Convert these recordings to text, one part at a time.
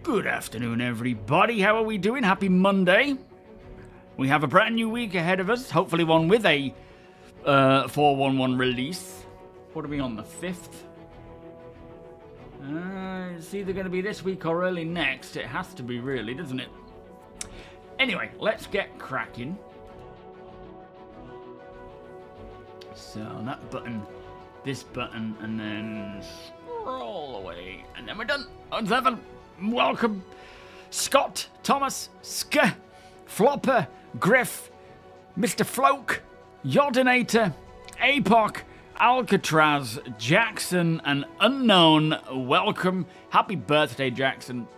Good afternoon, everybody. How are we doing? Happy Monday. We have a brand new week ahead of us. Hopefully one with a 411 release. What are we on, the 5th? It's either going to be this week or early next. It has to be, really, doesn't it? Anyway, let's get cracking. So that button, this button, and then scroll away. And then we're done. On 7. Welcome, Scott, Thomas, Sk, Flopper, Griff, Mr. Floke, Yodinator, Apoc, Alcatraz, Jackson, and Unknown. Welcome. Happy birthday, Jackson.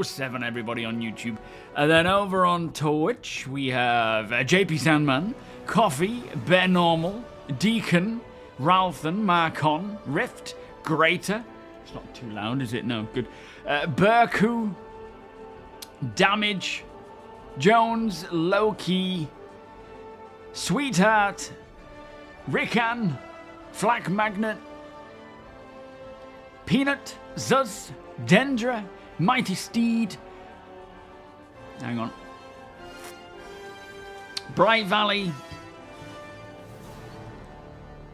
07, everybody on YouTube. And then over on Twitch, we have JP Sandman, Coffee, Bear Normal, Deacon, Ralphan, Marcon, Rift, Greater. It's not too loud, is it? No, good. Burku, Damage, Jones, Loki, Sweetheart, Rickan, Flak Magnet, Peanut, Zuz, Dendra, Mighty Steed. Hang on. Bright Valley.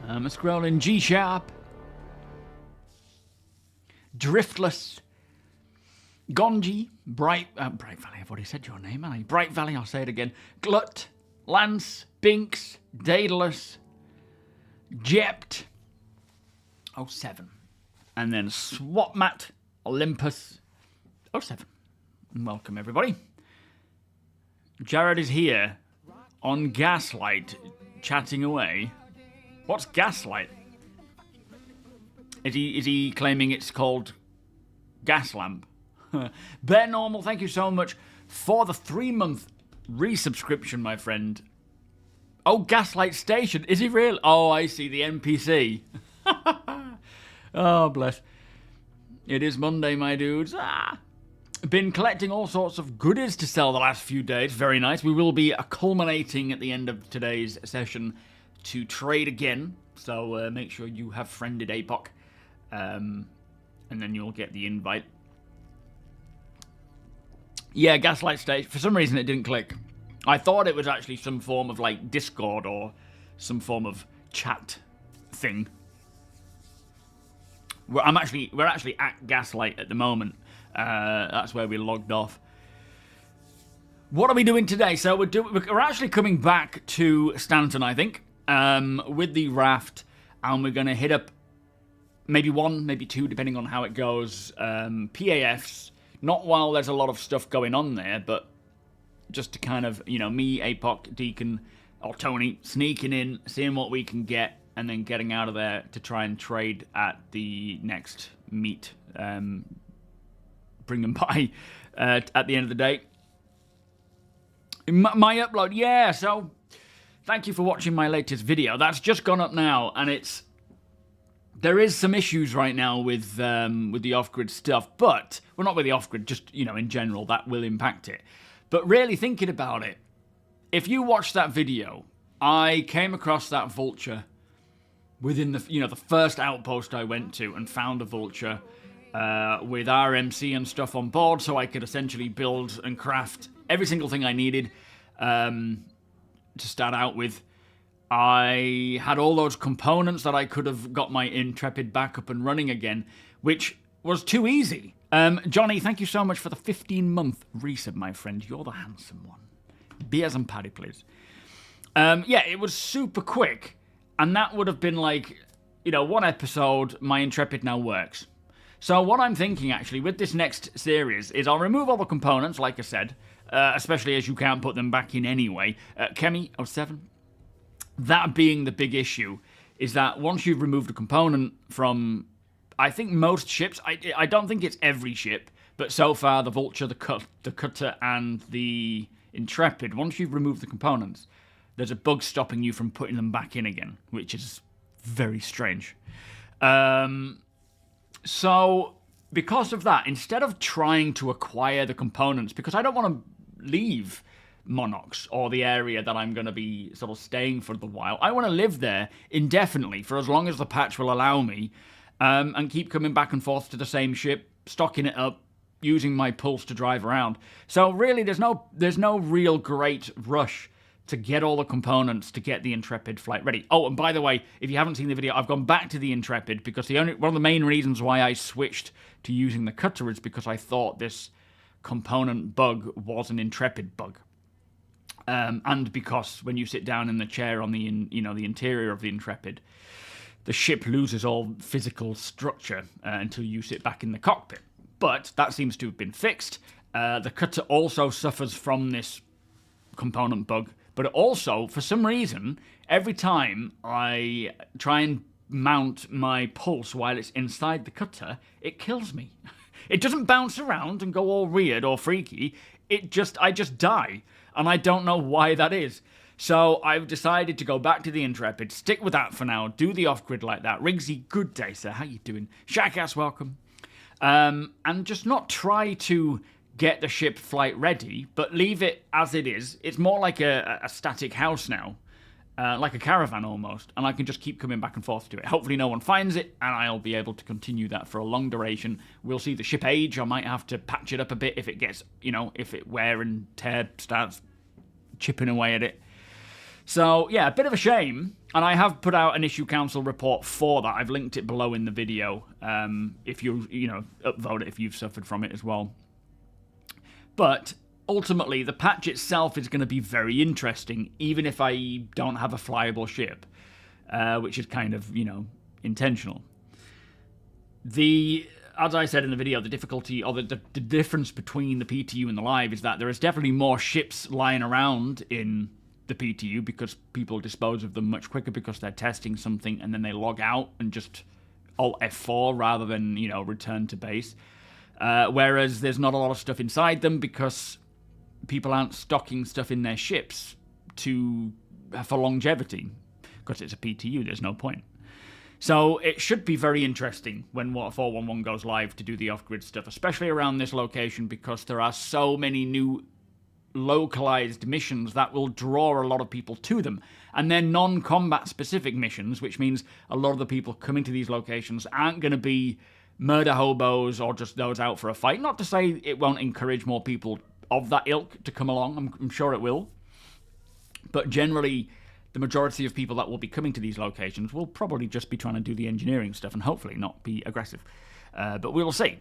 I'm scrolling. G Sharp. Driftless. Gonji, Bright Valley, I've already said your name, haven't I? Bright Valley, I'll say it again. Glut, Lance, Binks, Daedalus, Jept, 07. And then Swapmat, Olympus, 07. And welcome, everybody. Jared is here on Gaslight, chatting away. What's Gaslight? Is he claiming it's called Gas Lamp? Bear Normal, thank you so much for the 3-month resubscription, my friend. Oh, Gaslight Station. Is he real? Oh, I see, the NPC. Oh, bless. It is Monday, my dudes. Been collecting all sorts of goodies to sell the last few days. Very nice. We will be culminating at the end of today's session to trade again. So make sure you have friended Apoc. And then you'll get the invite. Yeah, Gaslight Station. For some reason, it didn't click. I thought it was actually some form of, like, Discord or some form of chat thing. We're actually at Gaslight at the moment. That's where we logged off. What are we doing today? So we're actually coming back to Stanton, I think, with the raft, and we're going to hit up maybe 1, maybe 2, depending on how it goes. PAFs. Not while there's a lot of stuff going on there, but just to kind of, you know, me, Apoc, Deacon, or Tony, sneaking in, seeing what we can get, and then getting out of there to try and trade at the next meet. Bring them by at the end of the day. My upload, yeah, so thank you for watching my latest video. That's just gone up now, and there is some issues right now with the off-grid stuff, but, well, not with the off-grid, just, you know, in general, that will impact it. But really thinking about it, if you watch that video, I came across that vulture within the first outpost I went to and found a vulture with RMC and stuff on board, so I could essentially build and craft every single thing I needed to start out with. I had all those components that I could have got my Intrepid back up and running again, which was too easy. Johnny, thank you so much for the 15-month resub, my friend. You're the handsome one. Beers and paddy, please. Yeah, it was super quick, and that would have been like, one episode, my Intrepid now works. So what I'm thinking, actually, with this next series is I'll remove all the components, like I said, especially as you can't put them back in anyway. Kemi07, that being the big issue, is that once you've removed a component from, I think, most ships, I don't think it's every ship, but so far, the Vulture, the Cutter, and the Intrepid, once you've removed the components, there's a bug stopping you from putting them back in again, which is very strange. So, because of that, instead of trying to acquire the components, because I don't want to leave Monox or the area that I'm going to be sort of staying for the while, I want to live there indefinitely for as long as the patch will allow me, and keep coming back and forth to the same ship, stocking it up, using my pulse to drive around. So really, there's no real great rush to get all the components to get the Intrepid flight ready. Oh, and by the way, if you haven't seen the video, I've gone back to the Intrepid because one of the main reasons why I switched to using the Cutter is because I thought this component bug was an Intrepid bug. And because when you sit down in the chair on the interior of the Intrepid, the ship loses all physical structure until you sit back in the cockpit. But that seems to have been fixed. The Cutter also suffers from this component bug, but also, for some reason, every time I try and mount my pulse while it's inside the Cutter, it kills me. It doesn't bounce around and go all weird or freaky. I just die, and I don't know why that is. So I've decided to go back to the Intrepid, stick with that for now, do the off-grid like that. Riggsy, good day, sir. How you doing? Shackass, welcome. And just not try to get the ship flight ready, but leave it as it is. It's more like a static house now, like a caravan almost, and I can just keep coming back and forth to it. Hopefully no one finds it, and I'll be able to continue that for a long duration. We'll see the ship age. I might have to patch it up a bit if it gets, if it wear and tear starts chipping away at it. So, yeah, a bit of a shame, and I have put out an issue council report for that. I've linked it below in the video, if you upvote it if you've suffered from it as well. But, ultimately, the patch itself is going to be very interesting, even if I don't have a flyable ship, which is kind of, intentional. As I said in the video, the difficulty, or the difference between the PTU and the live is that there is definitely more ships lying around in the PTU because people dispose of them much quicker because they're testing something and then they log out and just Alt F4 rather than, return to base. Whereas there's not a lot of stuff inside them because people aren't stocking stuff in their ships for longevity. Because it's a PTU, there's no point. So it should be very interesting when 411 goes live to do the off-grid stuff, especially around this location because there are so many new localized missions that will draw a lot of people to them. And they're non-combat specific missions, which means a lot of the people coming to these locations aren't going to be murder hobos or just those out for a fight. Not to say it won't encourage more people of that ilk to come along. I'm sure it will. But generally, the majority of people that will be coming to these locations will probably just be trying to do the engineering stuff and hopefully not be aggressive. But we will see.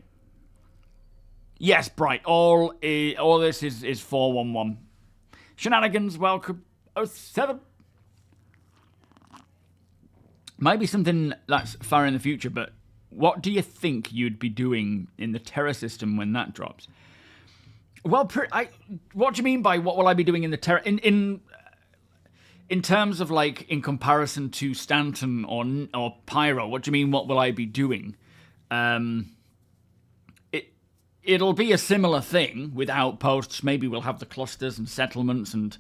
Yes, Bright. All this is 411. Shenanigans, welcome. 07. Might be something that's far in the future, but what do you think you'd be doing in the Terra system when that drops? Well, what do you mean by what will I be doing in the Terra? In terms of, like, in comparison to Stanton or Pyro, what do you mean what will I be doing? It'll be a similar thing with outposts. Maybe we'll have the clusters and settlements and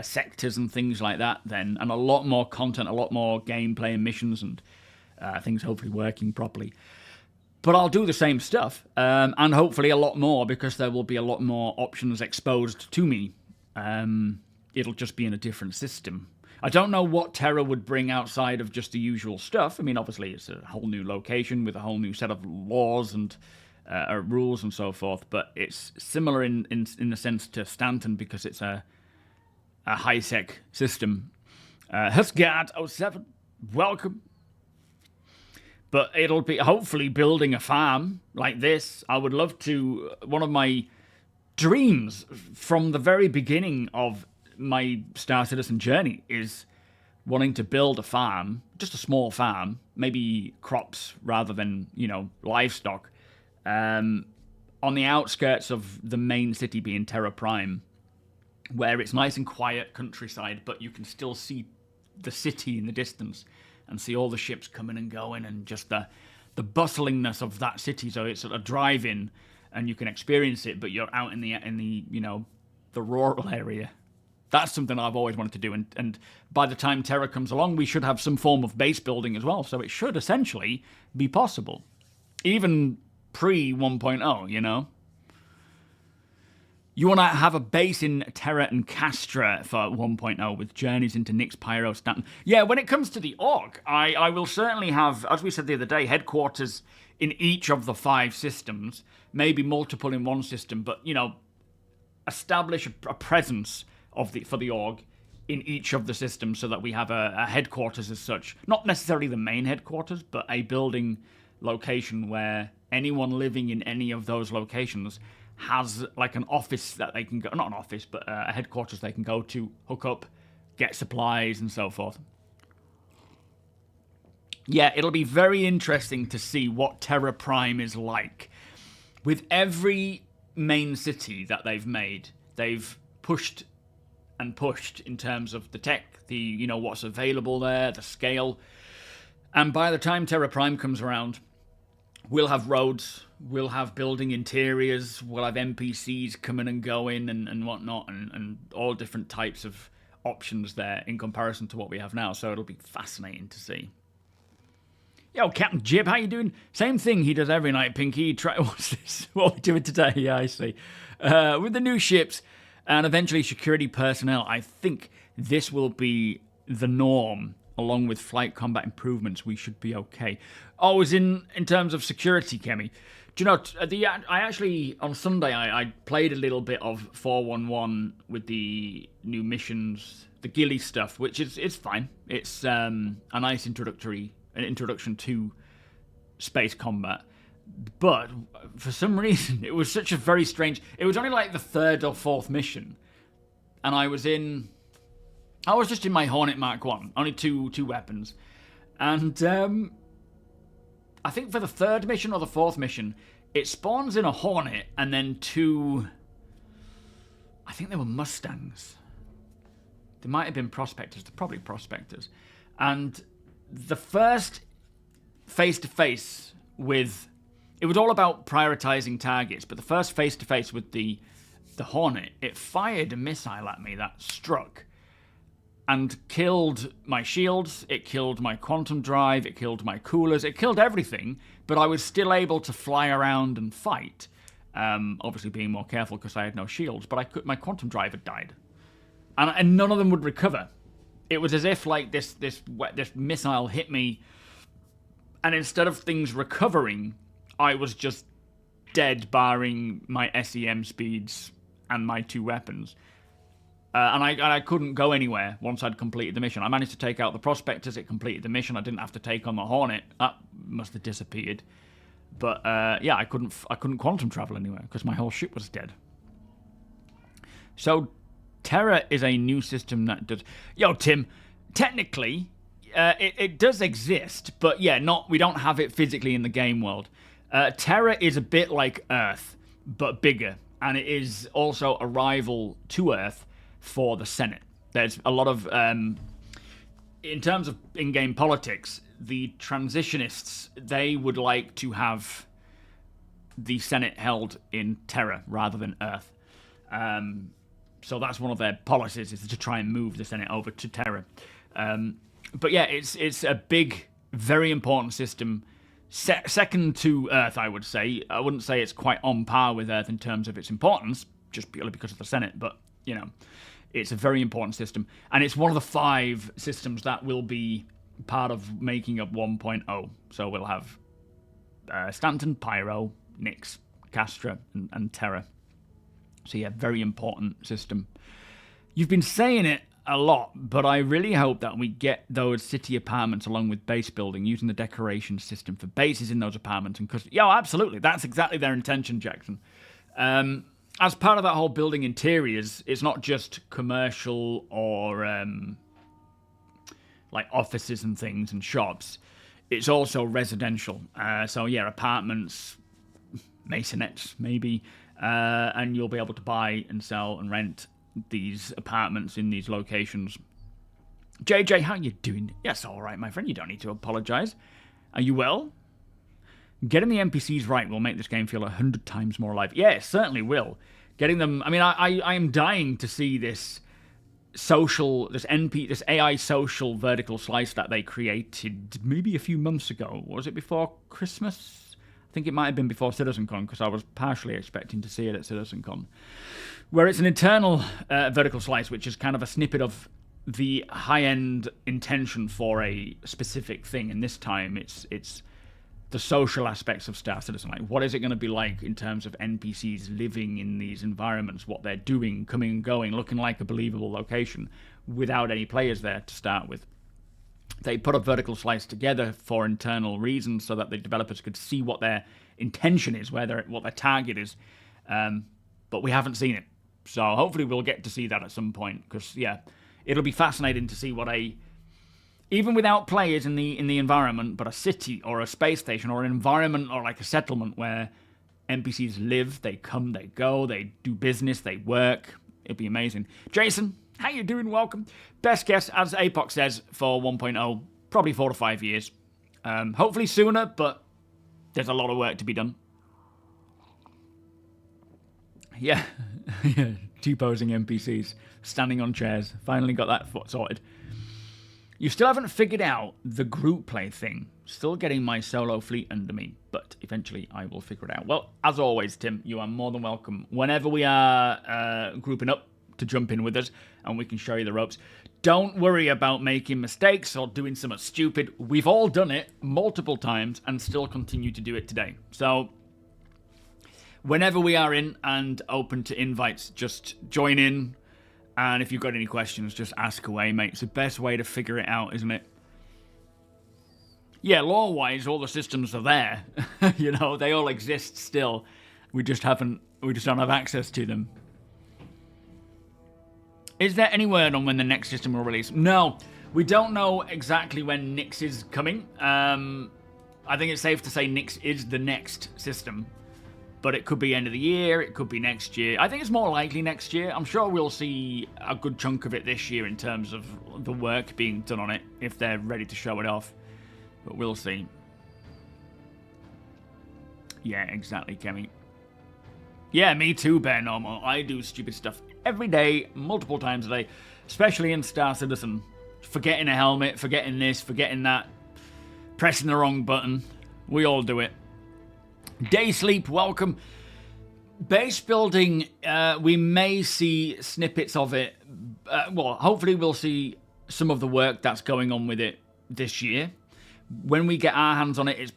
sectors and things like that then, and a lot more content, a lot more gameplay and missions and things hopefully working properly. But I'll do the same stuff, and hopefully a lot more because there will be a lot more options exposed to me. It'll just be in a different system. I don't know what Terra would bring outside of just the usual stuff. I mean, obviously it's a whole new location with a whole new set of laws and rules and so forth, but it's similar in the sense to Stanton because it's a high-sec system. Husgard07, welcome. But it'll be hopefully building a farm like this. I would love to. One of my dreams from the very beginning of my Star Citizen journey is wanting to build a farm, just a small farm, maybe crops rather than, livestock, on the outskirts of the main city being Terra Prime, where it's nice and quiet countryside, but you can still see the city in the distance and see all the ships coming and going and just the bustlingness of that city. So it's sort of drive-in and you can experience it, but you're out in the the rural area. That's something I've always wanted to do. And by the time Terra comes along, we should have some form of base building as well. So it should essentially be possible. Even pre 1.0, You want to have a base in Terra and Castra for 1.0 with journeys into Nyx, Pyro, Stanton. Yeah, when it comes to the org, I will certainly have, as we said the other day, headquarters in each of the 5 systems. Maybe multiple in one system, but, establish a presence for the org in each of the systems so that we have a headquarters as such. Not necessarily the main headquarters, but a building location where anyone living in any of those locations has like an office that they can go, not an office, but a headquarters they can go to, hook up, get supplies and so forth. Yeah, it'll be very interesting to see what Terra Prime is like. With every main city that they've made, they've pushed and pushed in terms of the tech, the what's available there, the scale. And by the time Terra Prime comes around, we'll have roads, we'll have building interiors, we'll have NPCs coming and going and whatnot, and all different types of options there in comparison to what we have now. So it'll be fascinating to see. Yo, Captain Jib, how you doing? Same thing he does every night, Pinky. What's this? What are we doing today? Yeah, I see. With the new ships and eventually security personnel, I think this will be the norm. Along with flight combat improvements, we should be okay. Oh, as in terms of security, Kemi. Do you know, I actually, on Sunday, I played a little bit of 411 with the new missions, the ghillie stuff, which it's fine. It's a nice introduction to space combat. But for some reason, it was such a very strange... It was only like the 3rd or 4th mission. And I was just in my Hornet Mark 1, only two weapons. And I think for the 3rd mission or the 4th mission, it spawns in a Hornet and then 2... I think they were Mustangs. They might have been Prospectors. They're probably Prospectors. And the first face-to-face with... It was all about prioritizing targets, but the first face-to-face with the Hornet, it fired a missile at me that struck and killed my shields, it killed my quantum drive, it killed my coolers, it killed everything, but I was still able to fly around and fight. Obviously being more careful because I had no shields, but my quantum drive had died. And none of them would recover. It was as if like this missile hit me, and instead of things recovering, I was just dead, barring my SEM speeds and my 2 weapons. And I couldn't go anywhere once I'd completed the mission. I managed to take out the Prospectors, it completed the mission, I didn't have to take on the Hornet. That must have disappeared. But yeah, I couldn't quantum travel anywhere because my whole ship was dead. So Terra is a new system that does... Yo, Tim, technically, it does exist, but yeah, we don't have it physically in the game world. Terra is a bit like Earth, but bigger, and it is also a rival to Earth for the Senate. There's a lot of, in terms of in-game politics, the transitionists, they would like to have the Senate held in Terra rather than Earth. So that's one of their policies, is to try and move the Senate over to Terra. But yeah, it's a big, very important system. Second to Earth, I would say. I wouldn't say it's quite on par with Earth in terms of its importance, just purely because of the Senate, but, it's a very important system. And it's one of the 5 systems that will be part of making up 1.0. So we'll have Stanton, Pyro, Nyx, Castra, and Terra. So yeah, very important system. You've been saying it a lot, but I really hope that we get those city apartments along with base building, using the decoration system for bases in those apartments. And because, yeah, absolutely, that's exactly their intention, Jackson. As part of that whole building interiors, it's not just commercial or like offices and things and shops. It's also residential. So yeah, apartments, masonettes maybe, and you'll be able to buy and sell and rent these apartments in these locations. JJ, how you doing? Yes, all right, my friend. You don't need to apologize. Are you well? Getting the NPCs right will make this game feel 100 times more alive. Yeah, it certainly will. Getting them... I mean, I am dying to see this social... this AI social vertical slice that they created maybe a few months ago. Was it before Christmas? I think it might have been before CitizenCon, because I was partially expecting to see it at CitizenCon. Where it's an internal vertical slice, which is kind of a snippet of the high-end intention for a specific thing. And this time, it's the social aspects of Star Citizen. Like, what is it going to be like in terms of NPCs living in these environments, what they're doing, coming and going, looking like a believable location without any players there to start with. They put a vertical slice together for internal reasons so that the developers could see what their intention is, what their target is. But we haven't seen it. So hopefully we'll get to see that at some point, because, yeah, it'll be fascinating to see what even without players in the environment, but a city or a space station or an environment or like a settlement where NPCs live, they come, they go, they do business, they work. It'll be amazing. Jason, how you doing? Welcome. Best guess, as Apoc says, for 1.0, probably 4 to 5 years. Hopefully sooner, but there's a lot of work to be done. Yeah, T-posing NPCs, standing on chairs. Finally got that sorted. You still haven't figured out the group play thing. Still getting my solo fleet under me, but eventually I will figure it out. Well, as always, Tim, you are more than welcome whenever we are grouping up to jump in with us, and we can show you the ropes. Don't worry about making mistakes or doing something stupid. We've all done it multiple times and still continue to do it today. So whenever we are in and open to invites, just join in. And if you've got any questions, just ask away, mate. It's the best way to figure it out, isn't it? Yeah, lore-wise, all the systems are there. You know, they all exist still. We just don't have access to them. Is there any word on when the next system will release? No, we don't know exactly when Nyx is coming. I think it's safe to say Nyx is the next system. But it could be end of the year, it could be next year. I think it's more likely next year. I'm sure we'll see a good chunk of it this year in terms of the work being done on it, if they're ready to show it off. But we'll see. Yeah, exactly, Kemi. Yeah, me too, Bear Normal. I do stupid stuff every day, multiple times a day, especially in Star Citizen. Forgetting a helmet, forgetting this, forgetting that, pressing the wrong button. We all do it. Day Sleep, welcome. Base building, we may see snippets of it. Well, hopefully we'll see some of the work that's going on with it this year. When we get our hands on it,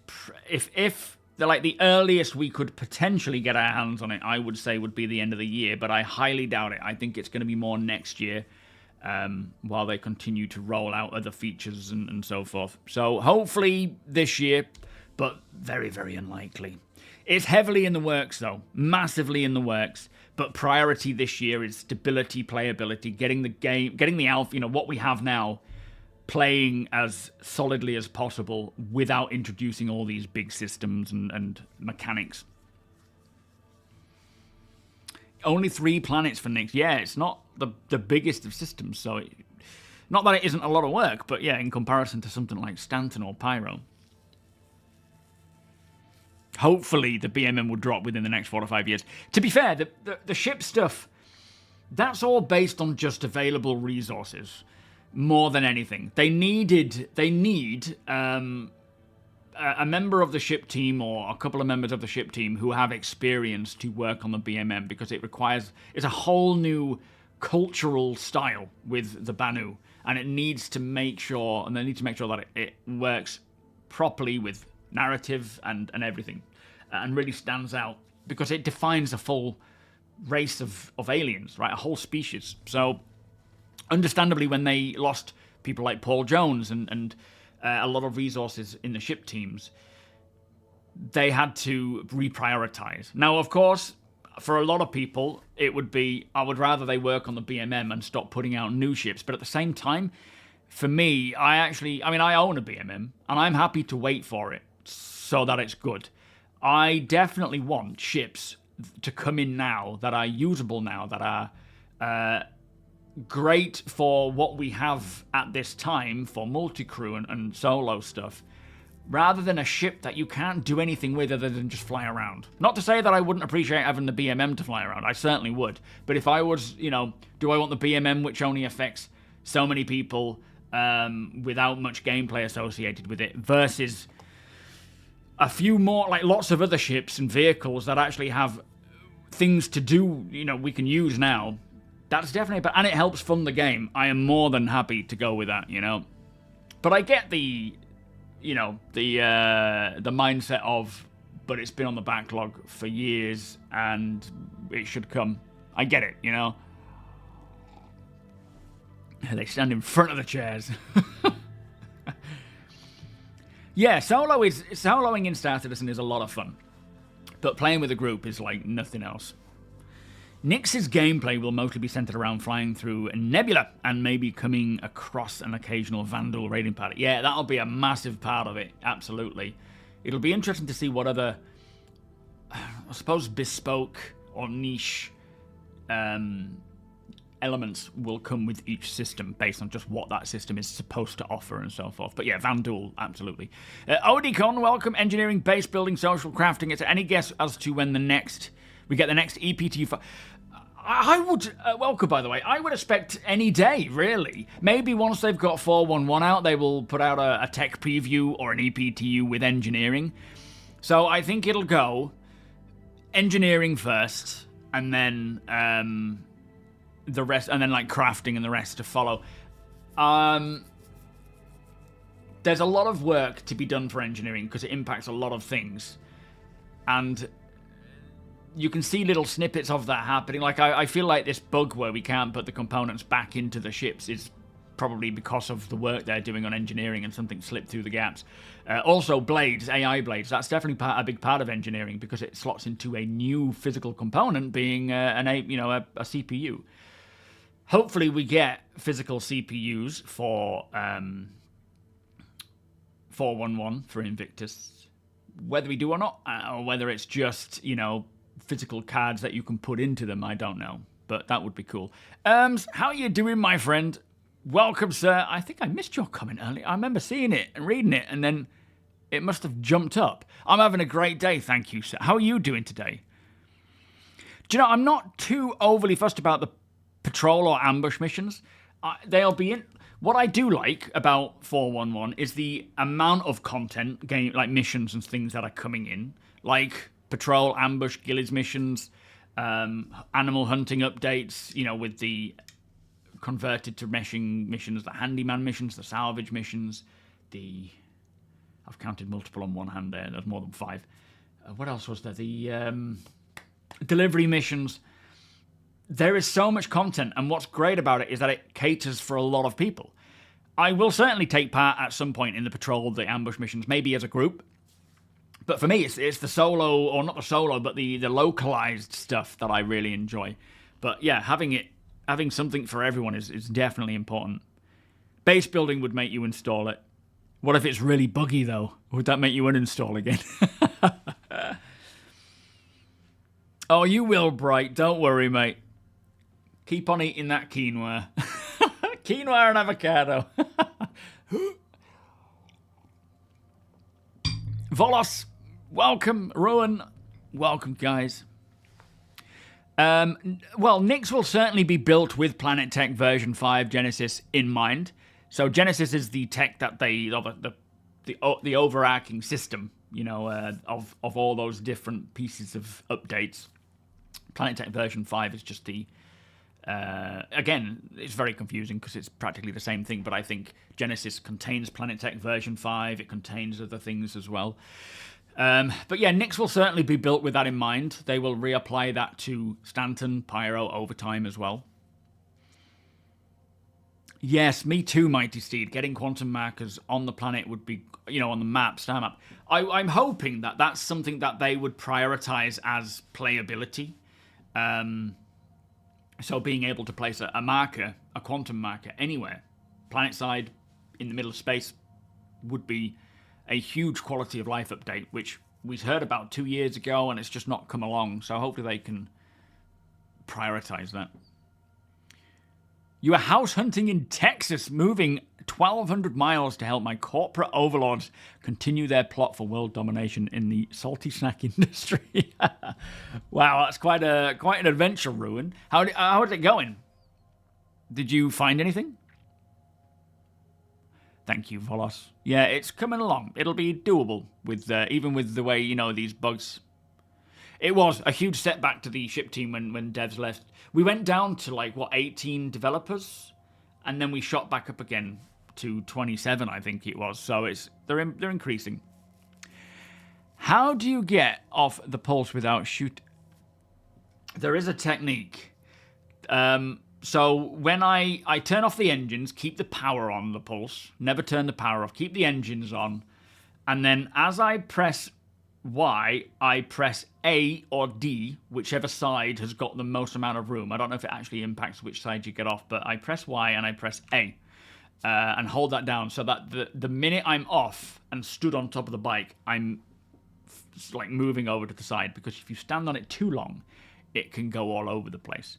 if the earliest we could potentially get our hands on it, I would say would be the end of the year, but I highly doubt it. I think it's going to be more next year, while they continue to roll out other features and so forth. So hopefully this year, but very, very unlikely. It's heavily in the works, though. Massively in the works. But priority this year is stability, playability, getting the game, getting the alpha, what we have now, playing as solidly as possible without introducing all these big systems and mechanics. Only 3 planets for Nyx. Yeah, it's not the biggest of systems, so not that it isn't a lot of work, but yeah, in comparison to something like Stanton or Pyro. Hopefully the BMM will drop within the next 4 to 5 years. To be fair, the ship stuff, that's all based on just available resources, more than anything. They need a member of the ship team or a couple of members of the ship team who have experience to work on the BMM, because it's a whole new cultural style with the Banu, and they need to make sure that it works properly with narrative and everything, and really stands out, because it defines a full race of aliens, right? A whole species. So understandably, when they lost people like Paul Jones and a lot of resources in the ship teams, they had to reprioritize. Now, of course, for a lot of people, it would be, I would rather they work on the BMM and stop putting out new ships. But at the same time, for me, I own a BMM, and I'm happy to wait for it so that it's good. I definitely want ships to come in now that are usable now, that are great for what we have at this time for multi-crew and solo stuff, rather than a ship that you can't do anything with other than just fly around. Not to say that I wouldn't appreciate having the BMM to fly around. I certainly would. But if I was, do I want the BMM which only affects so many people without much gameplay associated with it, versus a few more, like lots of other ships and vehicles that actually have things to do, we can use now. That's definitely, and it helps fund the game. I am more than happy to go with that, But I get the mindset of, but it's been on the backlog for years and it should come. I get it, They stand in front of the chairs. Yeah, soloing in Star Citizen is a lot of fun, but playing with a group is like nothing else. Nyx's gameplay will mostly be centered around flying through a nebula and maybe coming across an occasional Vanduul raiding party. Yeah, that'll be a massive part of it, absolutely. It'll be interesting to see what other, I suppose, bespoke or niche elements will come with each system based on just what that system is supposed to offer and so forth. But yeah, Vanduul, absolutely. Odicon, welcome. Engineering, base building, social crafting. Is there any guess as to when we get the next EPT? I would, welcome by the way, I would expect any day, really. Maybe once they've got 411 out, they will put out a tech preview or an EPTU with engineering. So I think it'll go engineering first, and then the rest, and then like crafting and the rest to follow. There's a lot of work to be done for engineering because it impacts a lot of things, and you can see little snippets of that happening. Like I feel like this bug where we can't put the components back into the ships is probably because of the work they're doing on engineering and something slipped through the gaps. Also, blades, AI blades, that's definitely a big part of engineering because it slots into a new physical component, being a CPU. Hopefully we get physical CPUs for 411 for Invictus. Whether we do or not, or whether it's just, physical cards that you can put into them, I don't know. But that would be cool. How are you doing, my friend? Welcome, sir. I think I missed your comment earlier. I remember seeing it and reading it, and then it must have jumped up. I'm having a great day, thank you, sir. How are you doing today? Do you know, I'm not too overly fussed about the patrol or ambush missions. They'll be in. What I do like about 411 is the amount of content, game like missions and things that are coming in, like patrol, ambush, Gillies missions, animal hunting updates, with the converted to meshing missions, the handyman missions, the salvage missions, I've counted multiple on one hand there, there's more than 5. What else was there? The delivery missions. There is so much content, and what's great about it is that it caters for a lot of people. I will certainly take part at some point in the patrol, the ambush missions, maybe as a group. But for me, it's the solo, or not the solo, but the localized stuff that I really enjoy. But yeah, having something for everyone is definitely important. Base building would make you install it. What if it's really buggy, though? Would that make you uninstall again? Oh, you will, Bright. Don't worry, mate. Keep on eating that quinoa. Quinoa and avocado. Volos, welcome. Rowan, welcome, guys. Well, Nyx will certainly be built with Planet Tech version 5 Genesis in mind. So Genesis is the tech that the overarching system, of all those different pieces of updates. Planet Tech version 5 is just the again, it's very confusing because it's practically the same thing, but I think Genesis contains Planet Tech version 5, it contains other things as well. But yeah, Nyx will certainly be built with that in mind. They will reapply that to Stanton, Pyro over time as well. Yes, me too, Mighty Steed. Getting quantum markers on the planet would be, on the map, star map. I'm hoping that that's something that they would prioritize as playability. So being able to place a marker, a quantum marker, anywhere, planet side, in the middle of space, would be a huge quality of life update, which we heard about 2 years ago, and it's just not come along. So hopefully they can prioritize that. You are house hunting in Texas, moving 1,200 miles to help my corporate overlords continue their plot for world domination in the salty snack industry. Wow, that's quite an adventure, Ruin. How is it going? Did you find anything? Thank you, Volos. Yeah, it's coming along. It'll be doable with even with the way these bugs. It was a huge setback to the ship team when devs left. We went down to 18 developers, and then we shot back up again to 27, I think it was. So they're increasing. How do you get off the pulse without shoot? There is a technique. So when I turn off the engines, keep the power on the pulse, never turn the power off, keep the engines on, and then as I press Y, I press A or D, whichever side has got the most amount of room. I don't know if it actually impacts which side you get off, but I press Y and I press A and hold that down so that the minute I'm off and stood on top of the bike, I'm moving over to the side, because if you stand on it too long, it can go all over the place.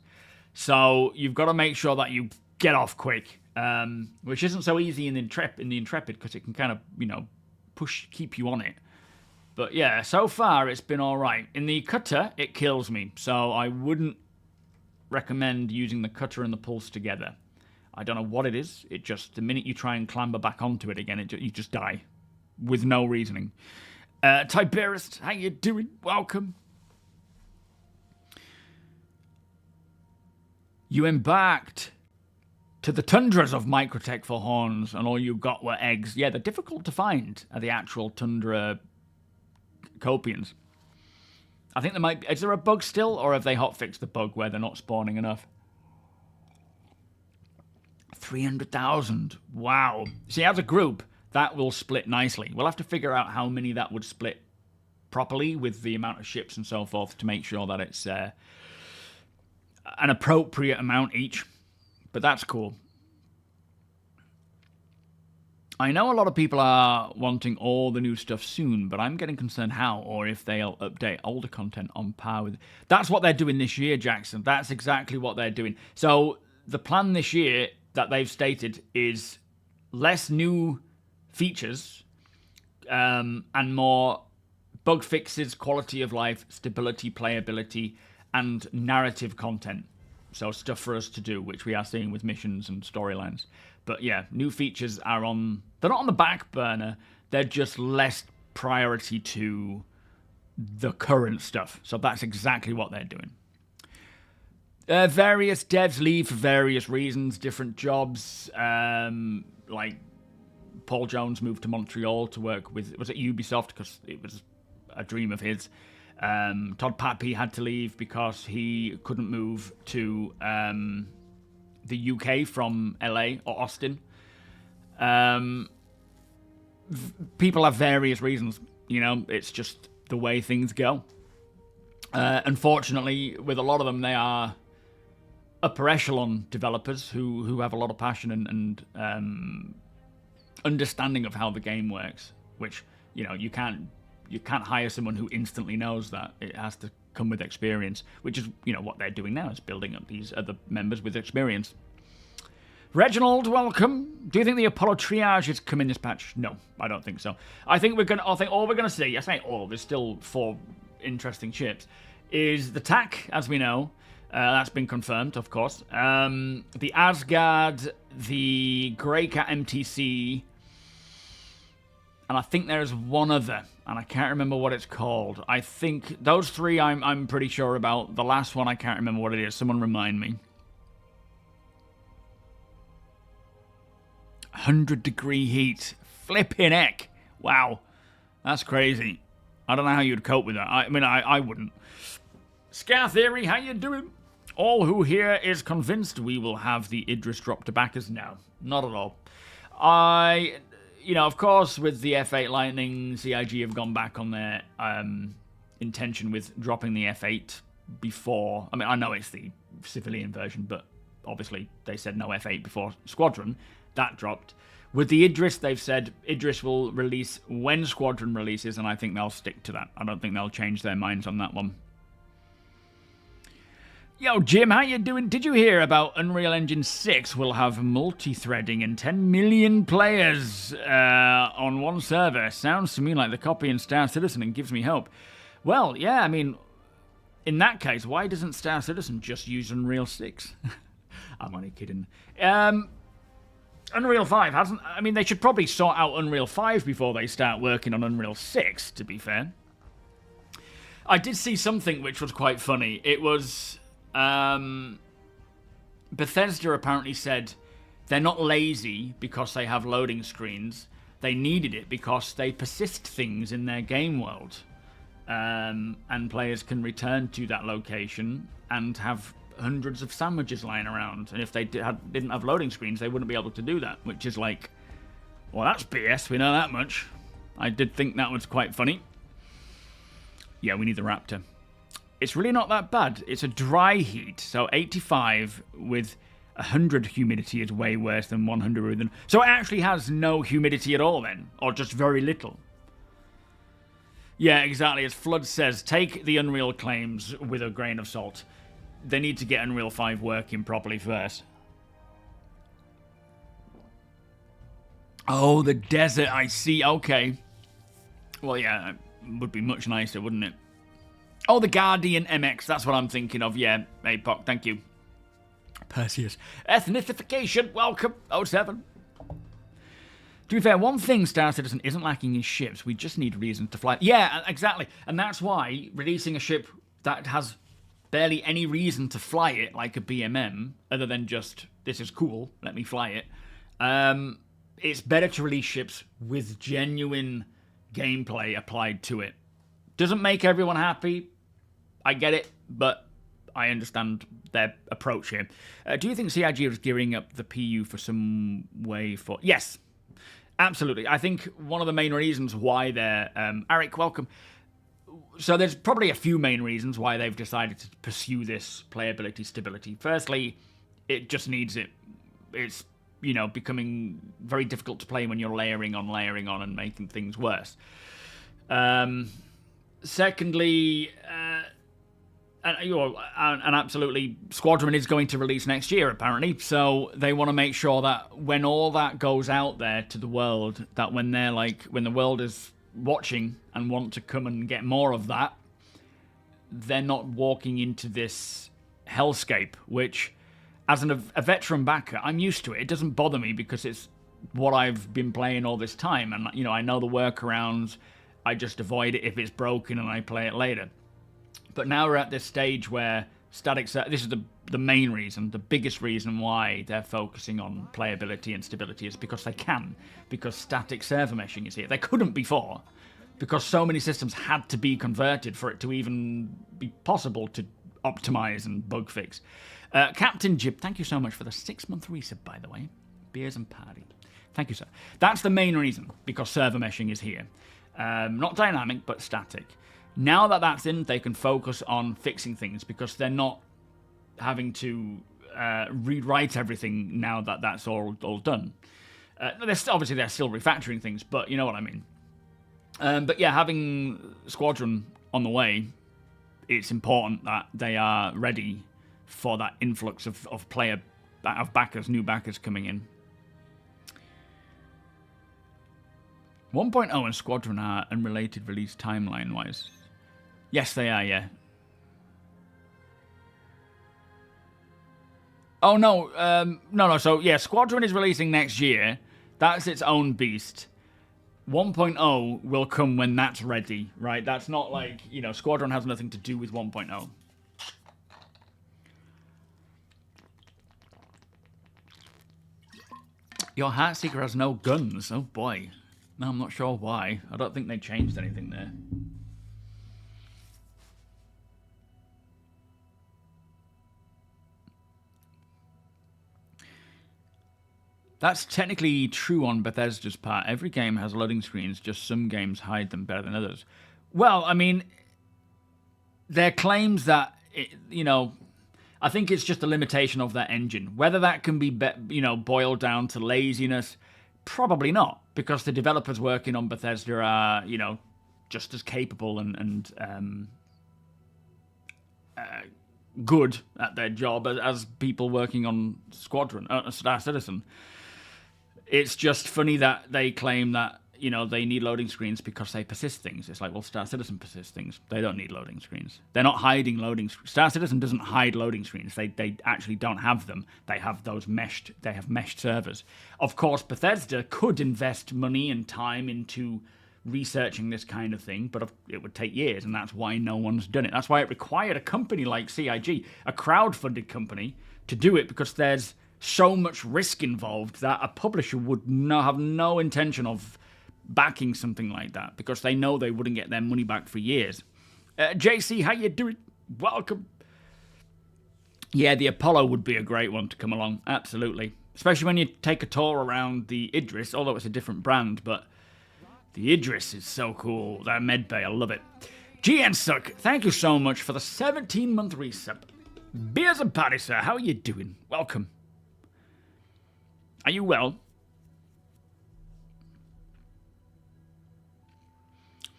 So you've got to make sure that you get off quick, which isn't so easy in the Intrepid because it can kind of, keep you on it. But yeah, so far it's been all right. In the cutter, it kills me, so I wouldn't recommend using the cutter and the pulse together. I don't know what it is. It just, the minute you try and clamber back onto it again, you just die with no reasoning. Tiberius, how you doing? Welcome. You embarked to the tundras of Microtech for horns, and all you got were eggs. Yeah, they're difficult to find at the actual tundra Copians. I think is there a bug still, or have they hotfixed the bug where they're not spawning enough? 300,000. Wow. See, as a group, that will split nicely. We'll have to figure out how many that would split properly with the amount of ships and so forth to make sure that it's an appropriate amount each. But that's cool. I know a lot of people are wanting all the new stuff soon, but I'm getting concerned how, or if they'll update older content on par with... That's what they're doing this year, Jackson. That's exactly what they're doing. So the plan this year that they've stated is less new features and more bug fixes, quality of life, stability, playability, and narrative content. So stuff for us to do, which we are seeing with missions and storylines. But yeah, new features are on... They're not on the back burner. They're just less priority to the current stuff. So that's exactly what they're doing. Various devs leave for various reasons, different jobs. Like Paul Jones moved to Montreal to work with... Was it Ubisoft? Because it was a dream of his. Todd Pappy had to leave because he couldn't move to... the UK from LA or Austin. People have various reasons. It's just the way things go. Unfortunately, with a lot of them, they are upper echelon developers who have a lot of passion and understanding of how the game works. Which you can't hire someone who instantly knows that. It has to come with experience, which is what they're doing now, is building up these other members with experience. Reginald, welcome. Do you think the Apollo triage is coming this patch? No, I don't think so. I think all we're gonna see, I say all, there's still 4 interesting ships, is the TAC, as we know. That's been confirmed, of course. The Asgard, the Greycat MTC, and I think there's one other, and I can't remember what it's called. I think those 3 I'm pretty sure about. The last one, I can't remember what it is. Someone remind me. 100-degree heat. Flipping heck. Wow. That's crazy. I don't know how you'd cope with that. I mean, I wouldn't. Scar Theory, how you doing? All who here is convinced we will have the Idris drop to backers? No, not at all. Of course, with the F8 Lightning, CIG have gone back on their intention with dropping the F8 before. I mean, I know it's the civilian version, but obviously they said no F8 before Squadron. That dropped. With the Idris, they've said Idris will release when Squadron releases, and I think they'll stick to that. I don't think they'll change their minds on that one. Yo, Jim, how you doing? Did you hear about Unreal Engine 6 will have multi-threading and 10 million players on one server? Sounds to me like the copy in Star Citizen and gives me hope. Well, yeah, I mean, in that case, why doesn't Star Citizen just use Unreal 6? I'm only kidding. Unreal 5 hasn't... I mean, they should probably sort out Unreal 5 before they start working on Unreal 6, to be fair. I did see something which was quite funny. It was... Bethesda apparently said they're not lazy because they have loading screens. They needed it because they persist things in their game world. And players can return to that location and have hundreds of sandwiches lying around. And if they didn't have loading screens, they wouldn't be able to do that. Which is like, well, that's BS. We know that much. I did think that was quite funny. Yeah, we need the Raptor. It's really not that bad. It's a dry heat, so 85 with 100 humidity is way worse than 100. So it actually has no humidity at all then, or just very little. Yeah, exactly. As Flood says, take the Unreal claims with a grain of salt. They need to get Unreal 5 working properly first. Oh, the desert, I see. Okay. Well, yeah, it would be much nicer, wouldn't it? Oh, the Guardian MX, that's what I'm thinking of. Yeah, APOC, thank you. Perseus. Ethnicification, welcome. 07. To be fair, one thing Star Citizen isn't lacking is ships. We just need reasons to fly. Yeah, exactly. And that's why releasing a ship that has barely any reason to fly it, like a BMM, other than just, this is cool, let me fly it. It's better to release ships with genuine gameplay applied to it. Doesn't make everyone happy. I get it, but I understand their approach here. Do you think CIG is gearing up the PU for some way for... Yes, absolutely. I think one of the main reasons why they're... Eric, welcome. So there's probably a few main reasons why they've decided to pursue this playability stability. Firstly, it just needs it. It's, becoming very difficult to play when you're layering on and making things worse. Secondly, and absolutely, Squadron is going to release next year, apparently. So they want to make sure that when all that goes out there to the world, that when the world is watching and want to come and get more of that, they're not walking into this hellscape, which, as a veteran backer, I'm used to it. It doesn't bother me because it's what I've been playing all this time. And, I know the workarounds. I just avoid it if it's broken and I play it later. But now we're at this stage where this is the main reason, the biggest reason why they're focusing on playability and stability is because they can. Because static server meshing is here. They couldn't before. Because so many systems had to be converted for it to even be possible to optimize and bug fix. Captain Jib, thank you so much for the 6-month resub, by the way. Beers and party. Thank you, sir. That's the main reason, because server meshing is here. Not dynamic, but static. Now that that's in, they can focus on fixing things because they're not having to rewrite everything now that that's all done. Obviously, they're still refactoring things, but you know what I mean. But yeah, having Squadron on the way, it's important that they are ready for that influx of backers, new backers coming in. 1.0 and Squadron are unrelated release timeline-wise. Yes, they are, yeah. Oh, no. No. So, yeah, Squadron is releasing next year. That's its own beast. 1.0 will come when that's ready, right? That's not like, Squadron has nothing to do with 1.0. Your Heartseeker has no guns. Oh, boy. No, I'm not sure why. I don't think they changed anything there. That's technically true on Bethesda's part. Every game has loading screens, just some games hide them better than others. Well, I mean, their claims that, I think it's just a limitation of that engine. Whether that can be, boiled down to laziness, probably not, because the developers working on Bethesda are, just as capable and good at their job as people working on Squadron, Star Citizen. It's just funny that they claim that, they need loading screens because they persist things. It's like, well, Star Citizen persists things. They don't need loading screens. They're not hiding loading screens. Star Citizen doesn't hide loading screens. They actually don't have them. They have those meshed servers. Of course, Bethesda could invest money and time into researching this kind of thing, but it would take years, and that's why no one's done it. That's why it required a company like CIG, a crowd-funded company, to do it, because there's so much risk involved that a publisher would have no intention of backing something like that, because they know they wouldn't get their money back for years. JC, how you doing? Welcome. Yeah, the Apollo would be a great one to come along, absolutely. Especially when you take a tour around the Idris, although it's a different brand, but the Idris is so cool. That medbay, I love it. GN Suck, thank you so much for the 17-month resub. Beers and party, sir. How are you doing? Welcome. Are you well?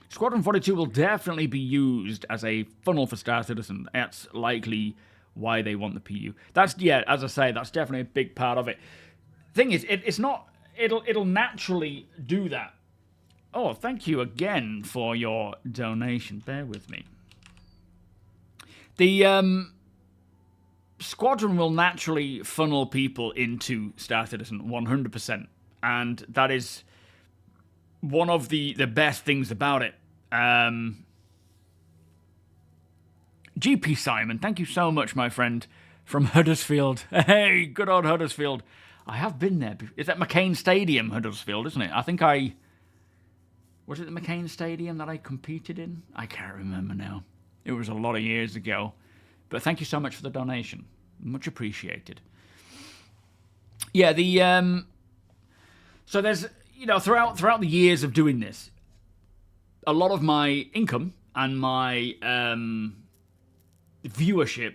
Squadron 42 will definitely be used as a funnel for Star Citizen. That's likely why they want the PU. That's, yeah, as I say, that's definitely a big part of it. Thing is, it's not... It'll naturally do that. Oh, thank you again for your donation. Bear with me. The Squadron will naturally funnel people into Star Citizen 100%. And that is one of the best things about it. GP Simon, thank you so much, my friend, from Huddersfield. Hey, good old Huddersfield. I have been there. Is that McCain Stadium, Huddersfield, isn't it? I think Was it the McCain Stadium that I competed in? I can't remember now. It was a lot of years ago. But thank you so much for the donation. Much appreciated. Yeah, so there's, throughout the years of doing this, a lot of my income and my viewership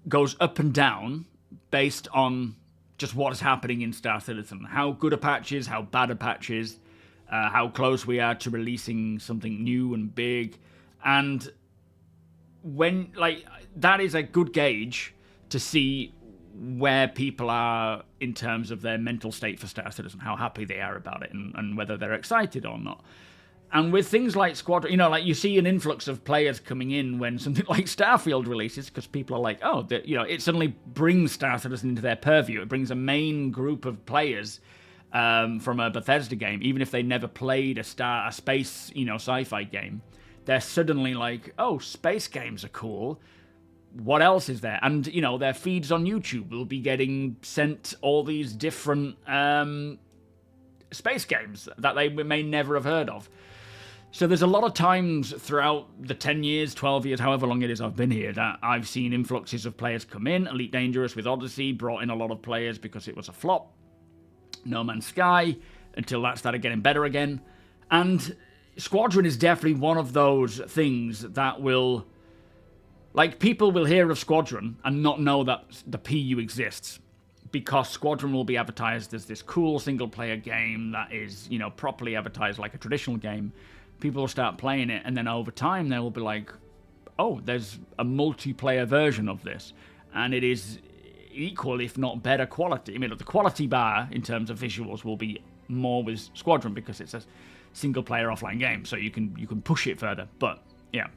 goes up and down based on just what is happening in Star Citizen. How good a patch is, how bad a patch is. How close we are to releasing something new and big. And when, that is a good gauge to see where people are in terms of their mental state for Star Citizen, how happy they are about it, and whether they're excited or not. And with things like Squadron, you see an influx of players coming in when something like Starfield releases, because people are like, oh, it suddenly brings Star Citizen into their purview. It brings a main group of players from a Bethesda game, even if they never played a space, sci-fi game. They're suddenly like, oh, space games are cool. What else is there? And, their feeds on YouTube will be getting sent all these different space games that they may never have heard of. So there's a lot of times throughout the 10 years, 12 years, however long it is I've been here, that I've seen influxes of players come in. Elite Dangerous with Odyssey brought in a lot of players because it was a flop. No Man's Sky, until that started getting better again. And Squadron is definitely one of those things that will... people will hear of Squadron and not know that the PU exists, because Squadron will be advertised as this cool single-player game that is, properly advertised like a traditional game. People will start playing it, and then over time they will be like, oh, there's a multiplayer version of this. And it is equal, if not better quality. I mean, the quality bar in terms of visuals will be more with Squadron because it's a single-player offline game, so you can push it further. But yeah,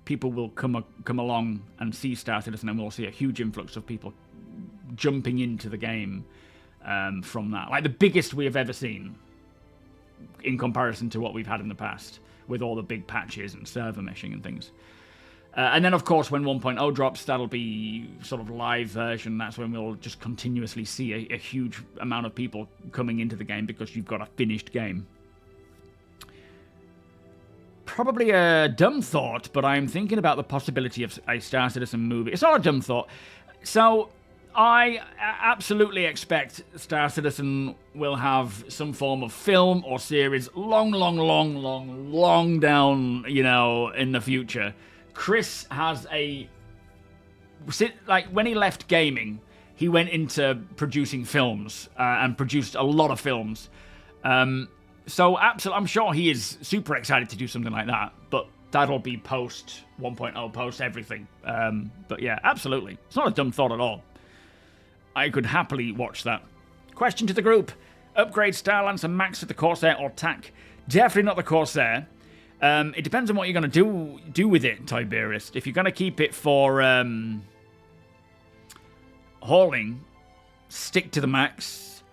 people will come along and see Star Citizen, and we'll see a huge influx of people jumping into the game from that. Like the biggest we have ever seen in comparison to what we've had in the past, with all the big patches and server meshing and things. And then, of course, when 1.0 drops, that'll be sort of live version. That's when we'll just continuously see a huge amount of people coming into the game because you've got a finished game. Probably a dumb thought, but I'm thinking about the possibility of a Star Citizen movie. It's not a dumb thought. So, I absolutely expect Star Citizen will have some form of film or series long down, you know, in the future. Chris has like, when he left gaming, he went into producing films and produced a lot of films. So absolutely, I'm sure he is super excited to do something like that, but that'll be post 1.0, post everything. But yeah, absolutely. It's not a dumb thought at all. I could happily watch that. Question to the group. Upgrade Starlance and max to the Corsair or TAC? Definitely not the Corsair. It depends on what you're going to do with it, Tiberius. If you're going to keep it for hauling, stick to the max.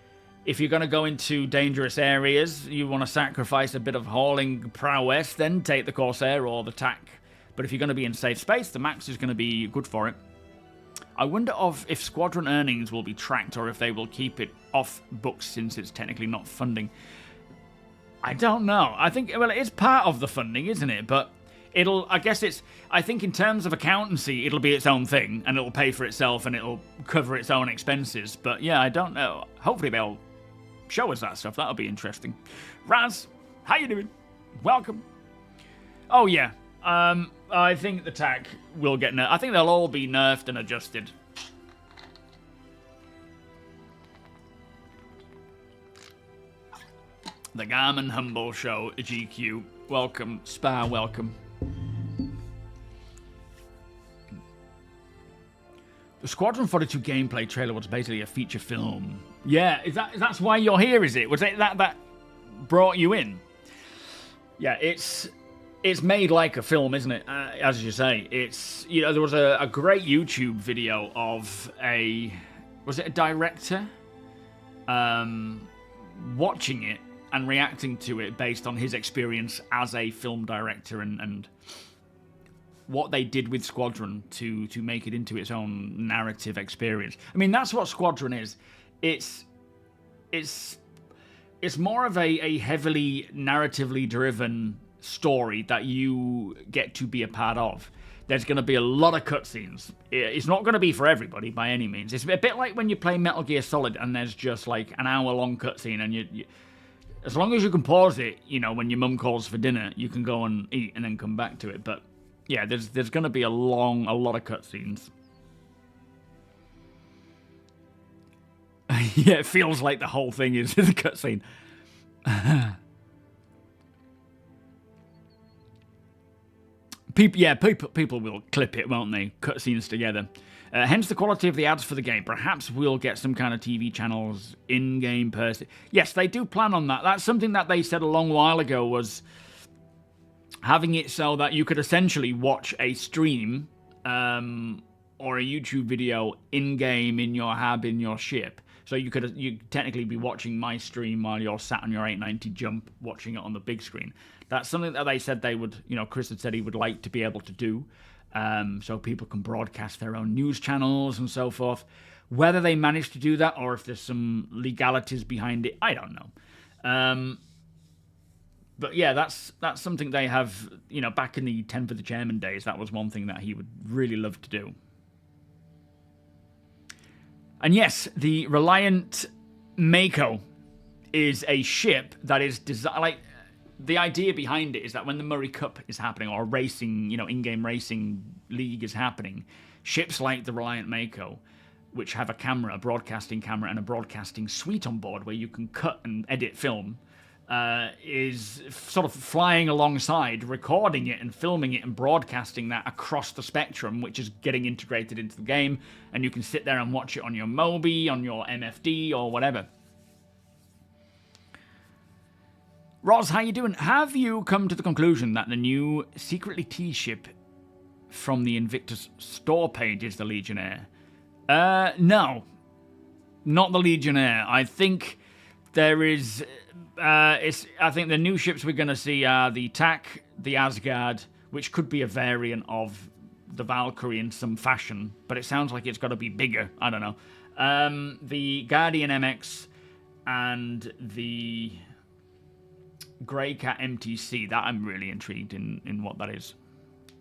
If you're going to go into dangerous areas, you want to sacrifice a bit of hauling prowess, then take the Corsair or the TAC. But if you're going to be in safe space, the max is going to be good for it. I wonder if Squadron earnings will be tracked or if they will keep it off books since it's technically not funding. I don't know. I think, well, it is part of the funding, isn't it? But I think in terms of accountancy, it'll be its own thing and it'll pay for itself and it'll cover its own expenses. But yeah, I don't know. Hopefully they'll show us that stuff. That'll be interesting. Raz, how you doing? Welcome. Oh yeah. I think the TAC will get nerfed. I think they'll all be nerfed and adjusted. The Garmin Humble Show, GQ. Welcome. Spa, welcome. The Squadron 42 gameplay trailer was basically a feature film. Yeah, that's why you're here, is it? Was it that brought you in? Yeah, it's made like a film, isn't it? As you say, it's, you know, there was a great YouTube video of was it a director watching it and reacting to it based on his experience as a film director and what they did with Squadron to make it into its own narrative experience. I mean, that's what Squadron is. It's more of a heavily narratively driven story that you get to be a part of. There's going to be a lot of cutscenes. It's not going to be for everybody by any means. It's a bit like when you play Metal Gear Solid and there's just like an hour-long cutscene and you as long as you can pause it, you know, when your mum calls for dinner, you can go and eat and then come back to it. But yeah, there's going to be a lot of cutscenes. Yeah, it feels like the whole thing is the cutscene. People will clip it, won't they? Cutscenes together. Hence the quality of the ads for the game. Perhaps we'll get some kind of TV channels in-game person. Yes, they do plan on that. That's something that they said a long while ago, was having it so that you could essentially watch a stream or a YouTube video in-game, in your hab, in your ship. So you technically be watching my stream while you're sat on your 890 jump watching it on the big screen. That's something that they said they would, you know, Chris had said he would like to be able to do. So people can broadcast their own news channels and so forth. Whether they manage to do that or if there's some legalities behind it, I don't know. But yeah, that's something they have, you know, back in the 10 for the Chairman days, that was one thing that he would really love to do. And yes, the Reliant Mako is a ship that is designed, like, the idea behind it is that when the Murray Cup is happening, or racing, you know, in-game racing league is happening, ships like the Reliant Mako, which have a broadcasting camera, and a broadcasting suite on board where you can cut and edit film, is sort of flying alongside, recording it and filming it and broadcasting that across the spectrum, which is getting integrated into the game, and you can sit there and watch it on your Mobi, on your MFD, or whatever. Roz, how you doing? Have you come to the conclusion that the new secretly T ship from the Invictus store page is the Legionnaire? No. Not the Legionnaire. I think there is... I think the new ships we're going to see are the TAC, the Asgard, which could be a variant of the Valkyrie in some fashion, but it sounds like it's got to be bigger. I don't know. The Guardian MX and the Greycat MTC, that I'm really intrigued in what that is.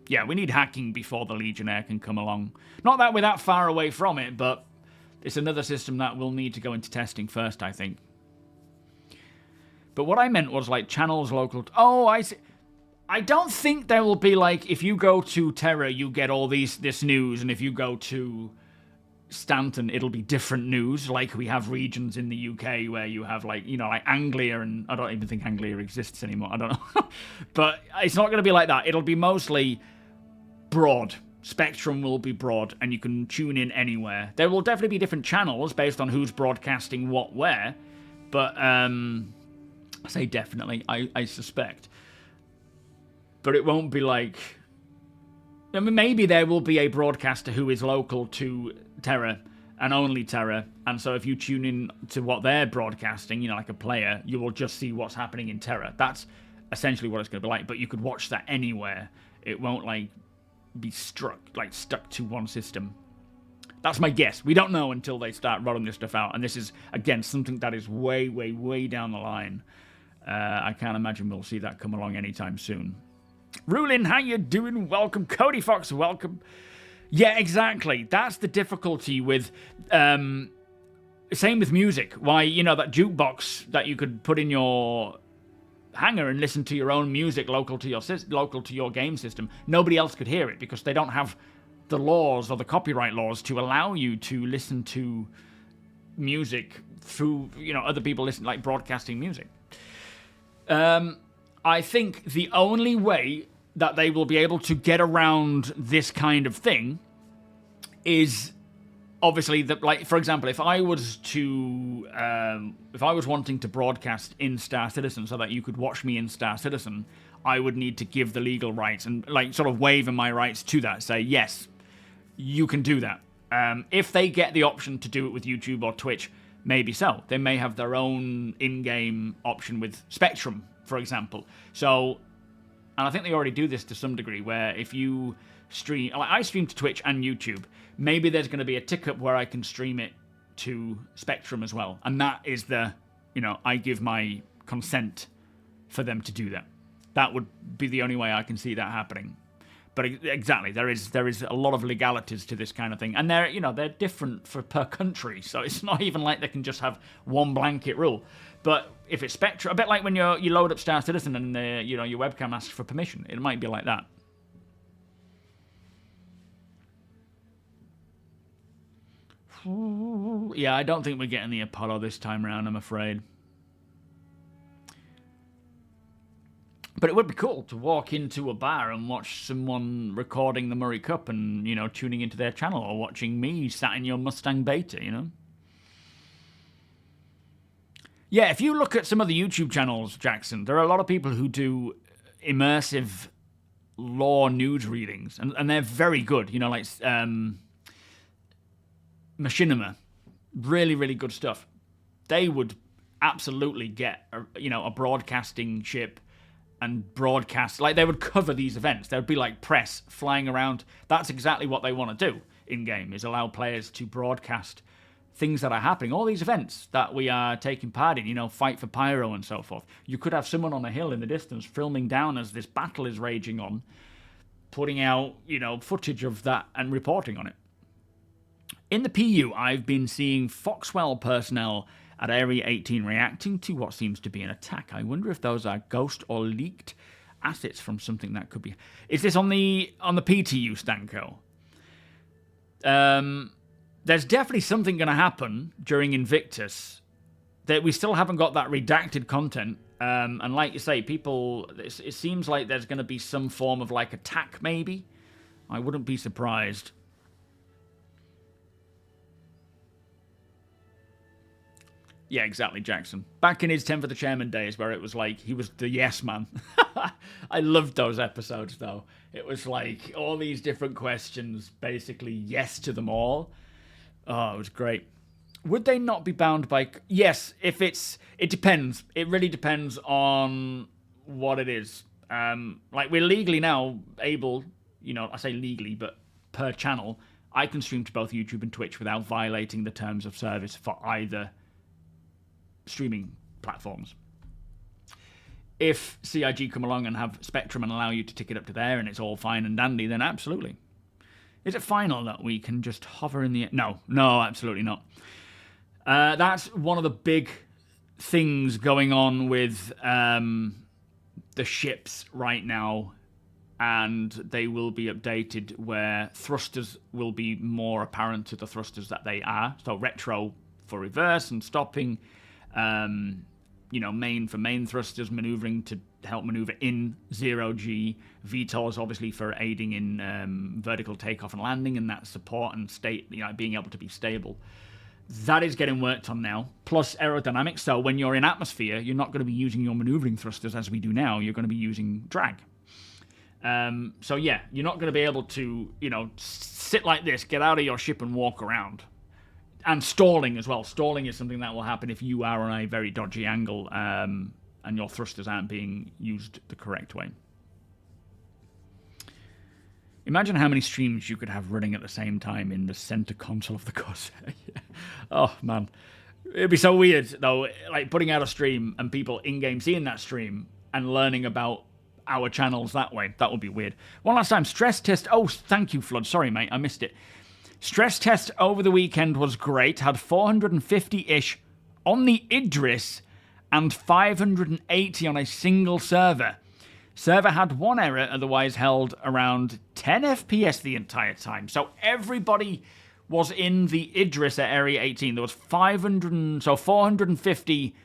Yeah, we need hacking before the Legionnaire can come along. Not that we're that far away from it, but It's another system that will need to go into testing first, I think. But what I meant was like channels local. Oh, I see. I don't think there will be like, if you go to Terra, you get all this news, and if you go to Stanton, it'll be different news. Like we have regions in the UK where you have like, you know, like Anglia, and I don't even think Anglia exists anymore. I don't know. But it's not going to be like that. It'll be mostly broad. Spectrum will be broad, and you can tune in anywhere. There will definitely be different channels based on who's broadcasting what where, but I say definitely, I suspect. But it won't be like... I mean, maybe there will be a broadcaster who is local to Terra, and only Terra, and so if you tune in to what they're broadcasting, you know, like a player, you will just see what's happening in Terra. That's essentially what it's going to be like, but you could watch that anywhere. It won't, like, be stuck to one system. That's my guess. We don't know until they start rolling this stuff out, and this is, again, something that is way, way, way down the line. I can't imagine we'll see that come along anytime soon. Rulin, how you doing? Welcome. Cody Fox, welcome. Yeah, exactly. That's the difficulty with... same with music. Why, you know, that jukebox that you could put in your hangar and listen to your own music local to your game system, nobody else could hear it because they don't have the laws or the copyright laws to allow you to listen to music through, you know, other people like broadcasting music. I think the only way that they will be able to get around this kind of thing is obviously that, like, for example, if I was wanting to broadcast in Star Citizen so that you could watch me in Star Citizen, I would need to give the legal rights and, like, sort of waive my rights to that. Say, yes, you can do that. If they get the option to do it with YouTube or Twitch, maybe so. They may have their own in-game option with Spectrum, for example. So, and I think they already do this to some degree, where if you stream... Like, I stream to Twitch and YouTube. Maybe there's going to be a tick-up where I can stream it to Spectrum as well. And that is the... You know, I give my consent for them to do that. That would be the only way I can see that happening. But exactly, there is a lot of legalities to this kind of thing, and they're different per country, so it's not even like they can just have one blanket rule. But if it's Spectrum, a bit like when you load up Star Citizen and your webcam asks for permission, it might be like that. Yeah, I don't think we're getting the Apollo this time around, I'm afraid. But it would be cool to walk into a bar and watch someone recording the Murray Cup and, tuning into their channel, or watching me sat in your Mustang Beta, Yeah, if you look at some of the YouTube channels, Jackson, there are a lot of people who do immersive lore news readings, and they're very good, like Machinima. Really, really good stuff. They would absolutely get a broadcasting ship and broadcast, like, they would cover these events. There would be like press flying around. That's exactly what they want to do in game, is allow players to broadcast things that are happening, all these events that we are taking part in, Fight for Pyro and so forth. You could have someone on a hill in the distance filming down as this battle is raging on, putting out, footage of that and reporting on it. In the PU, I've been seeing Foxwell personnel at Area 18 reacting to what seems to be an attack. I wonder if those are ghost or leaked assets from something that could be... Is this on the PTU, Stanko? There's definitely something going to happen during Invictus that we still haven't got that redacted content. And like you say, people... It seems like there's going to be some form of, like, attack, maybe. I wouldn't be surprised. Yeah, exactly, Jackson. Back in his 10 for the Chairman days, where it was like, he was the yes man. I loved those episodes, though. It was like, all these different questions, basically yes to them all. Oh, it was great. Would they not be bound by... Yes, if it's... It depends. It really depends on what it is. Like, we're legally now able, I say legally, but per channel, I can stream to both YouTube and Twitch without violating the terms of service for either streaming platforms. If CIG come along and have Spectrum and allow you to tick it up to there and it's all fine and dandy, then absolutely. Is it final that we can just hover in the... No, absolutely not. That's one of the big things going on with the ships right now, and they will be updated where thrusters will be more apparent to the thrusters that they are. So retro for reverse and stopping, main for main thrusters, maneuvering to help maneuver in 0G, VTOLs obviously for aiding in vertical takeoff and landing and that support and being able to be stable. That is getting worked on now, plus aerodynamics. So when you're in atmosphere, you're not going to be using your maneuvering thrusters as we do now. You're going to be using drag. So yeah, you're not going to be able to, sit like this, get out of your ship and walk around. And stalling as well. Stalling is something that will happen if you are on a very dodgy angle and your thrusters aren't being used the correct way. Imagine how many streams you could have running at the same time in the center console of the Corsair. Oh, man. It'd be so weird, though, like putting out a stream and people in-game seeing that stream and learning about our channels that way. That would be weird. One last time, stress test. Oh, thank you, Flood. Sorry, mate, I missed it. Stress test over the weekend was great. Had 450-ish on the Idris and 580 on a single server. Server had one error, otherwise held around 10 FPS the entire time. So everybody was in the Idris at Area 18. There was 450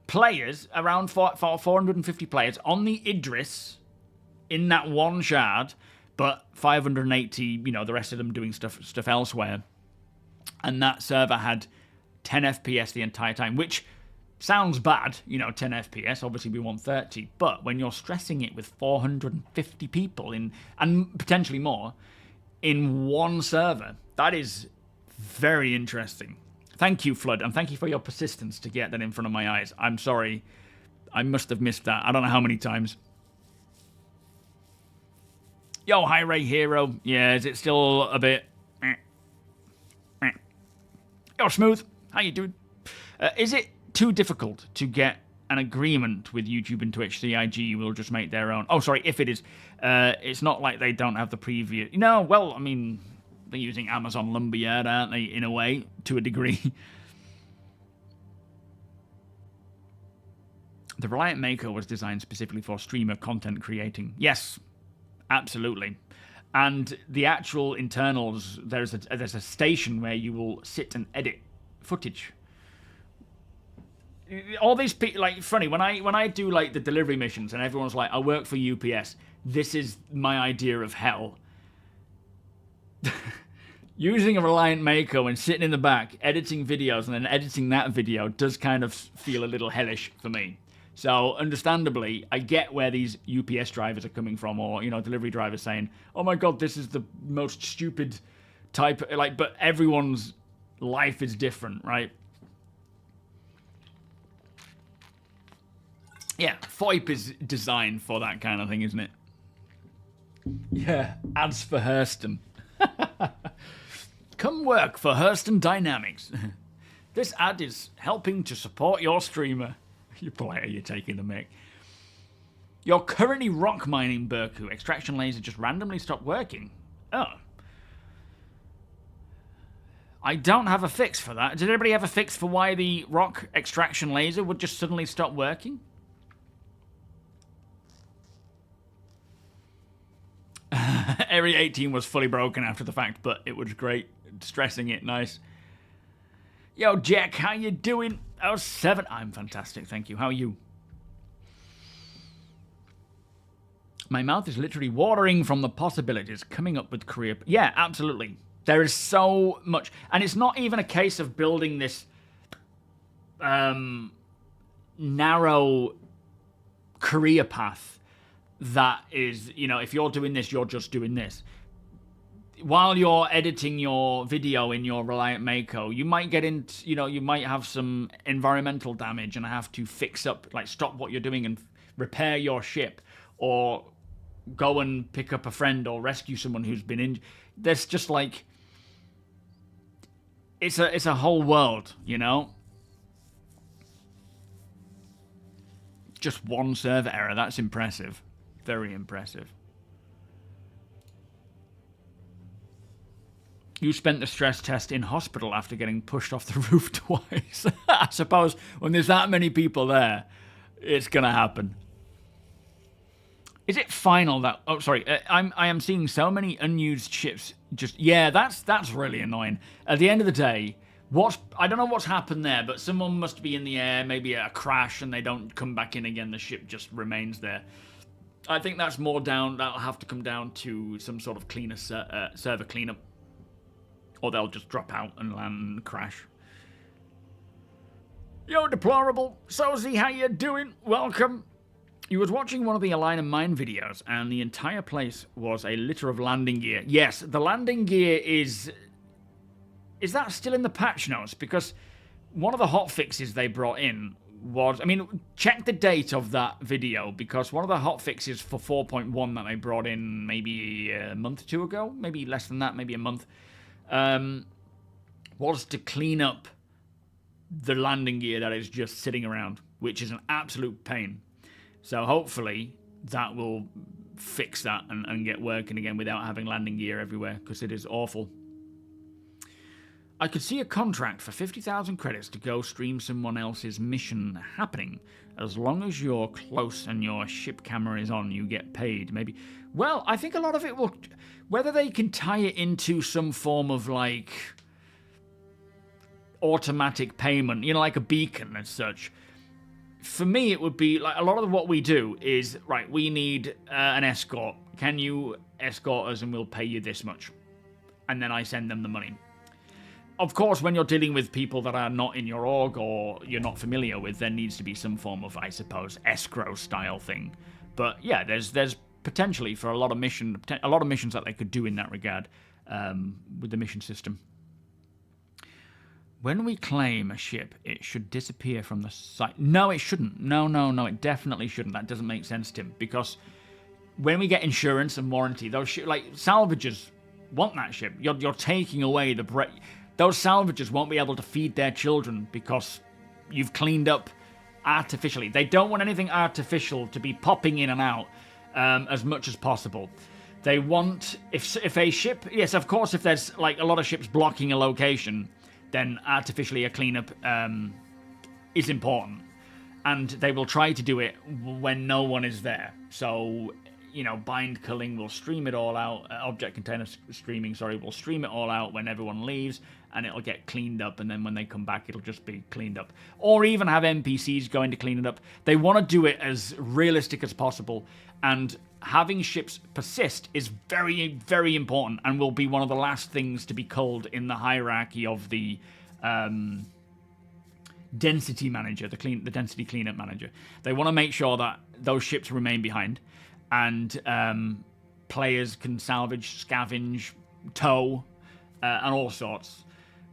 players, around 450 players on the Idris in that one shard, but 580, the rest of them doing stuff elsewhere. And that server had 10 FPS the entire time, which sounds bad, 10 FPS, obviously we want 30, but when you're stressing it with 450 people in, and potentially more, in one server, that is very interesting. Thank you, Flood, and thank you for your persistence to get that in front of my eyes. I'm sorry, I must have missed that. I don't know how many times. Yo, High Ray Hero. Yeah, is it still a bit... Yo, Smooth, how you doing? Is it too difficult to get an agreement with YouTube and Twitch? CIG will just make their own. Oh, sorry, if it is. It's not like they don't have the preview. No, well, I mean, they're using Amazon Lumberyard, aren't they, in a way, to a degree. The Reliant Mako was designed specifically for streamer content creating. Yes, absolutely. And the actual internals, there's a station where you will sit and edit footage. All these people, like, funny, when I do, like, the delivery missions and everyone's like, I work for UPS, this is my idea of hell. Using a Reliant Mako and sitting in the back, editing videos and then editing that video does kind of feel a little hellish for me. So, understandably, I get where these UPS drivers are coming from, or, delivery drivers saying, oh my god, this is the most stupid type, like, but everyone's life is different, right? Yeah, FOIP is designed for that kind of thing, isn't it? Yeah, ads for Hurston. Come work for Hurston Dynamics. This ad is helping to support your streamer. You player, you're taking the mic. You're currently rock mining, Berku. Extraction laser just randomly stopped working. Oh. I don't have a fix for that. Did anybody have a fix for why the rock extraction laser would just suddenly stop working? Area 18 was fully broken after the fact, but it was great. Stressing it, nice. Yo, Jack, how you doing? Oh, 7. I'm fantastic, thank you. How are you? My mouth is literally watering from the possibilities coming up with career... Yeah, absolutely. There is so much. And it's not even a case of building this narrow career path that is, if you're doing this, you're just doing this. While you're editing your video in your Reliant Mako, you might get into, you might have some environmental damage and have to fix up, like stop what you're doing and repair your ship, or go and pick up a friend or rescue someone who's been injured. There's just like, it's a whole world, Just one server error, that's impressive. Very impressive. You spent the stress test in hospital after getting pushed off the roof twice. I suppose when there's that many people there, it's going to happen. Is it final that... Oh, sorry. I am seeing so many unused ships. Just... Yeah, that's really annoying. At the end of the day, I don't know what's happened there, but someone must be in the air, maybe a crash, and they don't come back in again. The ship just remains there. I think that's more down... That'll have to come down to some sort of cleaner server cleanup. Or they'll just drop out and land and crash. Yo, Deplorable. Sozy, how you doing? Welcome. You was watching one of the Align and Mine videos, and the entire place was a litter of landing gear. Yes, the landing gear is... Is that still in the patch notes? Because one of the hotfixes they brought in was... I mean, check the date of that video, because one of the hotfixes for 4.1 that they brought in maybe a month or two ago, maybe less than that, maybe a month, was to clean up the landing gear that is just sitting around, which is an absolute pain. So hopefully that will fix that and get working again without having landing gear everywhere, because it is awful. I could see a contract for 50,000 credits to go stream someone else's mission happening. As long as you're close and your ship camera is on, you get paid. Maybe. Well, I think a lot of it will... Whether they can tie it into some form of, like, automatic payment, you know, like a beacon and such. For me, it would be, like, a lot of what we do is, right, we need an escort. Can you escort us and we'll pay you this much? And then I send them the money. Of course, when you're dealing with people that are not in your org or you're not familiar with, there needs to be some form of, I suppose, escrow-style thing. But, yeah, there's potentially for a lot of missions that they could do in that regard with the mission system. When we claim a ship, it should disappear from the site. No, it shouldn't. No, it definitely shouldn't. That doesn't make sense, Tim, because when we get insurance and warranty, those like salvagers want that ship. You're taking away the those salvagers won't be able to feed their children because you've cleaned up artificially. They don't want anything artificial to be popping in and out as much as possible. They want, if a ship, yes, of course, if there's like a lot of ships blocking a location, then artificially a cleanup is important. And they will try to do it when no one is there. So, you know, bind culling will stream it all out. Object container streaming, will stream it all out when everyone leaves, and it'll get cleaned up, and then when they come back, it'll just be cleaned up. Or even have NPCs going to clean it up. They want to do it as realistic as possible, and having ships persist is very, very important, and will be one of the last things to be culled in the hierarchy of the density manager, the density cleanup manager. They want to make sure that those ships remain behind, and players can salvage, scavenge, tow, and all sorts.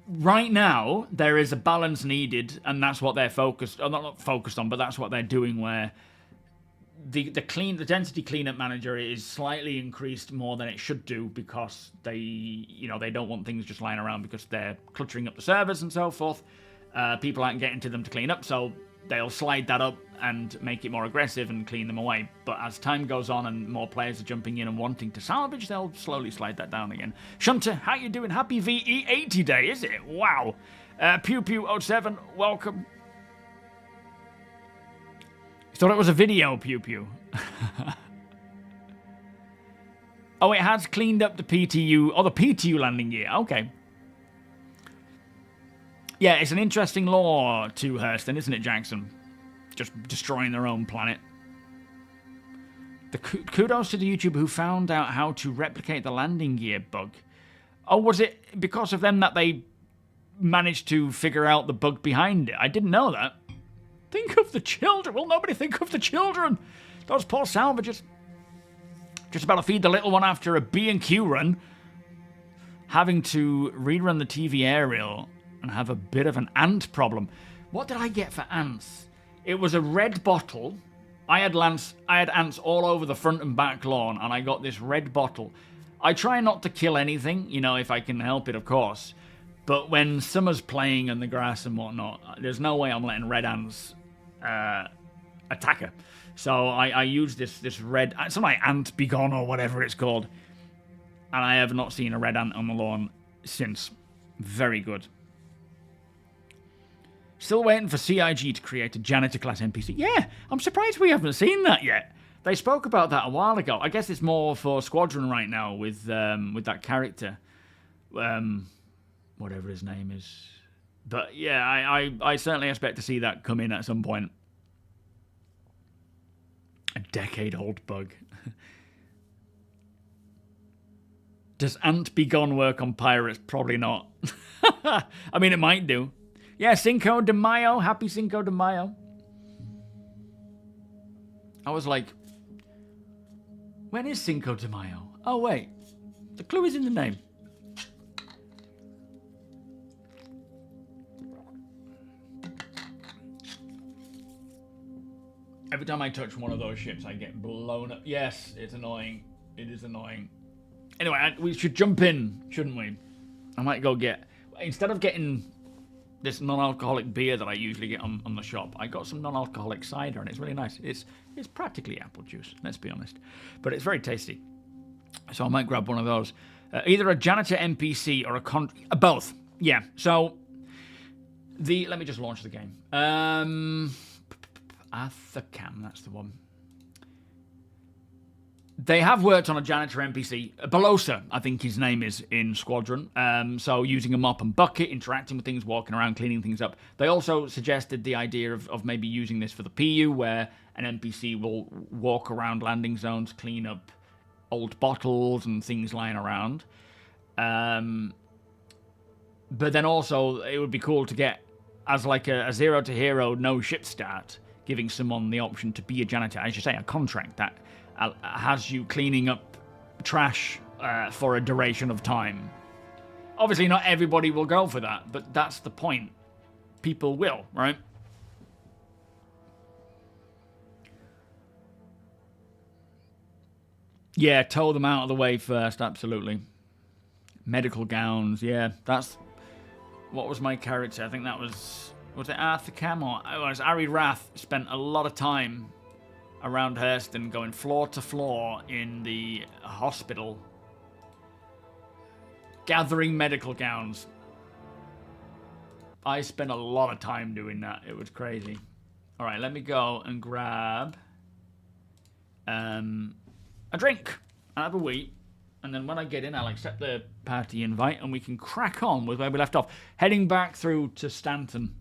Right now, there is a balance needed, and that's what they're not focused on, but that's what they're doing, where the density cleanup manager is slightly increased more than it should do, because they don't want things just lying around because they're cluttering up the servers and so forth. People aren't getting to them to clean up, so they'll slide that up and make it more aggressive and clean them away. But as time goes on and more players are jumping in and wanting to salvage, they'll slowly slide that down again. Shunter, how you doing? Happy VE80 day, is it? Wow. Pew Pew 07, welcome. Thought it was a video, Pew Pew. Oh, it has cleaned up the PTU, the PTU landing gear. Okay. Yeah, it's an interesting law to Hurston, isn't it, Jackson? Just destroying their own planet. The kudos to the YouTuber who found out how to replicate the landing gear bug. Oh, was it because of them that they managed to figure out the bug behind it? I didn't know that. Think of the children. Will nobody think of the children? Those poor salvagers. Just about to feed the little one after a B&Q run. Having to rerun the TV aerial and have a bit of an ant problem. What did I get for ants? It was a red bottle. I had ants all over the front and back lawn, and I got this red bottle. I try not to kill anything, if I can help it, of course. But when summer's playing in the grass and whatnot, there's no way I'm letting red ants attack her. So I used this red... It's like Ant Begone or whatever it's called. And I have not seen a red ant on the lawn since. Very good. Still waiting for CIG to create a janitor-class NPC. Yeah, I'm surprised we haven't seen that yet. They spoke about that a while ago. I guess it's more for Squadron right now with that character. Whatever his name is. But yeah, I certainly expect to see that come in at some point. A decade-old bug. Does Ant Be Gone work on pirates? Probably not. I mean, it might do. Yeah, Cinco de Mayo. Happy Cinco de Mayo. I was like, when is Cinco de Mayo? Oh, wait. The clue is in the name. Every time I touch one of those ships, I get blown up. Yes, it's annoying. It is annoying. Anyway, we should jump in, shouldn't we? I might go get... Instead of getting this non-alcoholic beer that I usually get on the shop, I got some non-alcoholic cider, and it's really nice. It's practically apple juice, let's be honest. But it's very tasty. So I might grab one of those. Either a janitor NPC or a both. Yeah, so... Let me just launch the game. Athacam, that's the one. They have worked on a janitor NPC, Belosa, I think his name is, in Squadron. So using a mop and bucket, interacting with things, walking around, cleaning things up. They also suggested the idea of maybe using this for the PU, where an NPC will walk around landing zones, clean up old bottles and things lying around. But then also, it would be cool to get, as like a zero to hero, no ship start, giving someone the option to be a janitor, as you say, a contract that has you cleaning up trash for a duration of time. Obviously, not everybody will go for that, but that's the point. People will, right? Yeah, tow them out of the way first, absolutely. Medical gowns, yeah, that's... What was my character? I think that was it Arthur Cam or... Oh, it was Ari Rath. Spent a lot of time around Hurston, going floor to floor in the hospital, gathering medical gowns. I spent a lot of time doing that. It was crazy. All right, let me go and grab a drink. I'll have a wee. And then when I get in, I'll accept the party invite and we can crack on with where we left off. Heading back through to Stanton.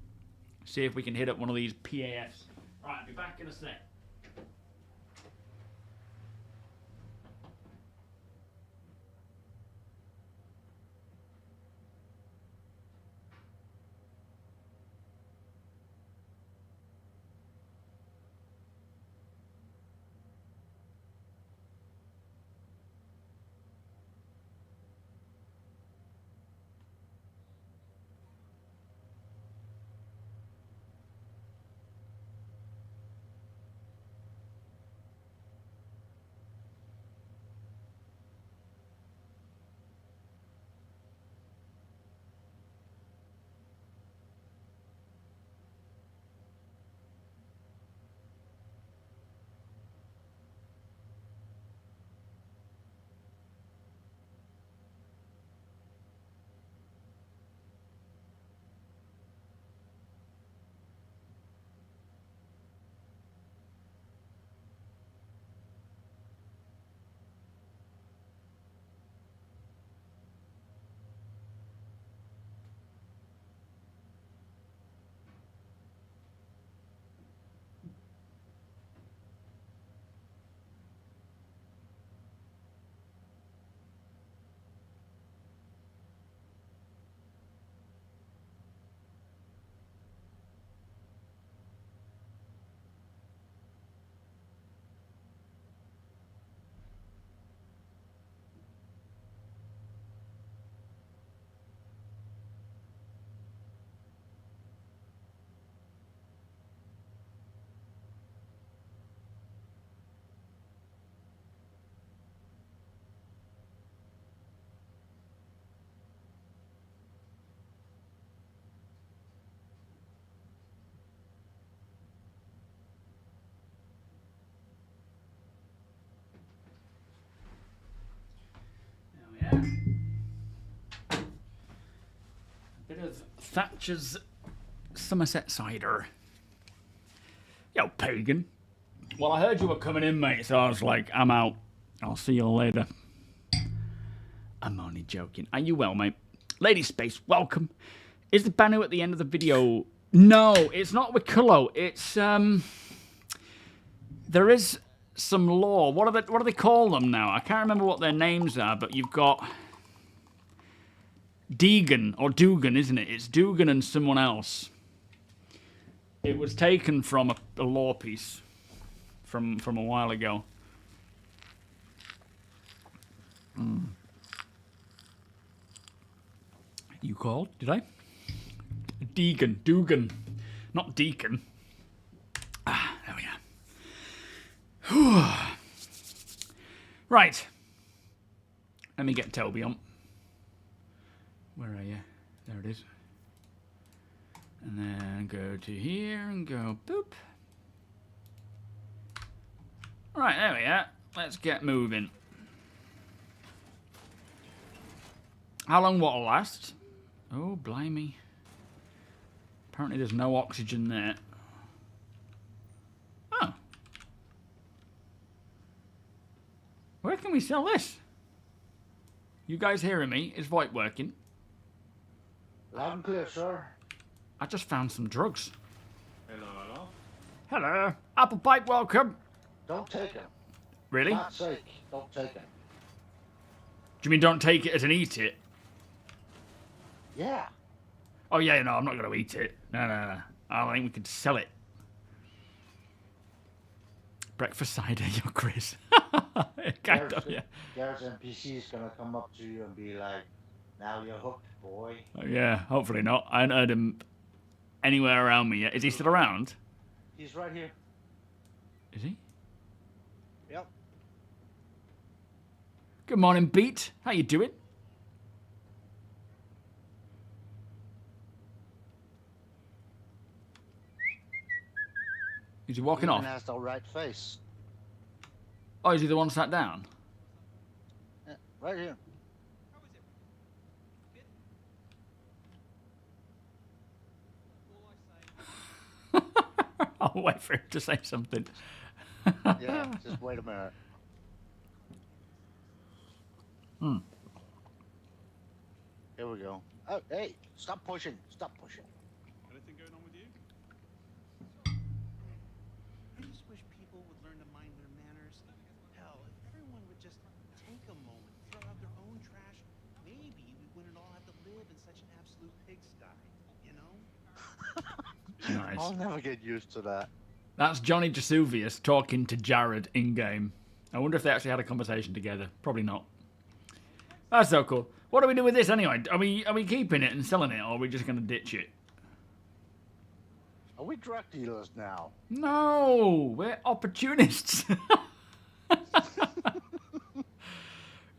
See if we can hit up one of these PAFs. Right, I'll be back in a sec. Bit of Thatcher's Somerset cider. Yo, pagan. Well, I heard you were coming in, mate, so I was like, I'm out. I'll see you later. I'm only joking. Are you well, mate? Lady Space, welcome. Is the Banu at the end of the video? No, it's not with Kullo. It's, there is some lore. What do they call them now? I can't remember what their names are, but you've got Deegan, or Dugan, isn't it? It's Dugan and someone else. It was taken from a lore piece from a while ago. You called? Did I? Deegan. Dugan. Not Deacon. Ah, there we are. Right. Let me get TOBII on. Where are you? There it is. And then go to here and go boop. Right, there we are. Let's get moving. How long what'll last? Oh, blimey. Apparently there's no oxygen there. Oh. Where can we sell this? You guys hearing me? Is VoIP working? Loud and clear, sir. I just found some drugs. Hello, hello. Hello. Apple pipe, welcome. Don't take it. Really? For God's sake, don't take it. Do you mean don't take it as and eat it? Yeah. Oh, yeah, no, I'm not going to eat it. No. I think we could sell it. Breakfast cider, you're Chris. Kind of, yeah. There's NPC's gonna come up to you and be like, now you're hooked, boy. Oh, yeah, hopefully not. I haven't heard him anywhere around me yet. Is he still around? He's right here. Is he? Yep. Good morning, Beat. How you doing? Is he walking off? He has the right face. Oh, is he the one sat down? Yeah, right here. I'll wait for him to say something. Yeah, just wait a minute. Here we go. Oh, hey, stop pushing. Stop pushing. Anything going on with you? I just wish people would learn to mind their manners. Hell, if everyone would just take a moment, throw out their own trash, maybe we wouldn't all have to live in such an absolute pigsty, you know? Nice. I'll never get used to that. That's Johnny Vesuvius talking to Jared in-game. I wonder if they actually had a conversation together. Probably not. That's so cool. What do we do with this anyway? Are we keeping it and selling it, or are we just going to ditch it? Are we drug dealers now? No, we're opportunists.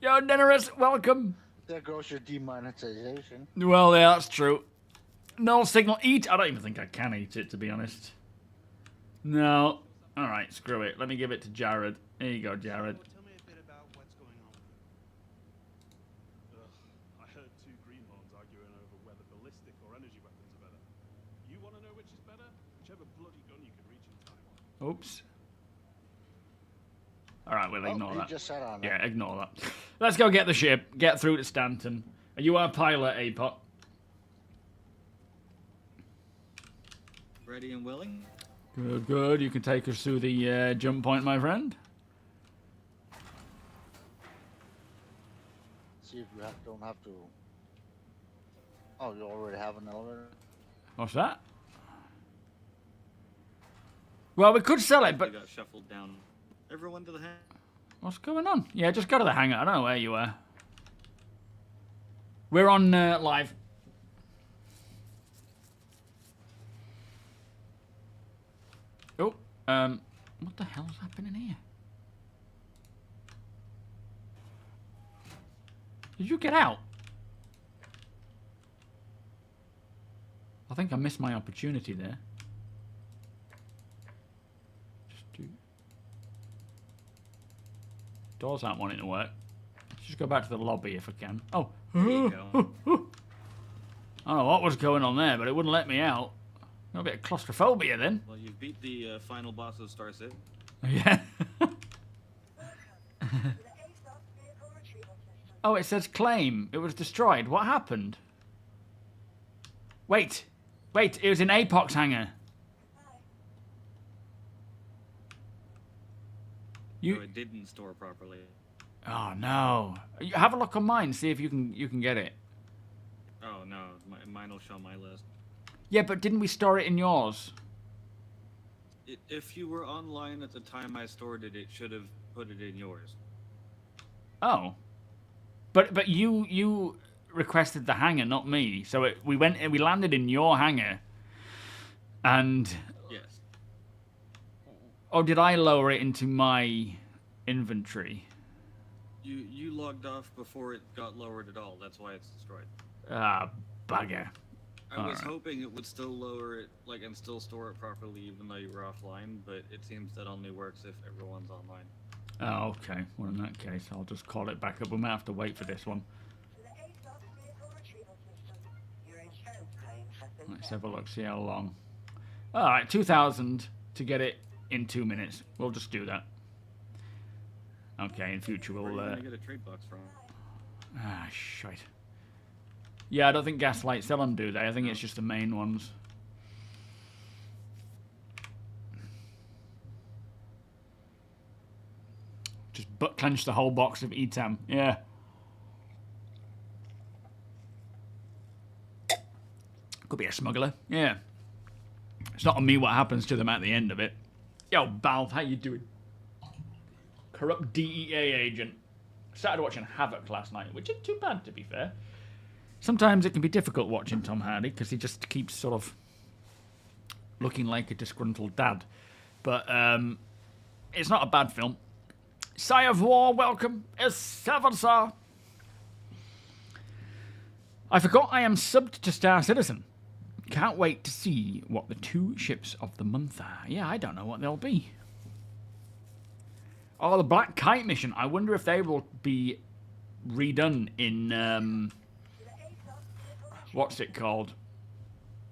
Yo, Deneris, welcome. There goes your demonetization. Well, yeah, that's true. No signal. Eat. I don't even think I can eat it, to be honest. No. All right, screw it. Let me give it to Jared. Here you go, Jared. So, tell me a bit about what's going on with you. I heard two greenhorns arguing over whether ballistic or energy weapons are better. You want to know which is better? Whichever bloody gun you can reach in time. Oops. All right, we'll ignore that. Just sat on it. Yeah, ignore that. Let's go get the ship. Get through to Stanton. Are you our pilot, Apot? Ready and willing? Good, good. You can take us through the jump point, my friend. See if you don't have to. Oh, you already have an elevator? What's that? Well, we could sell it, But but... got shuffled down. Everyone to the hand. What's going on? Yeah, just go to the hangar. I don't know where you are. We're on live. Oh, what the hell's happening here? Did you get out? I think I missed my opportunity there. Just do... Doors aren't wanting to work. Let's just go back to the lobby if I can. Oh. There you go. I don't know what was going on there, but it wouldn't let me out. A bit of claustrophobia then. Well, you've beat the final boss of Star City. Yeah. Oh, it says claim. It was destroyed. What happened? Wait. Wait, it was an Apox hangar. No, it didn't store properly. Oh no. Have a look on mine, see if you can get it. Oh no, mine will show my list. Yeah, but didn't we store it in yours? If you were online at the time I stored it, it should have put it in yours. Oh. But you requested the hangar, not me. So we landed in your hangar. And Yes. oh, did I lower it into my inventory? You logged off before it got lowered at all. That's why it's destroyed. Ah, bugger. I was Alright. hoping it would still lower it, and still store it properly, even though you were offline. But it seems that only works if everyone's online. Oh, okay. Well, in that case, I'll just call it back up. We might have to wait for this one. Let's have a look, see how long. Alright, 2,000 to get it in 2 minutes. We'll just do that. Okay, in future Where we'll... are you gonna get a trade box from? Ah, shite. Yeah, I don't think Gaslight sell them, do they? I think it's just the main ones. Just butt clench the whole box of ETAM. Yeah. Could be a smuggler. Yeah. It's not on me what happens to them at the end of it. Yo, Balv, how you doing? Corrupt DEA agent. Started watching Havoc last night, which isn't too bad, to be fair. Sometimes it can be difficult watching Tom Hardy because he just keeps sort of looking like a disgruntled dad. But it's not a bad film. Sigh of War, welcome. It's Seven, sir. I forgot I am subbed to Star Citizen. Can't wait to see what the 2 ships of the month are. Yeah, I don't know what they'll be. Oh, the Black Kite mission. I wonder if they will be redone in... what's it called?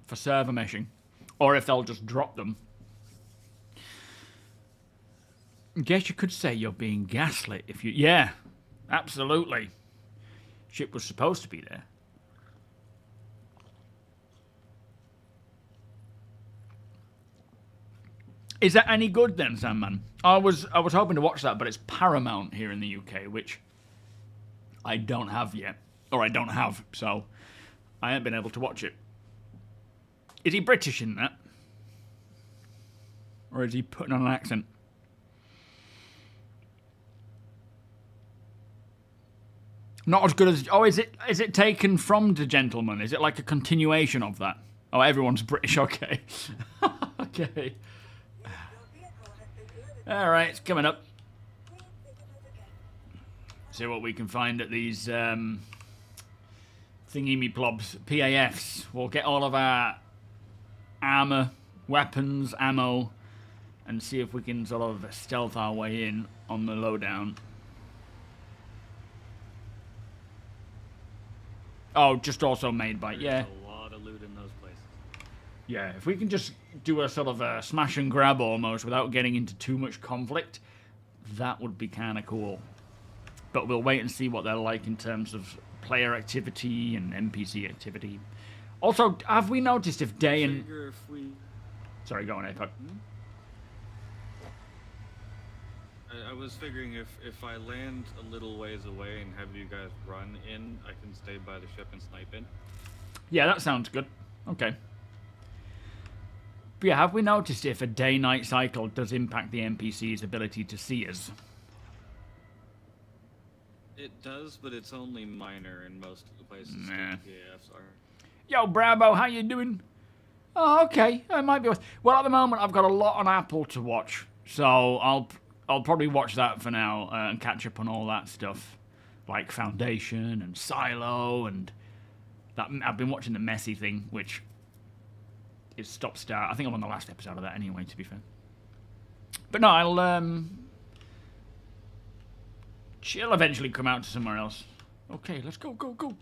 For server meshing. Or if they'll just drop them. Guess you could say you're being gaslit if you... Yeah, absolutely. Ship was supposed to be there. Is that any good then, Sandman? I was hoping to watch that, but it's Paramount here in the UK, which I don't have yet. Or I don't have, so I haven't been able to watch it. Is he British in that? Or is he putting on an accent? Not as good as... Oh, is it taken from The Gentleman? Is it like a continuation of that? Oh, everyone's British, okay. Okay. Alright, it's coming up. See what we can find at these thingy-me-plobs, PAFs. We'll get all of our armour, weapons, ammo, and see if we can sort of stealth our way in on the lowdown. Oh, just also made by... Yeah. There's a lot of loot in those places. Yeah, if we can just do a sort of a smash and grab almost without getting into too much conflict, that would be kind of cool. But we'll wait and see what they're like in terms of player activity and NPC activity. Also, have we noticed if day and... Sorry, go on, Apex. I was figuring if I land a little ways away and have you guys run in, I can stay by the ship and snipe in. Yeah, that sounds good. Okay. But yeah, have we noticed if a day-night cycle does impact the NPC's ability to see us? It does, but it's only minor in most of the places Nah. the PAFs are. Yo, Bravo, how you doing? Oh, okay. It might be worth... Well, at the moment, I've got a lot on Apple to watch, so I'll probably watch that for now and catch up on all that stuff, like Foundation and Silo and that. I've been watching the Messy thing, which is stop-start. I think I'm on the last episode of that anyway, to be fair. But no, she'll eventually come out to somewhere else. Okay, let's go, go, go.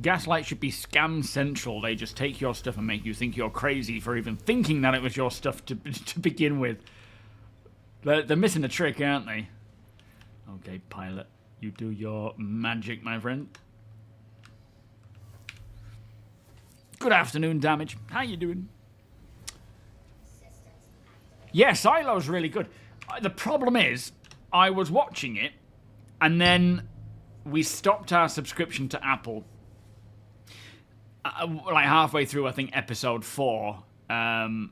Gaslight should be scam central. They just take your stuff and make you think you're crazy for even thinking that it was your stuff to begin with. They're missing a trick, aren't they? Okay, pilot. You do your magic, my friend. Good afternoon, Damage. How you doing? Yeah, Silo's really good. The problem is, I was watching it, and then we stopped our subscription to Apple. Like halfway through, I think, episode 4. And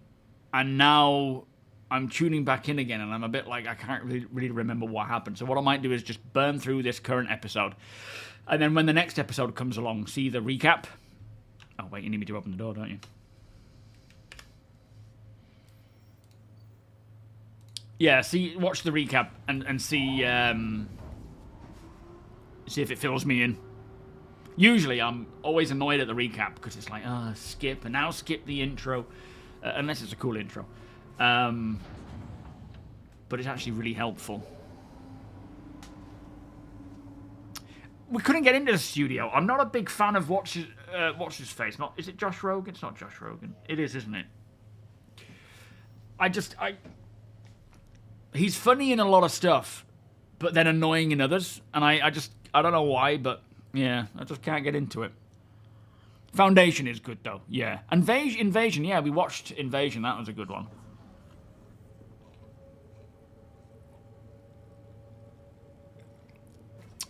now I'm tuning back in again, and I'm a bit like, I can't really remember what happened. So what I might do is just burn through this current episode. And then when the next episode comes along, see the recap. Oh, wait, you need me to open the door, don't you? Yeah, watch the recap and see if it fills me in. Usually, I'm always annoyed at the recap because it's like, skip, and now skip the intro, unless it's a cool intro. But it's actually really helpful. We couldn't get into the studio. I'm not a big fan of what's his face. Is it Josh Rogan? It's not Josh Rogan. It is, isn't it? He's funny in a lot of stuff, but then annoying in others. And I don't know why, but yeah, I just can't get into it. Foundation is good, though, yeah. Invasion, yeah, we watched Invasion. That was a good one.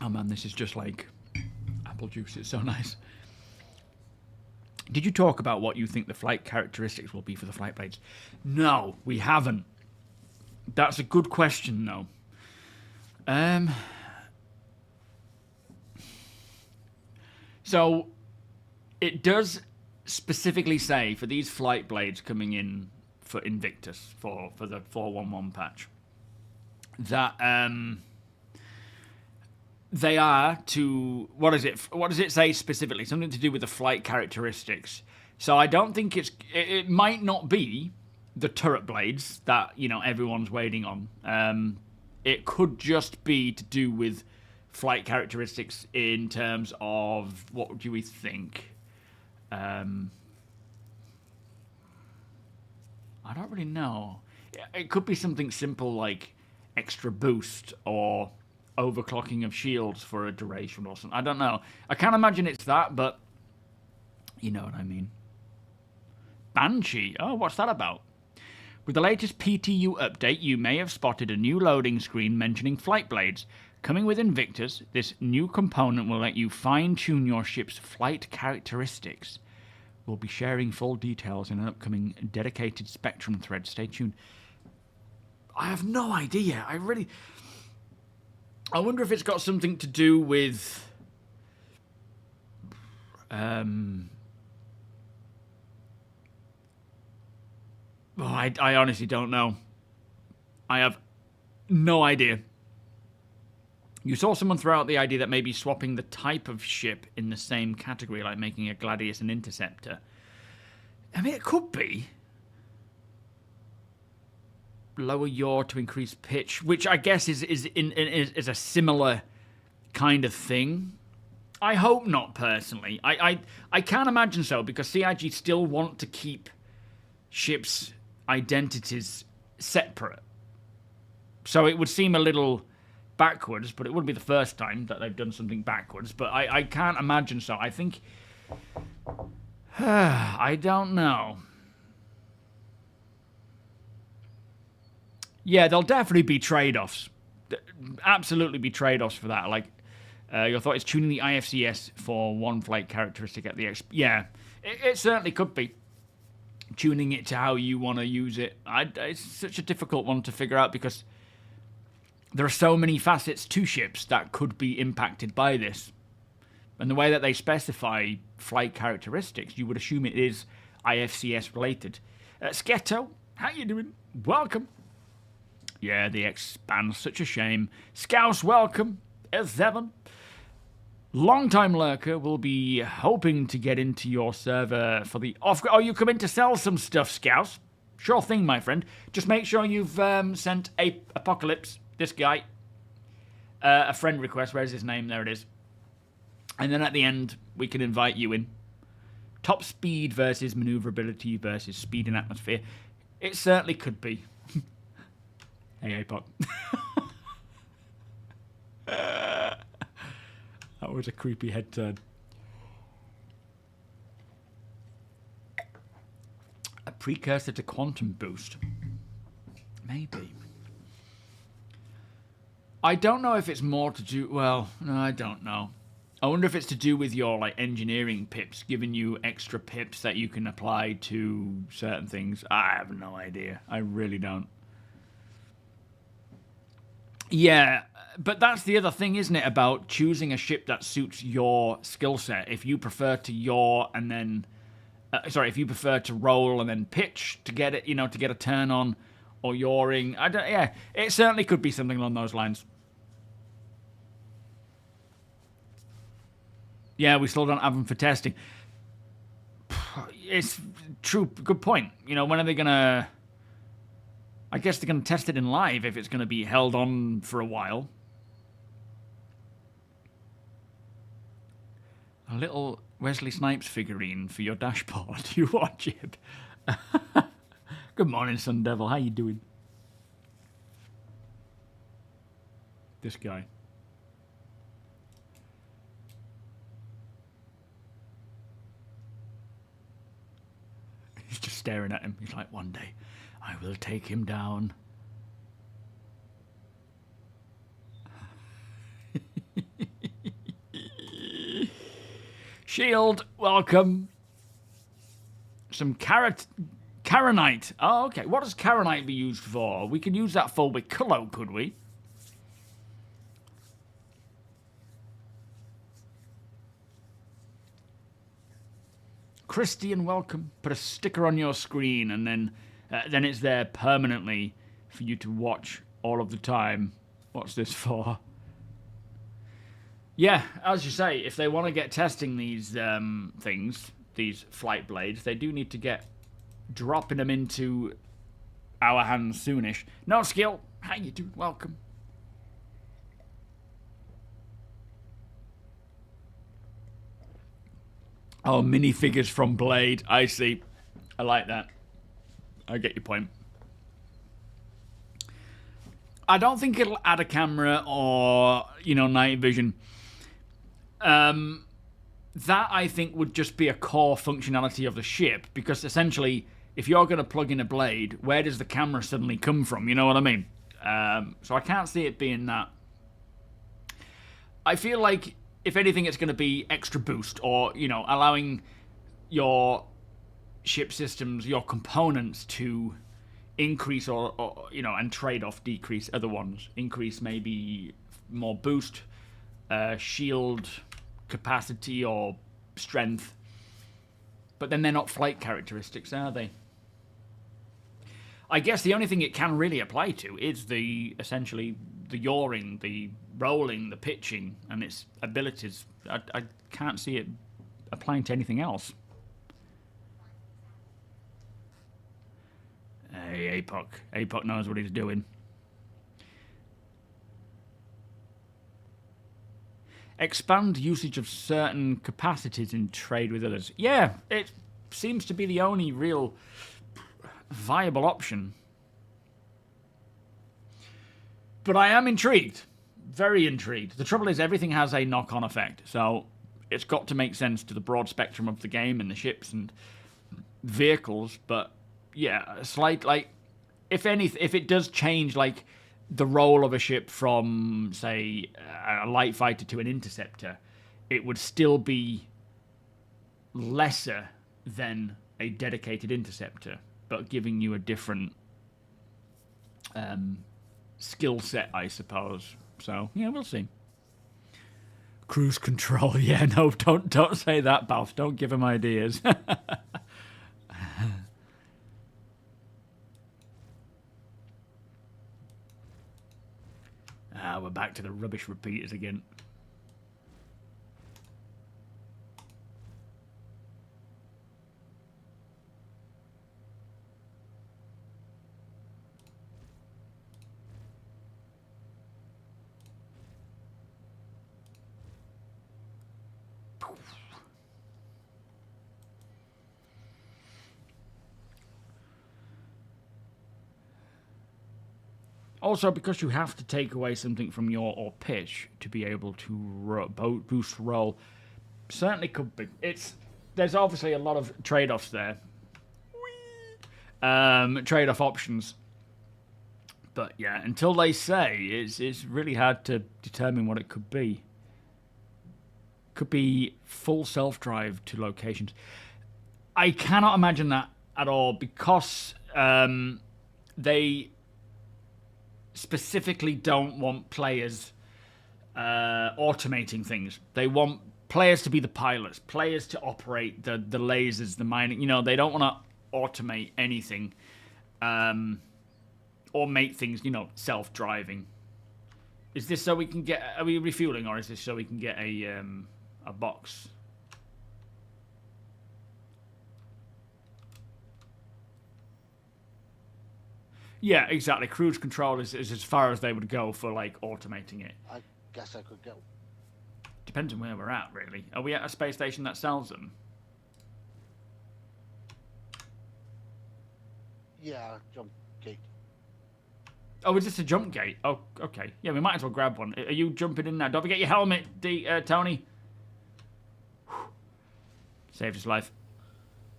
Oh, man, this is just like apple juice. It's so nice. Did you talk about what you think the flight characteristics will be for the flight blades? No, we haven't. That's a good question, though. So, it does specifically say for these flight blades coming in for Invictus, for the 411 patch, that they are to... What does it say specifically? Something to do with the flight characteristics. So I don't think it might not be the turret blades that, everyone's waiting on. It could just be to do with flight characteristics in terms of, what do we think? I don't really know. It could be something simple like extra boost or overclocking of shields for a duration or something. I don't know. I can't imagine it's that, but you know what I mean. Banshee. Oh, what's that about? With the latest PTU update, you may have spotted a new loading screen mentioning flight blades. Coming with Invictus, this new component will let you fine-tune your ship's flight characteristics. We'll be sharing full details in an upcoming dedicated Spectrum thread. Stay tuned. I have no idea. I wonder if it's got something to do with... I honestly don't know. I have no idea. You saw someone throw out the idea that maybe swapping the type of ship in the same category, like making a Gladius and Interceptor. I mean, it could be. Lower yaw to increase pitch, which I guess is a similar kind of thing. I hope not, personally. I can't imagine so, because CIG still want to keep ships' identities separate. So it would seem a little backwards, but it wouldn't be the first time that they've done something backwards. But I can't imagine so. I think... I don't know. Yeah, there'll definitely be trade-offs. Absolutely be trade-offs for that. Like, your thought is tuning the IFCS for one flight characteristic at the... Yeah, it certainly could be. Tuning it to how you want to use it. It's such a difficult one to figure out because there are so many facets to ships that could be impacted by this. And the way that they specify flight characteristics, you would assume it is IFCS related. Sketto, how you doing? Welcome. Yeah, the expand, such a shame. Scouse, welcome. S7. Long-time lurker will be hoping to get into your server for the off... Oh, you come in to sell some stuff, Scouse? Sure thing, my friend. Just make sure you've sent Apocalypse, this guy, a friend request. Where's his name? There it is. And then at the end, we can invite you in. Top speed versus maneuverability versus speed in atmosphere. It certainly could be. Hey, APOC. That was a creepy head turn. A precursor to quantum boost. Maybe. I don't know if it's more to do... Well, no, I don't know. I wonder if it's to do with your like engineering pips, giving you extra pips that you can apply to certain things. I have no idea. I really don't. Yeah, but that's the other thing, isn't it, about choosing a ship that suits your skill set. If you prefer to yaw and then... if you prefer to roll and then pitch to get it, to get a turn on, or yawing. Yeah, it certainly could be something along those lines. Yeah, we still don't have them for testing. It's true. Good point. When are they going to... I guess they're going to test it in live if it's going to be held on for a while. A little Wesley Snipes figurine for your dashboard. You watch it. Good morning, Sun Devil. How you doing? This guy. He's just staring at him. He's like, one day, I will take him down. Shield, welcome. Some Caronite. Oh, okay. What does Caronite be used for? We could use that for Wicullo, could we? Christian, welcome. Put a sticker on your screen, and then it's there permanently for you to watch all of the time. What's this for? Yeah, as you say, if they want to get testing these things, these flight blades, they do need to get dropping them into our hands soonish. No skill. How you doing? Welcome. Oh, minifigures from Blade. I see. I like that. I get your point. I don't think it'll add a camera or, night vision. That, I think, would just be a core functionality of the ship, because essentially, if you're going to plug in a blade, where does the camera suddenly come from? You know what I mean? So I can't see it being that. I feel like, if anything, it's going to be extra boost, or, allowing your ship systems, your components to increase or and trade off, decrease other ones. Increase maybe more boost, shield capacity or strength. But then they're not flight characteristics, are they? I guess the only thing it can really apply to is essentially the yawing, the rolling, the pitching, and its abilities. I can't see it applying to anything else. Hey, APOC. APOC knows what he's doing. Expand usage of certain capacities in trade with others. Yeah, it seems to be the only real viable option. But I am intrigued. Very intrigued. The trouble is everything has a knock-on effect, so it's got to make sense to the broad spectrum of the game and the ships and vehicles, but yeah, a slight, if it does change, the role of a ship from, say, a light fighter to an interceptor, it would still be lesser than a dedicated interceptor, but giving you a different skill set, I suppose. So, yeah, we'll see. Cruise control. Yeah, no, don't say that, Balf. Don't give him ideas. We're back to the rubbish repeaters again. Also, because you have to take away something from your or pitch to be able to boost roll, certainly could be. There's obviously a lot of trade-offs there. Trade-off options. But yeah, until they say, it's really hard to determine what it could be. Could be full self-drive to locations. I cannot imagine that at all because they specifically don't want players automating things. They want players to be the pilots, players to operate the lasers, the mining. You know, they don't want to automate anything or make things, you know, self-driving. Is this so we can get... Are we refueling, or is this so we can get a box? Yeah, exactly. Cruise control is as far as they would go for, like, automating it. I guess I could go. Depends on where we're at, really. Are we at a space station that sells them? Yeah, jump gate. Oh, is this a jump gate? Oh, okay. Yeah, we might as well grab one. Are you jumping in now? Don't forget your helmet, Tony. Whew. Saved his life.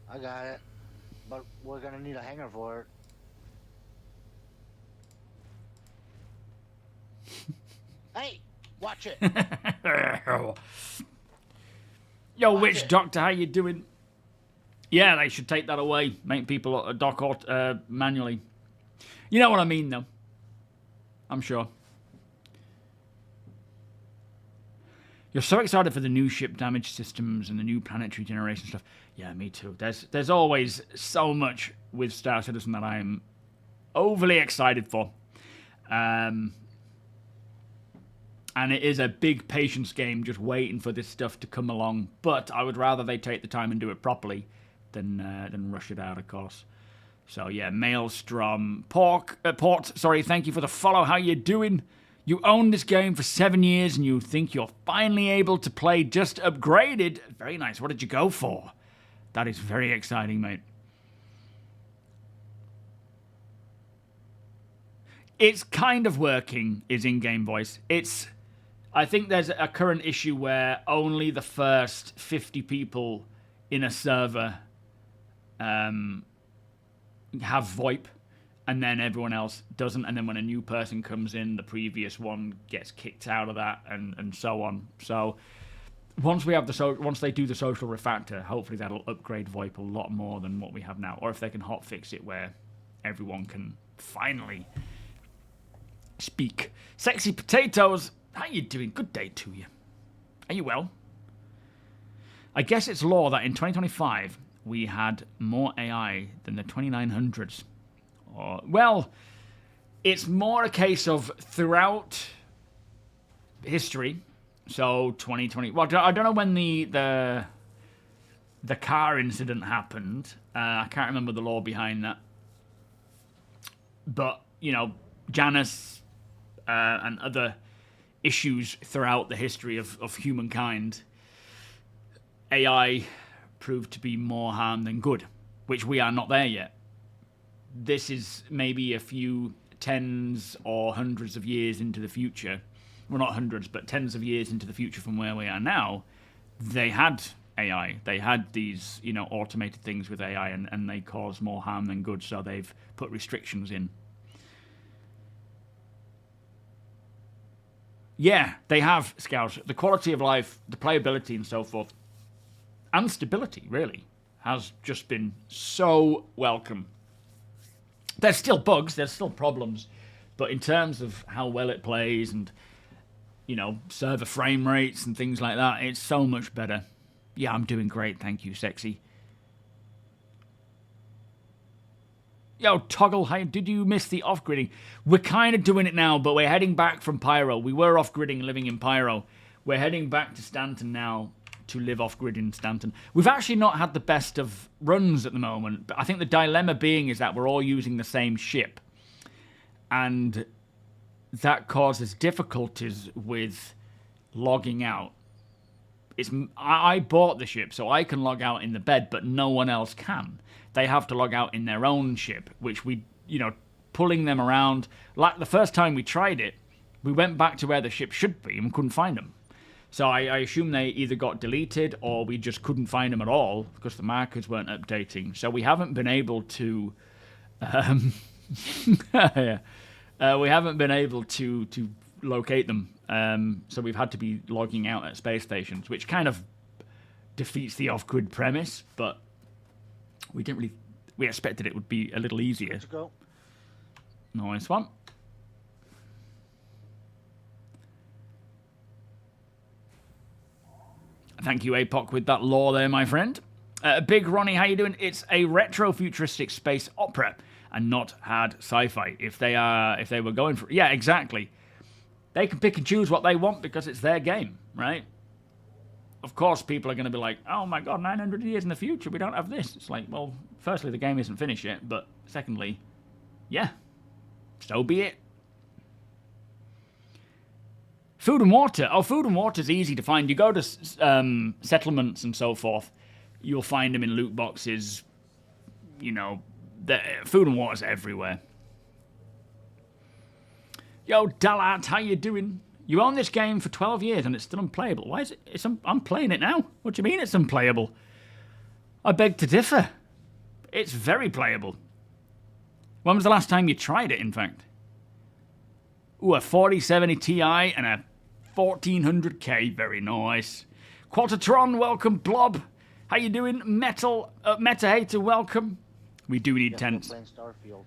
I got it. But we're gonna need a hangar for it. Hey, watch it. Yo, witch doctor, how you doing? Yeah, they should take that away. Make people dock manually. You know what I mean, though. I'm sure. You're so excited for the new ship damage systems and the new planetary generation stuff. Yeah, me too. There's always so much with Star Citizen that I'm overly excited for. And it is a big patience game just waiting for this stuff to come along. But I would rather they take the time and do it properly than rush it out, of course. So yeah, Maelstrom. Port, sorry, thank you for the follow. How you doing? You own this game for 7 years and you think you're finally able to play just upgraded. Very nice. What did you go for? That is very exciting, mate. It's kind of working, is in-game voice. I think there's a current issue where only the first 50 people in a server have VoIP, and then everyone else doesn't, and then when a new person comes in, the previous one gets kicked out of that, and so on. So once they do the social refactor, hopefully that'll upgrade VoIP a lot more than what we have now, or if they can hotfix it where everyone can finally speak. Sexy potatoes, how you doing? Good day to you. Are you well? I guess it's law that in 2025 we had more AI than the 2900s. Well, it's more a case of throughout history. So 2020. Well, I don't know when the car incident happened. I can't remember the law behind that. But you know, Janus and other issues throughout the history of humankind, AI proved to be more harm than good, which we are not there yet. This is maybe a few tens or hundreds of years into the future. Well, not hundreds, but tens of years into the future from where we are now. They had AI. They had these, you know, automated things with AI, and they cause more harm than good, so they've put restrictions in. Yeah, they have, Scouts. The quality of life, the playability and so forth, and stability, really, has just been so welcome. There's still bugs, there's still problems, but in terms of how well it plays and, you know, server frame rates and things like that, it's so much better. Yeah, I'm doing great, thank you, Sexy. Yo, Toggle, how did you miss the off-gridding? We're kind of doing it now, but we're heading back from Pyro. We were off-gridding, living in Pyro. We're heading back to Stanton now to live off-grid in Stanton. We've actually not had the best of runs at the moment, but I think the dilemma being is that we're all using the same ship. And that causes difficulties with logging out. I bought the ship, so I can log out in the bed, but no one else can. They have to log out in their own ship, which we, pulling them around. Like the first time we tried it, we went back to where the ship should be and couldn't find them. So I assume they either got deleted or we just couldn't find them at all because the markers weren't updating. So we haven't been able to... we haven't been able to locate them. So we've had to be logging out at space stations, which kind of defeats the off-grid premise, but we didn't really... We expected it would be a little easier. Let's go. Nice one. Thank you, APOC, with that lore there, my friend. Big Ronnie, how you doing? It's a retro-futuristic space opera and not hard sci-fi. If they were going for... Yeah, exactly. They can pick and choose what they want because it's their game, right? Of course, people are going to be like, oh my god, 900 years in the future, we don't have this. It's like, well, firstly, the game isn't finished yet, but secondly, yeah, so be it. Food and water. Oh, food and water is easy to find. You go to settlements and so forth, you'll find them in loot boxes. Food and water's everywhere. Yo, Dalat, how you doing? You own this game for 12 years and it's still unplayable. Why is it? I'm playing it now. What do you mean it's unplayable? I beg to differ. It's very playable. When was the last time you tried it, in fact? Ooh, a 4070 Ti and a 1400K. Very nice. Quatatron, welcome. Blob, how you doing? Meta Hater, welcome. We do need tents. Playing Starfield.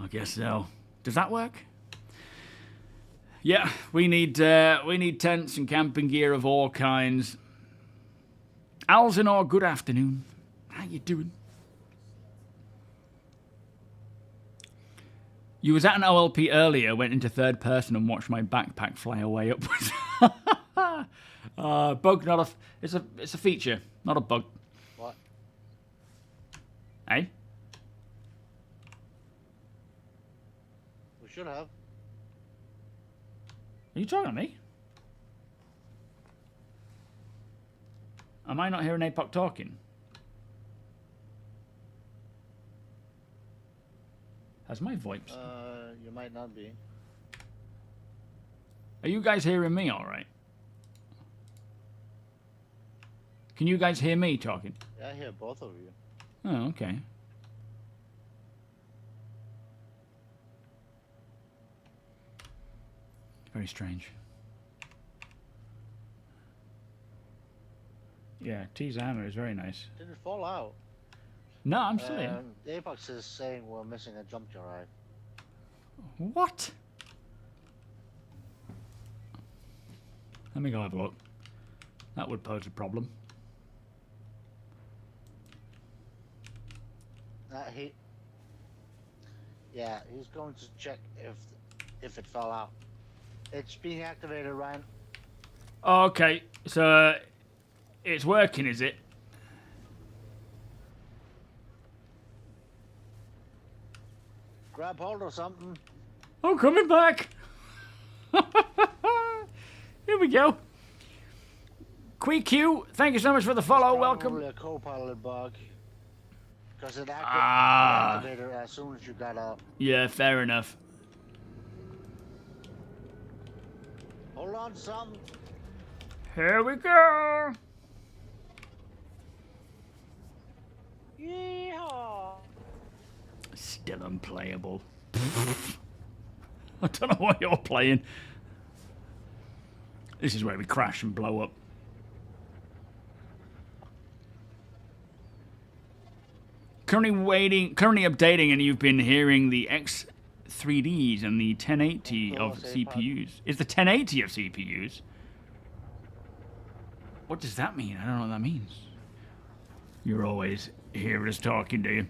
I guess so. Does that work? Yeah, we need tents and camping gear of all kinds. Alzenor, good afternoon. How you doing? You was at an OLP earlier, went into third person and watched my backpack fly away upwards. Bug, not a... It's a feature, not a bug. What? Hey? We should have. Are you talking to me? Am I not hearing APOC talking? Has my voice... You might not be. Are you guys hearing me all right? Can you guys hear me talking? Yeah, I hear both of you. Oh, okay. Very strange. Yeah, T's hammer is very nice. Did it fall out? No, I'm still here. The Apex is saying we're missing a jump drive. What? Let me go have a look. That would pose a problem. He's going to check if it fell out. It's being activated, Ryan. Okay, so it's working, is it? Grab hold of something. I'm coming back. Here we go. QQ, thank you so much for the follow. Welcome. Probably a co-pilot bug. Because it activated as soon as you got up. Yeah, fair enough. Hold on, something. Here we go. Yeehaw! Still unplayable. I don't know what you're playing. This is where we crash and blow up. Currently updating, and you've been hearing the X3Ds and the 1080 of CPUs. Is the 1080 of CPUs? What does that mean? I don't know what that means. You're always hearing us talking, do you?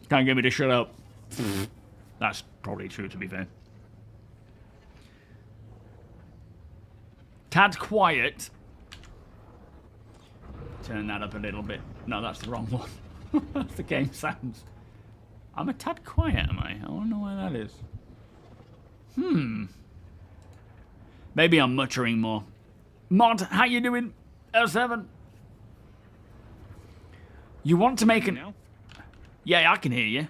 Can't get me to shut up. That's probably true, to be fair. Tad quiet. Turn that up a little bit. No, that's the wrong one. That's the game sounds. I'm a tad quiet, am I? I don't know why that is. Maybe I'm muttering more. Mod, how you doing? L7. You want to make an... Now? Yeah, I can hear you.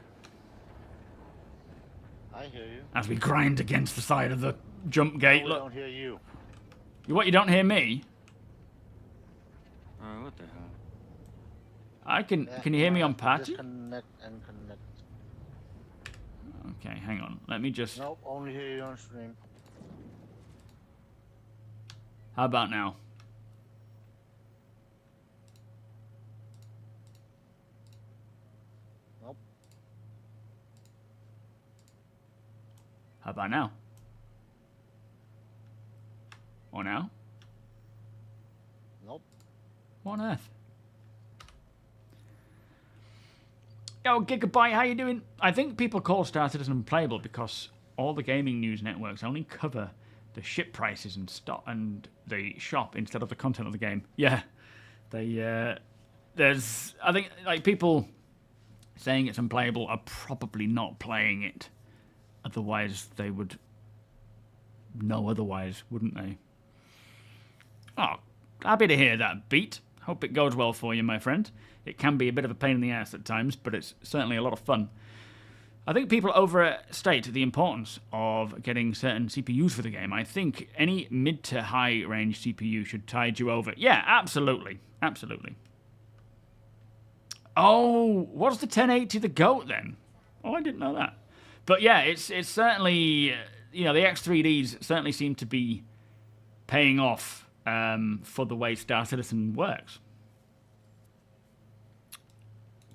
I hear you. As we grind against the side of the jump gate. We Look. don't hear you. What, you don't hear me? What the hell? I can... Yeah, Can you hear me I on have to party? Disconnect and connect. Okay, hang on. Let me just... Nope, only hear you on stream. How about now? Nope. How about now? Or now? Nope. What on earth? Yo, Gigabyte, how you doing? I think people call Star Citizen unplayable because all the gaming news networks only cover the ship prices and stock and the shop instead of the content of the game. Yeah, they there's I think like people saying it's unplayable are probably not playing it. Otherwise, they would know otherwise, wouldn't they? Oh, happy to hear that, Beat. Hope it goes well for you, my friend. It can be a bit of a pain in the ass at times, but it's certainly a lot of fun. I think people overstate the importance of getting certain CPUs for the game. I think any mid to high range CPU should tide you over. Yeah, absolutely. Absolutely. Oh, what's the 1080 the GOAT then? Oh, I didn't know that. But yeah, it's certainly, you know, the X3Ds certainly seem to be paying off for the way Star Citizen works.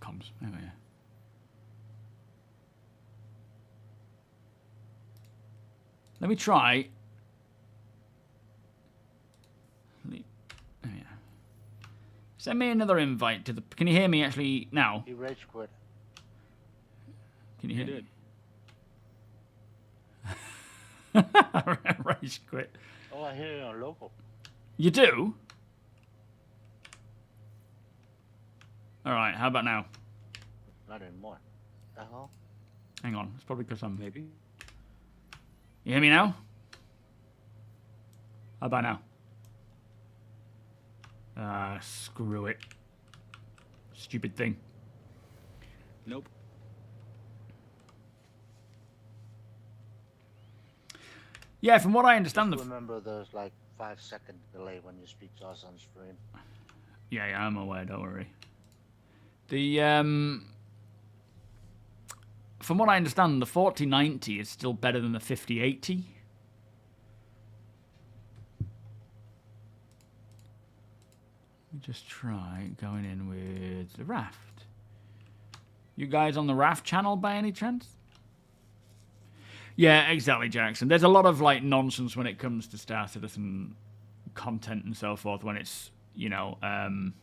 Comms. There we are. Let me try. Oh, yeah. Send me another invite to the... Can you hear me actually now? He rage quit. Can you hear did. me? Rage quit. Oh, I hear you on local. You do? Alright, how about now? Not anymore. The hell? Hang on, it's probably because I'm... Maybe. You hear me now? How about now? Screw it. Stupid thing. Nope. Yeah, from what I understand, Remember, there's like 5-second delay when you speak to us on stream. Yeah, I'm aware. Don't worry. The from what I understand, the 4090 is still better than the 5080. Let me just try going in with the Raft. You guys on the Raft channel by any chance? Yeah, exactly, Jackson. There's a lot of like nonsense when it comes to Star Citizen content and so forth. When it's, you know, Trying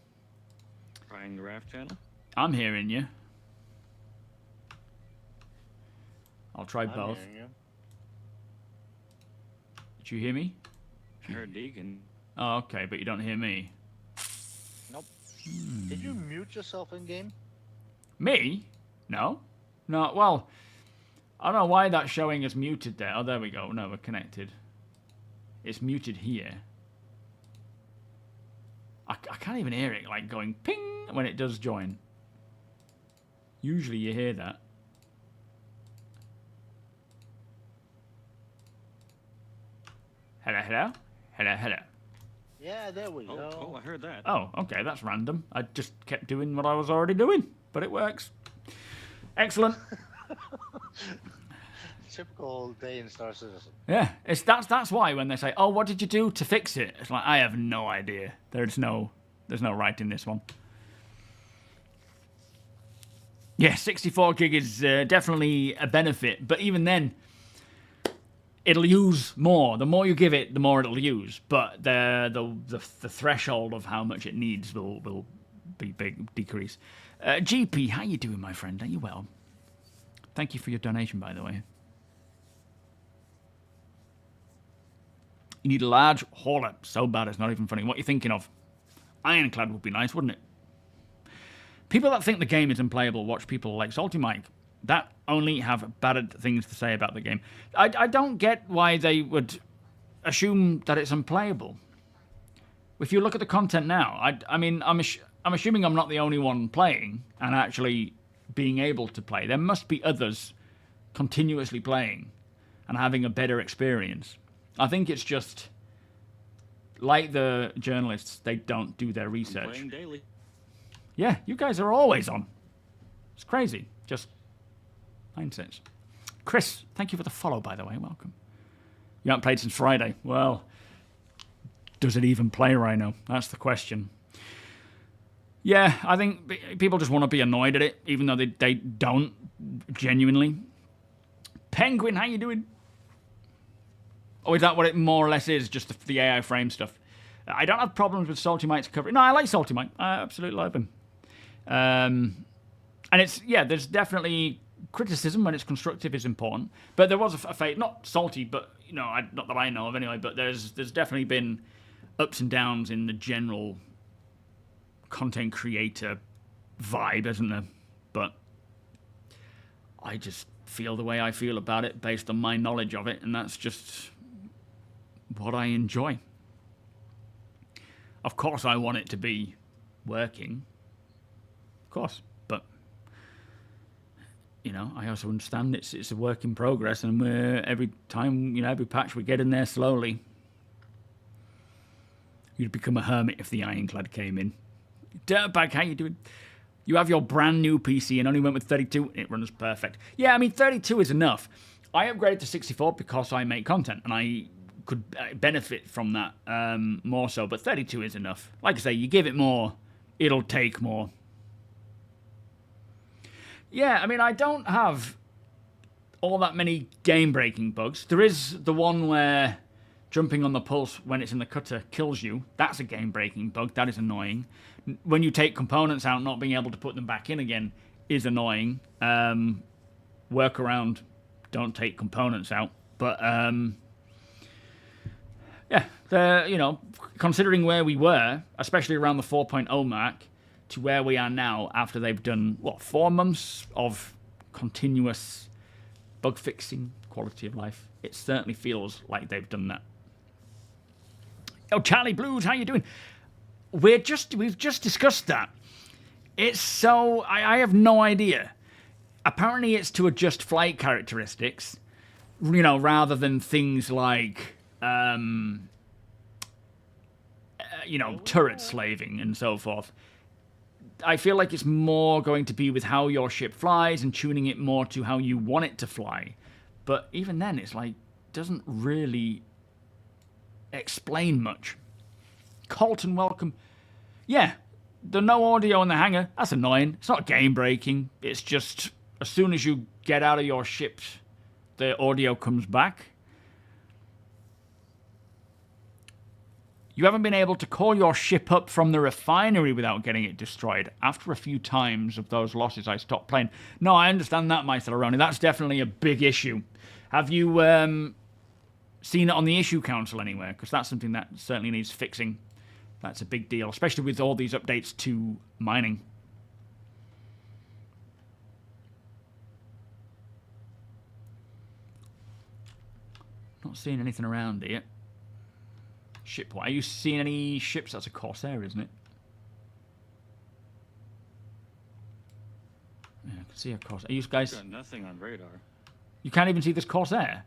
the Raft channel. I'm hearing you. I'll try I'm both. hearing you. Did you hear me? I heard Deacon. Oh, okay, but you don't hear me. Nope. Did you mute yourself in game? Me? No. No, well, I don't know why that's showing us muted there. Oh, there we go. No, we're connected. It's muted here. I can't even hear it, like, going ping when it does join. Usually you hear that. Hello, hello? Hello, hello. Yeah, there we go. Oh, I heard that. Oh, okay, that's random. I just kept doing what I was already doing, but it works. Excellent. Typical day in Star Citizen. Yeah, that's why when they say, "Oh, what did you do to fix it?" It's like I have no idea. There's no right in this one. Yeah, 64 gig is definitely a benefit, but even then, it'll use more. The more you give it, the more it'll use. But the threshold of how much it needs will be big decrease. GP, how you doing, my friend? Are you well? Thank you for your donation, by the way. You need a large hauler. So bad it's not even funny. What are you thinking of? Ironclad would be nice, wouldn't it? People that think the game is unplayable watch people like Salty Mike that only have bad things to say about the game. I don't get why they would assume that it's unplayable. If you look at the content now, I mean, I'm assuming I'm not the only one playing and actually being able to play. There must be others continuously playing and having a better experience. I think it's just like the journalists, they don't do their research. Playing daily. Yeah, you guys are always on. It's crazy. Just mindsets. Chris, thank you for the follow, by the way. Welcome. You haven't played since Friday. Well, does it even play Rhino? That's the question. Yeah, I think people just want to be annoyed at it, even though they don't genuinely. Penguin, how you doing? Oh, is that what it more or less is? Just the AI frame stuff. I don't have problems with Salty Mike's coverage. No, I like Salty Mike. I absolutely love him. And it's, yeah, there's definitely criticism when it's constructive is important. But there was a fate, not Salty, but, you know, not that I know of anyway, but there's definitely been ups and downs in the general content creator vibe, isn't there? But I just feel the way I feel about it based on my knowledge of it, and that's just what I enjoy. Of course I want it to be working. Of course. But, you know, I also understand it's a work in progress, and every time, you know, every patch we get in there slowly. You'd become a hermit if the Ironclad came in. Dirtbag, how you doing? You have your brand new PC and only went with 32. It runs perfect. Yeah, I mean, 32 is enough. I upgraded to 64 because I make content, and I could benefit from that more so. But 32 is enough. Like I say, you give it more, it'll take more. Yeah, I mean, I don't have all that many game-breaking bugs. There is the one where jumping on the pulse when it's in the cutter kills you. That's a game-breaking bug. That is annoying. When you take components out, not being able to put them back in again is annoying. Workaround, don't take components out. But, yeah, you know, considering where we were, especially around the 4.0 mark, to where we are now after they've done, 4 months of continuous bug fixing, quality of life, it certainly feels like they've done that. Oh, Charlie Blues, how you doing? We've just discussed that. It's so... I have no idea. Apparently it's to adjust flight characteristics, you know, rather than things like, you know, turret slaving and so forth. I feel like it's more going to be with how your ship flies and tuning it more to how you want it to fly. But even then, it's like, doesn't really explain much. Colton, welcome. Yeah, the no audio in the hangar, that's annoying. It's not game breaking. It's just as soon as you get out of your ship, the audio comes back. You haven't been able to call your ship up from the refinery without getting it destroyed. After a few times of those losses, I stopped playing. No, I understand that, Mycelaroni. That's definitely a big issue. Have you seen it on the issue council anywhere? Because that's something that certainly needs fixing. That's a big deal, especially with all these updates to mining. Not seeing anything around here. Ship. Are you seeing any ships? That's a Corsair, isn't it? Yeah, I can see a Corsair. Are you guys... Got nothing on radar. You can't even see this Corsair?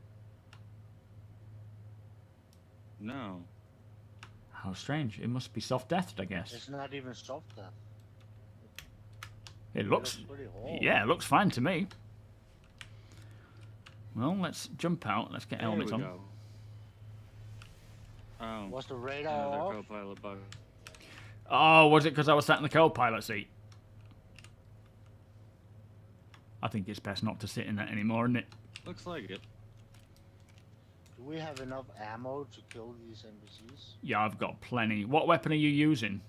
No. How strange. It must be soft-deathed, I guess. It's not even soft then. It looks... pretty whole. Yeah, it looks fine to me. Well, let's jump out. Let's get helmets on. Go. What's the radar another off? co-pilot bug. Oh, was it because I was sat in the co-pilot seat? I think it's best not to sit in that anymore, isn't it? Looks like it. Do we have enough ammo to kill these NPCs? Yeah, I've got plenty. What weapon are you using?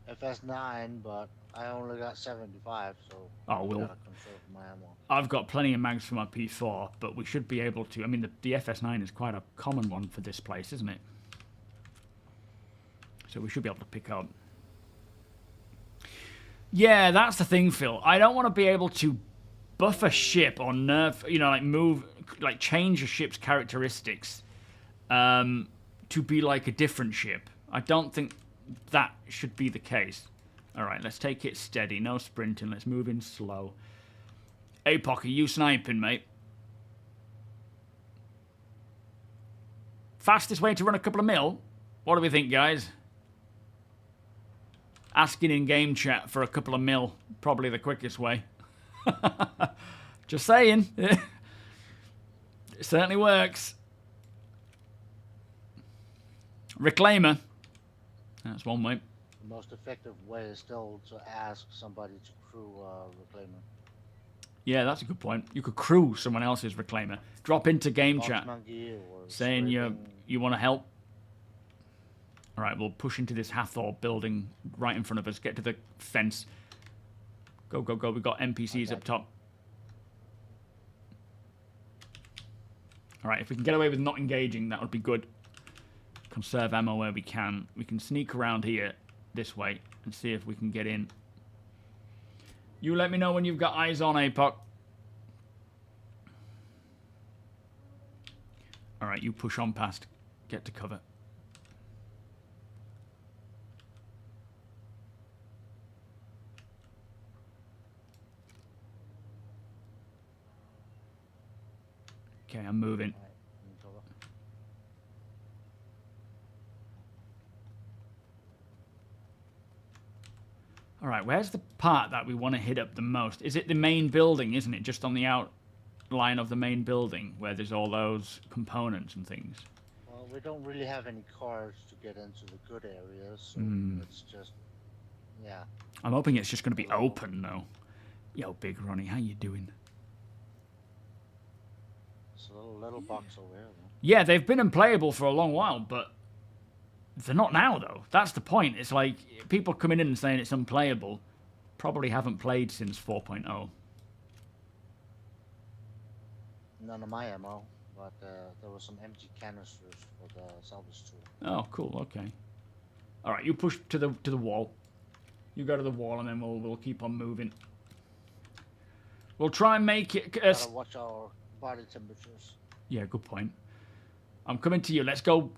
FS9, but I only got 75, so Oh, we'll... gotta conserve my ammo. I've got plenty of mags for my P4, but we should be able to... I mean, the FS9 is quite a common one for this place, isn't it? So we should be able to pick up. Yeah, that's the thing, Phil. I don't want to be able to buff a ship or nerf... You know, like move... Like change a ship's characteristics to be like a different ship. I don't think that should be the case. Alright, let's take it steady. No sprinting. Let's move in slow. APOC, are you sniping, mate? Fastest way to run a couple of mil? What do we think, guys? Asking in game chat for a couple of mil. Probably the quickest way. Just saying. It certainly works. Reclaimer. That's one way. The most effective way is still to ask somebody to crew Reclaimer. Yeah, that's a good point. You could crew someone else's Reclaimer. Drop into game chat saying you want to help. Alright, we'll push into this Hathor building right in front of us. Get to the fence. Go, go, go. We've got NPCs up top. Alright, if we can get away with not engaging, that would be good. Conserve ammo where we can. We can sneak around here this way and see if we can get in. You let me know when you've got eyes on, APOC. Alright, you push on past. Get to cover. Okay, I'm moving. Alright, where's the part that we want to hit up the most? Is it the main building, isn't it? Just on the outline of the main building where there's all those components and things. Well, we don't really have any cars to get into the good areas, so it's just, yeah. I'm hoping it's just going to be open, though. Yo, Big Ronnie, how you doing? It's a little box over here, though. Yeah, they've been unplayable for a long while, but they're not now, though. That's the point. It's like people coming in and saying it's unplayable probably haven't played since 4.0. None of my ammo, but there were some empty canisters for the salvage tool. Oh, cool. Okay. All right, you push to the wall. You go to the wall, and then we'll keep on moving. We'll try and make it. Gotta watch our body temperatures. Yeah, good point. I'm coming to you. Let's go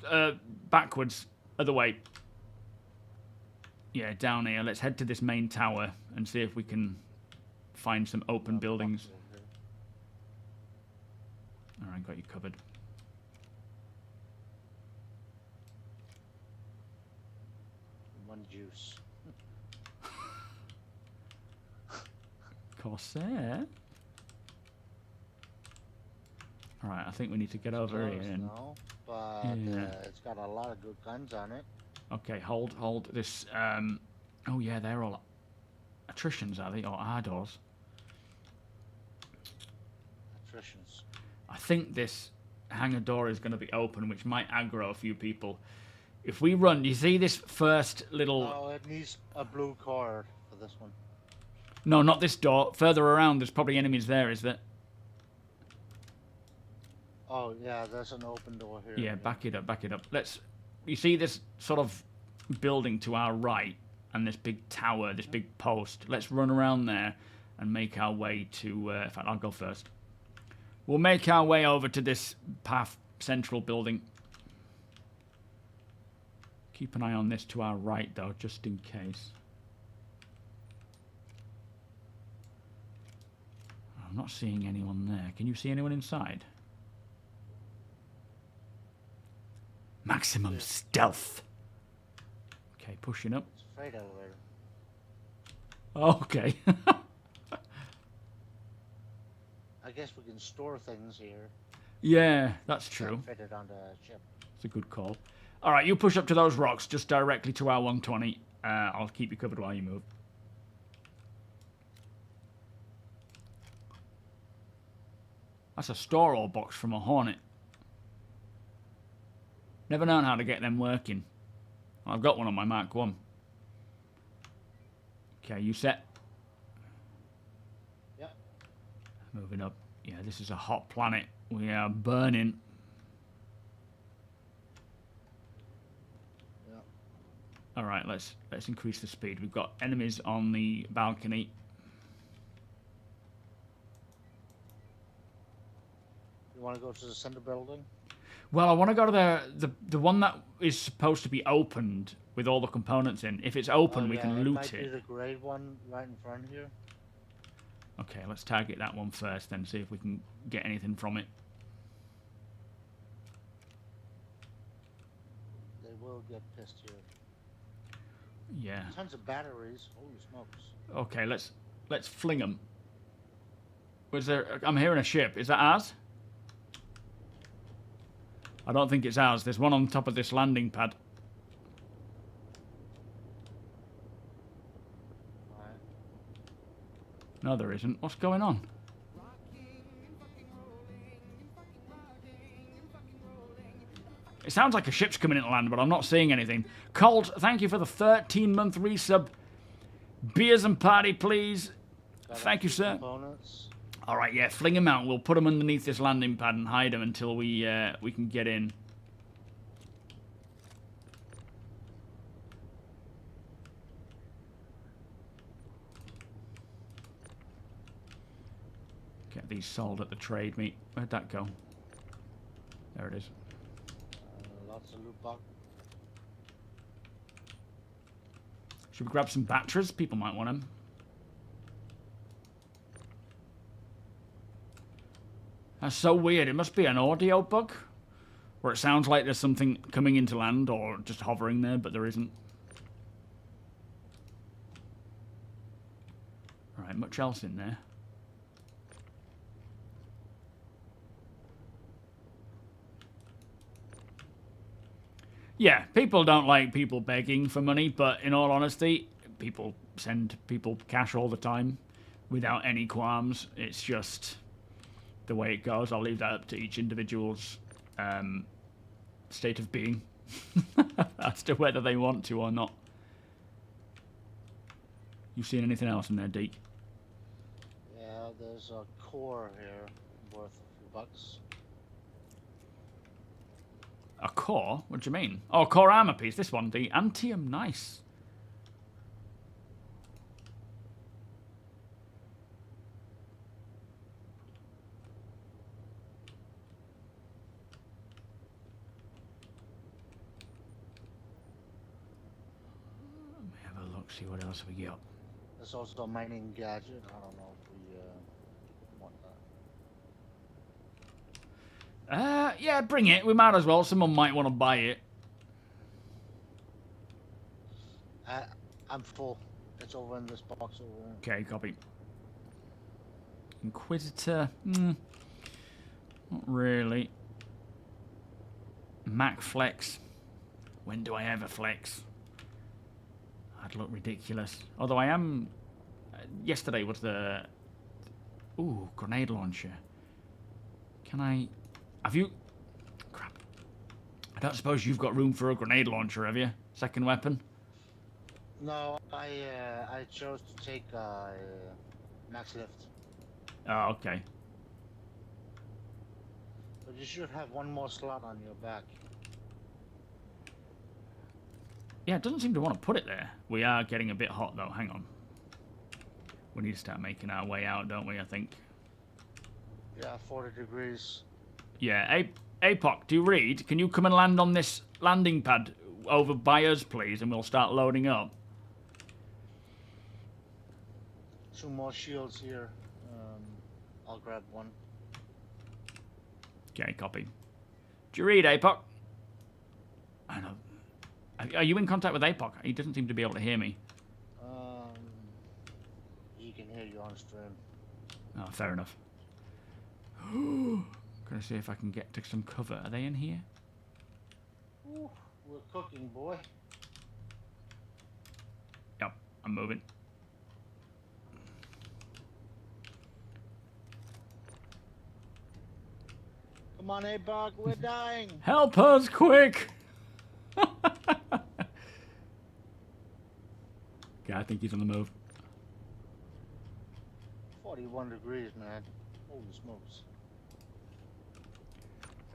backwards. Other way. Yeah, down here. Let's head to this main tower and see if we can find some open buildings. Alright, got you covered. One juice. Corsair? Alright, I think we need to get over here. No, but it's got a lot of good guns on it. Okay, hold this. Oh yeah, they're all attritions, are they? Or Ardors? Attritions. I think this hangar door is going to be open, which might aggro a few people. If we run, you see this first little... Oh, it needs a blue card for this one. No, not this door. Further around, there's probably enemies there, is there? Oh, yeah, there's an open door here. Yeah, back it up, back it up. Let's... You see this sort of building to our right and this big tower, this big post. Let's run around there and make our way to... in fact, I'll go first. We'll make our way over to this path central building. Keep an eye on this to our right, though, just in case. I'm not seeing anyone there. Can you see anyone inside? Maximum stealth. Okay, pushing up. It's a freight elevator. Okay. I guess we can store things here. Yeah, that's true. Fit it on the ship. It's a good call. All right, you push up to those rocks, just directly to our 120. I'll keep you covered while you move. That's a store-all box from a Hornet. Never known how to get them working. I've got one on my Mark 1. Okay, you set? Yep. Moving up. Yeah, this is a hot planet. We are burning. Yep. All right, let's increase the speed. We've got enemies on the balcony. You want to go to the center building? Well, I want to go to the one that is supposed to be opened with all the components in. If it's open, we can loot might it. be the grey one right in front here. Okay, let's target that one first, then see if we can get anything from it. They will get pissed here. Yeah. Tons of batteries. Holy smokes. Okay, let's fling them. Was there? I'm hearing a ship. Is that ours? I don't think it's ours. There's one on top of this landing pad. Alright. No, there isn't. What's going on? It sounds like a ship's coming into land, but I'm not seeing anything. Colt, thank you for the 13-month resub. Beers and party, please. Thank you, sir. Components. All right, yeah, fling them out. We'll put them underneath this landing pad and hide them until we can get in. Get these sold at the trade meet. Where'd that go? There it is. Lots of loot box. Should we grab some batteries? People might want them. That's so weird. It must be an audio bug. Where it sounds like there's something coming into land or just hovering there, but there isn't. Alright, much else in there? Yeah, people don't like people begging for money, but in all honesty, people send people cash all the time without any qualms. It's just the way it goes. I'll leave that up to each individual's state of being as to whether they want to or not. You seen anything else in there, Deke? Yeah, there's a core here worth a few bucks. A core? What do you mean? Oh, core armor piece. This one, the Antium. Nice. Let me have a look, see what else we got. There's also a mining gadget. I don't know if we want that. Yeah, bring it. We might as well. Someone might want to buy it. I'm full. It's over in this box over there. Okay, copy. Inquisitor. Not really. Mac flex. When do I ever flex? I'd look ridiculous. Although I am... yesterday was the... Ooh, grenade launcher. Can I... Have you... Crap. I don't suppose you've got room for a grenade launcher, have you? Second weapon? No, I chose to take max lift. Oh, okay. But you should have one more slot on your back. Yeah, it doesn't seem to want to put it there. We are getting a bit hot, though. Hang on. We need to start making our way out, don't we, I think? Yeah, 40 degrees. Yeah, APOC, do you read? Can you come and land on this landing pad over by us, please, and we'll start loading up? 2 more shields here. I'll grab one. Okay, copy. Do you read, APOC? I know. Are you in contact with APOC? He doesn't seem to be able to hear me. He can hear you on stream. Oh, fair enough. Gonna see if I can get to some cover. Are they in here? Ooh, we're cooking, boy. Yep, I'm moving. Come on, A-Bug, we're dying. Help us, quick! Okay, I think he's on the move. 41 degrees, man. Holy smokes.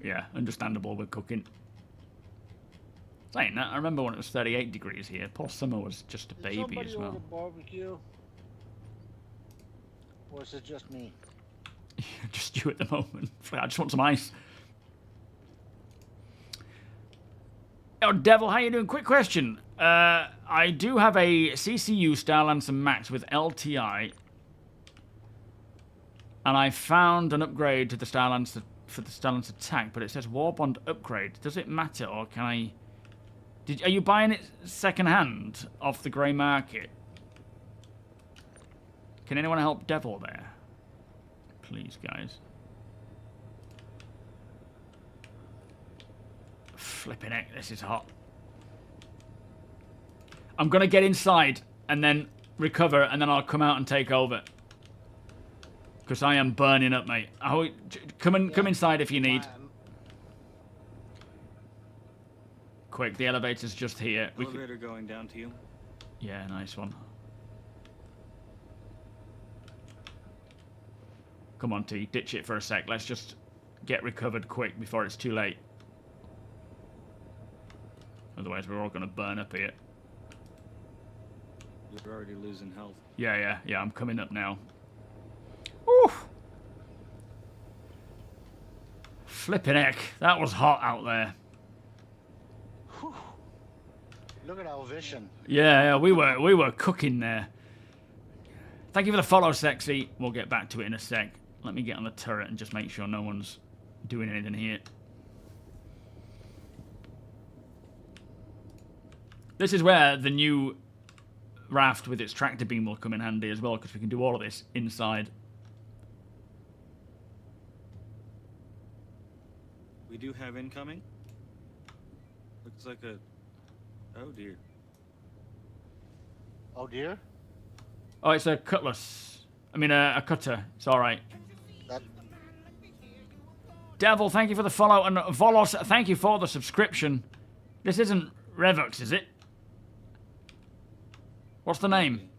Yeah, understandable, we're cooking. Saying that, I remember when it was 38 degrees here. Poor Summer was just a baby as well. Order barbecue? Or is it just me? Just you at the moment. I just want some ice. Oh, Devil, how you doing? Quick question. I do have a CCU Starlancer Max with LTI. And I found an upgrade to the Starlancer for the Starlancer tank, but it says Warbond upgrade. Does it matter, or can I... Are you buying it second-hand off the grey market? Can anyone help Devil there? Please, guys. Flipping heck, this is hot. I'm going to get inside and then recover, and then I'll come out and take over. Because I am burning up, mate. Come inside if you need. Quick, the elevator's just here. Elevator going down to you. Yeah, nice one. Come on, T. Ditch it for a sec. Let's just get recovered quick before it's too late. Otherwise, we're all going to burn up here. You're already losing health. Yeah, I'm coming up now. Oof. Flipping heck, that was hot out there. Whew. Look at our vision. Yeah, we were cooking there. Thank you for the follow, Sexy. We'll get back to it in a sec. Let me get on the turret and just make sure no one's doing anything here. This is where the new raft with its tractor beam will come in handy as well, because we can do all of this inside. We do have incoming. Looks like a... Oh, dear. Oh, dear? Oh, it's a cutlass. I mean, a cutter. It's all right. That... Devil, thank you for the follow. And Volos, thank you for the subscription. This isn't Revux, is it? What's the name?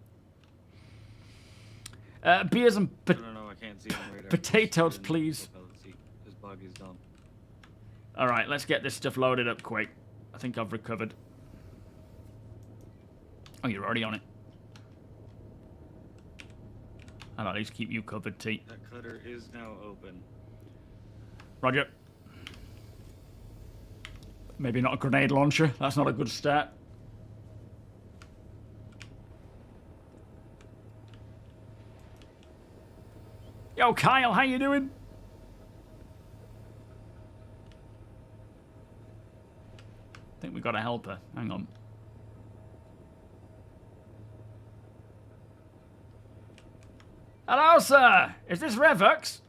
Beers and No, I can't see on radar. potatoes, please. His bug is done. All right, let's get this stuff loaded up quick. I think I've recovered. Oh, you're already on it. I'll at least keep you covered, T. That cutter is now open. Roger. Maybe not a grenade launcher. That's not a good start. Yo, Kyle, how you doing? I think we got a helper. Hang on. Hello, sir. Is this Revux?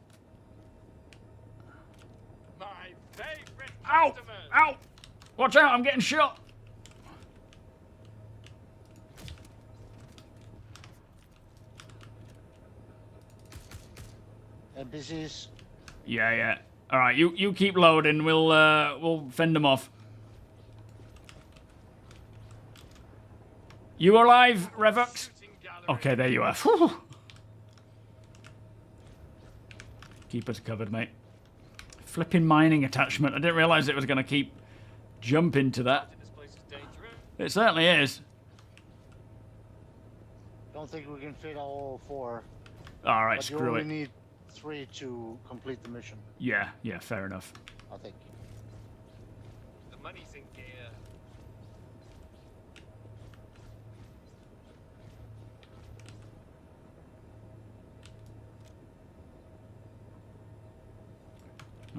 My favorite Ow! customers. Ow! Watch out, I'm getting shot. NPCs. Yeah. All right, you keep loading. We'll fend them off. You alive, Revux? Okay, there you are. Whew. Keep us covered, mate. Flipping mining attachment. I didn't realize it was going to keep jumping to that. This place is dangerous. It certainly is. Don't think we can fit all 4. All right, But you screw only it. need 3 to complete the mission, Yeah, fair enough. I think. The money's in gear.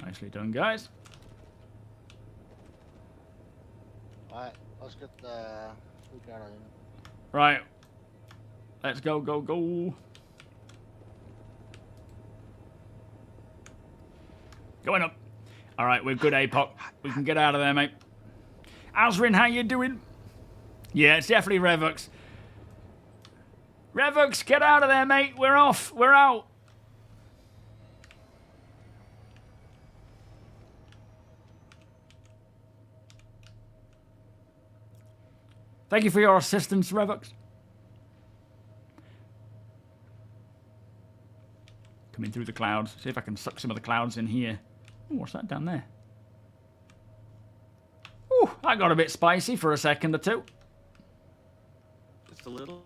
Nicely done, guys. Alright, let's get the food guard in. Right. Let's go. Going up. All right, we're good, APOC. We can get out of there, mate. Azrin, how you doing? Yeah, it's definitely Revux. Revux, get out of there, mate. We're off. We're out. Thank you for your assistance, Revux. Coming through the clouds. See if I can suck some of the clouds in here. Ooh, what's that down there? Ooh, that got a bit spicy for a second or two. Just a little.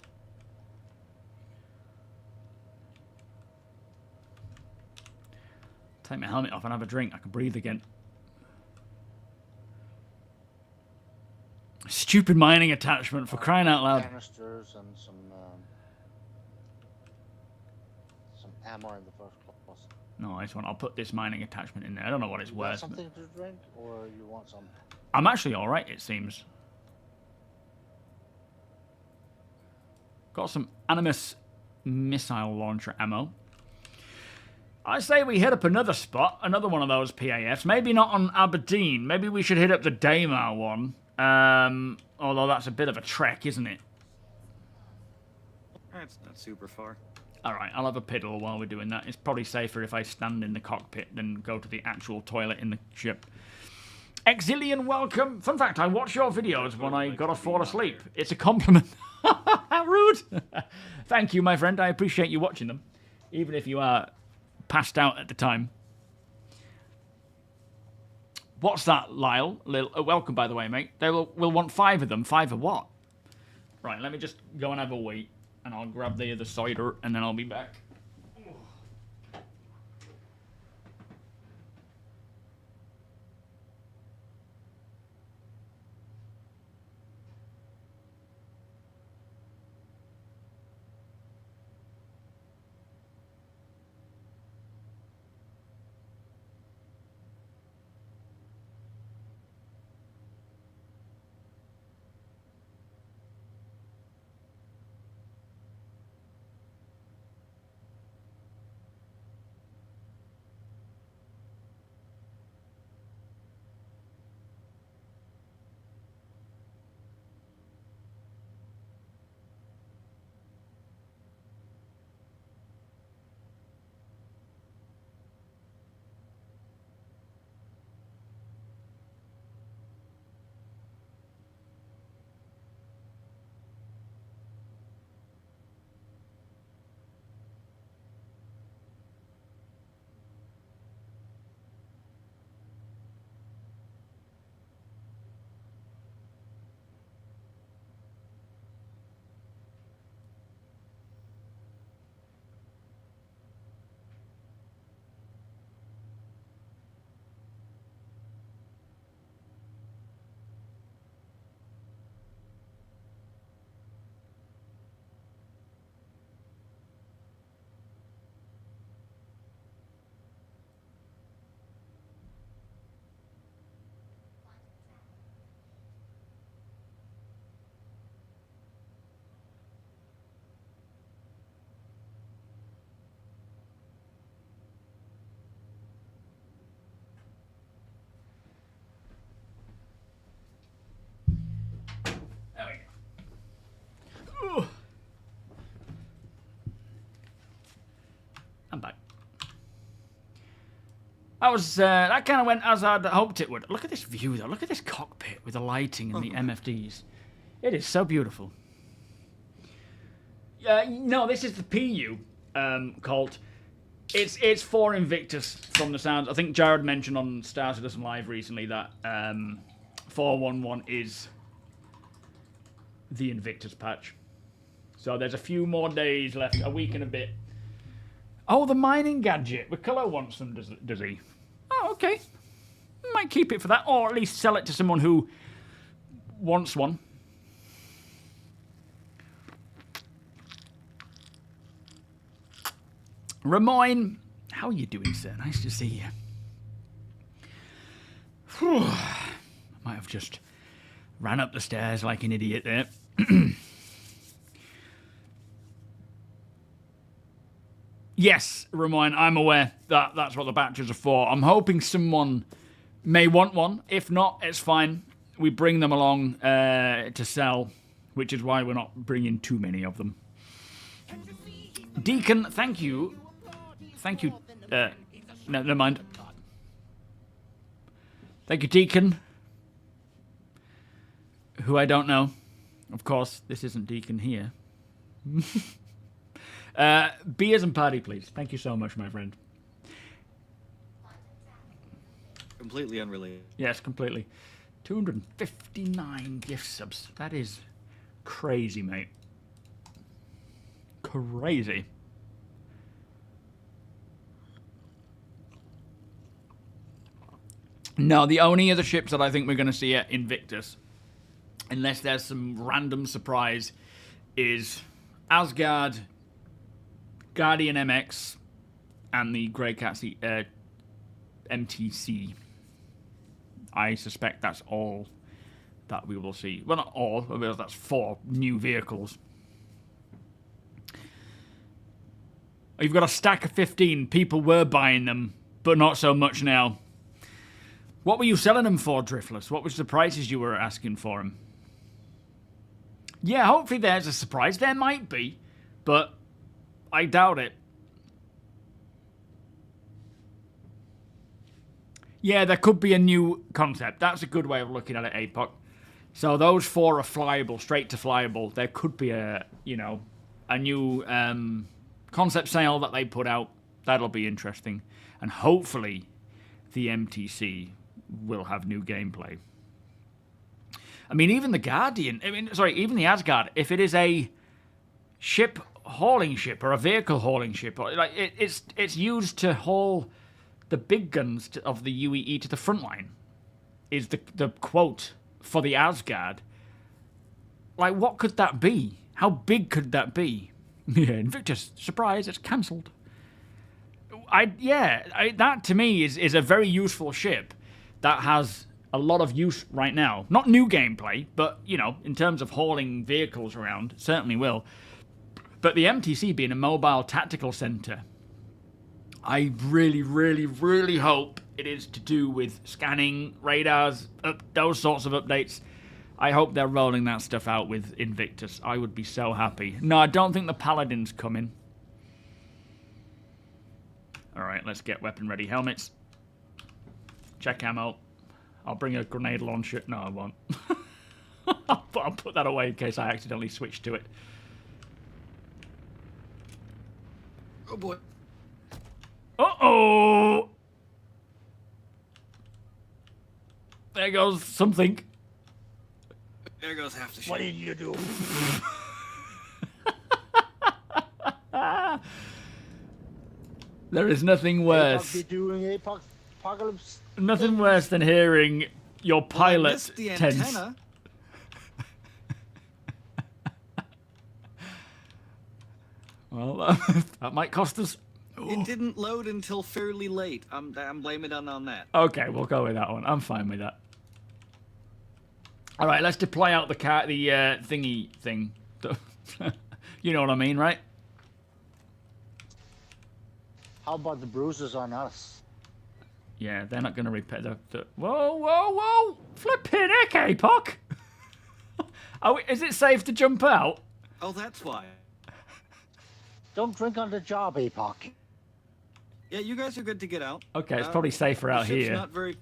Take my helmet off and have a drink. I can breathe again. Stupid mining attachment for crying out loud. Canisters and some ammo in the first class. Nice one. I'll put this mining attachment in there. I don't know what it's You want worth. something to drink, or you want some? I'm actually alright, it seems. Got some Animus missile launcher ammo. I say we hit up another spot, another one of those PAFs. Maybe not on Aberdeen. Maybe we should hit up the Daymar one. Although that's a bit of a trek, isn't it? It's not super far. Alright, I'll have a piddle while we're doing that. It's probably safer if I stand in the cockpit than go to the actual toilet in the ship. Exilian, welcome. Fun fact, I watch your videos when I gotta fall asleep. It's a compliment. Rude. Thank you, my friend. I appreciate you watching them. Even if you are passed out at the time. What's that, Lyle? Welcome, by the way, mate. We'll want 5 of them. 5 of what? Right, let me just go and have a wait. And I'll grab the other cider, and then I'll be back. I'm back. That kind of went as I'd hoped it would. Look at this view, though. Look at this cockpit with the lighting and the MFDs. It is so beautiful. No, this is the PU cult. It's for Invictus from the sounds. I think Jared mentioned on StarCitizen Live recently that 411 is the Invictus patch. So there's a few more days left, a week and a bit. Oh, the mining gadget. Wicklow wants them, does he? Oh, okay. Might keep it for that, or at least sell it to someone who wants one. Ramoyne, how are you doing, sir? Nice to see you. Whew. I might have just ran up the stairs like an idiot there. Yes, Ramoyne, I'm aware that that's what the batches are for. I'm hoping someone may want one. If not, it's fine. We bring them along to sell, which is why we're not bringing too many of them. Deacon, thank you. Thank you. No, never mind. Thank you, Deacon. Who I don't know. Of course, this isn't Deacon here. Beers and party, please. Thank you so much, my friend. Completely unrelated. Yes, completely. 259 gift subs. That is crazy, mate. Crazy. No, the only other ships that I think we're going to see at Invictus unless there's some random surprise, is Asgard, Guardian MX, and the Grey Cat MTC. I suspect that's all that we will see. Well, not all, but that's 4 new vehicles. You've got a stack of 15. People were buying them, but not so much now. What were you selling them for, Driftless? What was the prices you were asking for them? Yeah, hopefully there's a surprise. There might be, but I doubt it. Yeah, there could be a new concept. That's a good way of looking at it, APOC. So those 4 are flyable, straight to flyable. There could be a, you know, a new concept sale that they put out. That'll be interesting. And hopefully the MTC will have new gameplay. I mean, even the Guardian, even the Asgard, if it is a ship hauling ship or a vehicle hauling ship, or like it's used to haul the big guns of the UEE to the front line, is the quote for the Asgard. Like, what could that be? How big could that be? Yeah, Invictus, surprise, it's cancelled. That to me is a very useful ship that has a lot of use right now. Not new gameplay, but, you know, in terms of hauling vehicles around, certainly will. But the MTC being a mobile tactical center, I really, really, really hope it is to do with scanning, radars, those sorts of updates. I hope they're rolling that stuff out with Invictus. I would be so happy. No, I don't think the Paladin's coming. Alright, let's get weapon ready helmets. Check ammo. I'll bring a grenade launcher. No, I won't. I'll put that away in case I accidentally switch to it. Oh boy. Uh-oh! There goes something. There goes half the ship. What did you do? There is nothing worse. Be doing apocalypse. Nothing worse than hearing your pilot the tense. antenna. Well, that might cost us. It didn't load until fairly late. I'm blaming it on that. Okay, we'll go with that one. I'm fine with that. All right, let's deploy out the thingy thing. You know what I mean, right? How about the bruises on us? Yeah, they're not going to repair the... Whoa, whoa, whoa! Flipping heck, APOC! Is it safe to jump out? Oh, that's why. Don't drink on the job, APOC. Yeah, you guys are good to get out. Okay, it's probably safer out ship's here. Not very...